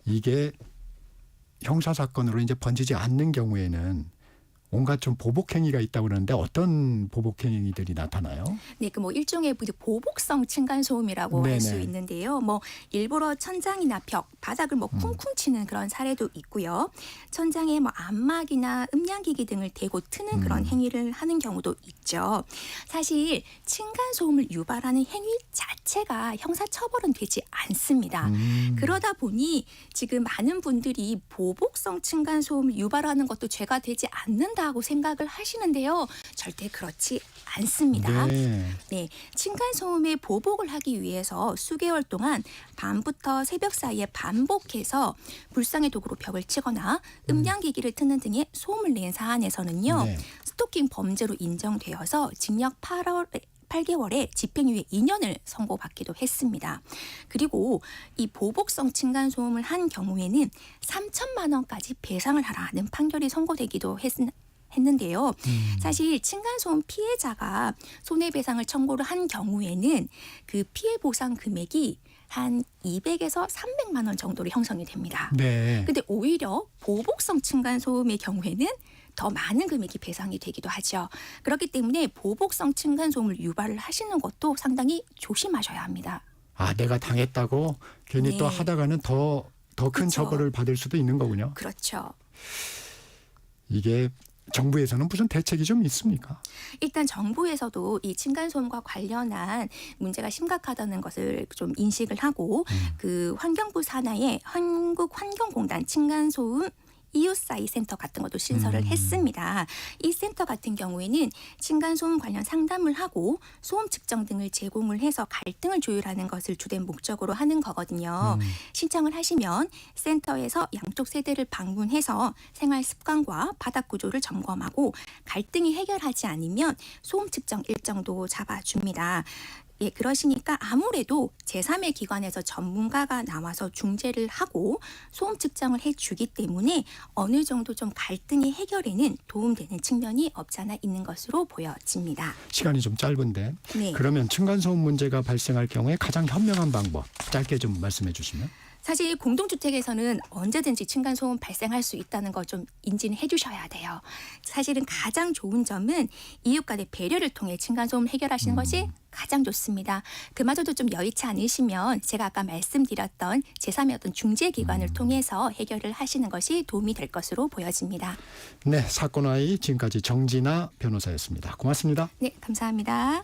이게 형사 사건으로 이제 번지지 않는 경우에는 온갖 좀 보복 행위가 있다고 그러는데 어떤 보복 행위들이 나타나요? 네, 그 뭐 일종의 보복성 층간 소음이라고 할 수 네네. 있는데요. 뭐 일부러 천장이나 벽, 바닥을 뭐 쿵쿵 치는 그런 사례도 있고요. 천장에 뭐 안막이나 음량기기 등을 대고 트는 그런 행위를 하는 경우도 있죠. 사실 층간 소음을 유발하는 행위 자체가 형사처벌은 되지 않습니다. 그러다 보니 지금 많은 분들이 보복성 층간 소음을 유발하는 것도 죄가 되지 않는다고 생각을 하시는데요. 절대 그렇지 않습니다. 네, 층간 소음의 보복을 하기 위해서 수개월 동안 밤부터 새벽 사이에 반복해서 불상의 도구로 벽을 치거나 음량기기를 트는 등의 소음을 낸 사안에서는요. 네. 스토킹 범죄로 인정되어서 징역 8개월에 집행유예 2년을 선고받기도 했습니다. 그리고 이 보복성 층간 소음을 한 경우에는 3천만 원까지 배상을 하라는 판결이 선고되기도 했는데요. 사실 층간소음 피해자가 손해배상을 청구를 한 경우에는 그 피해 보상 금액이 한 200에서 300만 원 정도로 형성이 됩니다. 네. 근데 오히려 보복성 층간소음의 경우에는 더 많은 금액이 배상이 되기도 하죠. 그렇기 때문에 보복성 층간소음을 유발을 하시는 것도 상당히 조심하셔야 합니다. 아, 내가 당했다고 괜히 네. 또 하다가는 더 큰 그쵸. 처벌을 받을 수도 있는 거군요. 그렇죠. 이게 정부에서는 무슨 대책이 좀 있습니까? 일단 정부에서도 이 층간소음과 관련한 문제가 심각하다는 것을 좀 인식을 하고 그 환경부 산하의 한국환경공단 층간소음 이웃사이 센터 같은 것도 신설을 했습니다. 이 센터 같은 경우에는 층간소음 관련 상담을 하고 소음 측정 등을 제공을 해서 갈등을 조율하는 것을 주된 목적으로 하는 거거든요. 신청을 하시면 센터에서 양쪽 세대를 방문해서 생활 습관과 바닥 구조를 점검하고 갈등이 해결하지 않으면 소음 측정 일정도 잡아줍니다. 예, 그러시니까 아무래도 제3의 기관에서 전문가가 나와서 중재를 하고 소음 측정을 해주기 때문에 어느 정도 좀 갈등의 해결에는 도움되는 측면이 없지 않아 있는 것으로 보여집니다. 시간이 좀 짧은데 네. 그러면 층간소음 문제가 발생할 경우에 가장 현명한 방법 짧게 좀 말씀해 주시면. 사실 공동주택에서는 언제든지 층간소음 발생할 수 있다는 거 좀 인지는 해주셔야 돼요. 사실은 가장 좋은 점은 이웃 간의 배려를 통해 층간소음 해결하시는 것이 가장 좋습니다. 그마저도 좀 여의치 않으시면 제가 아까 말씀드렸던 제3의 어떤 중재기관을 통해서 해결을 하시는 것이 도움이 될 것으로 보여집니다. 네, 사건와의 지금까지 정진아 변호사였습니다. 고맙습니다. 네, 감사합니다.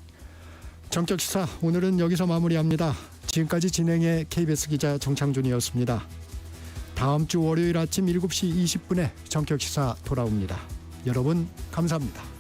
정격시사 오늘은 여기서 마무리합니다. 지금까지 진행의 KBS 기자 정창준이었습니다. 다음 주 월요일 아침 7시 20분에 정격시사 돌아옵니다. 여러분 감사합니다.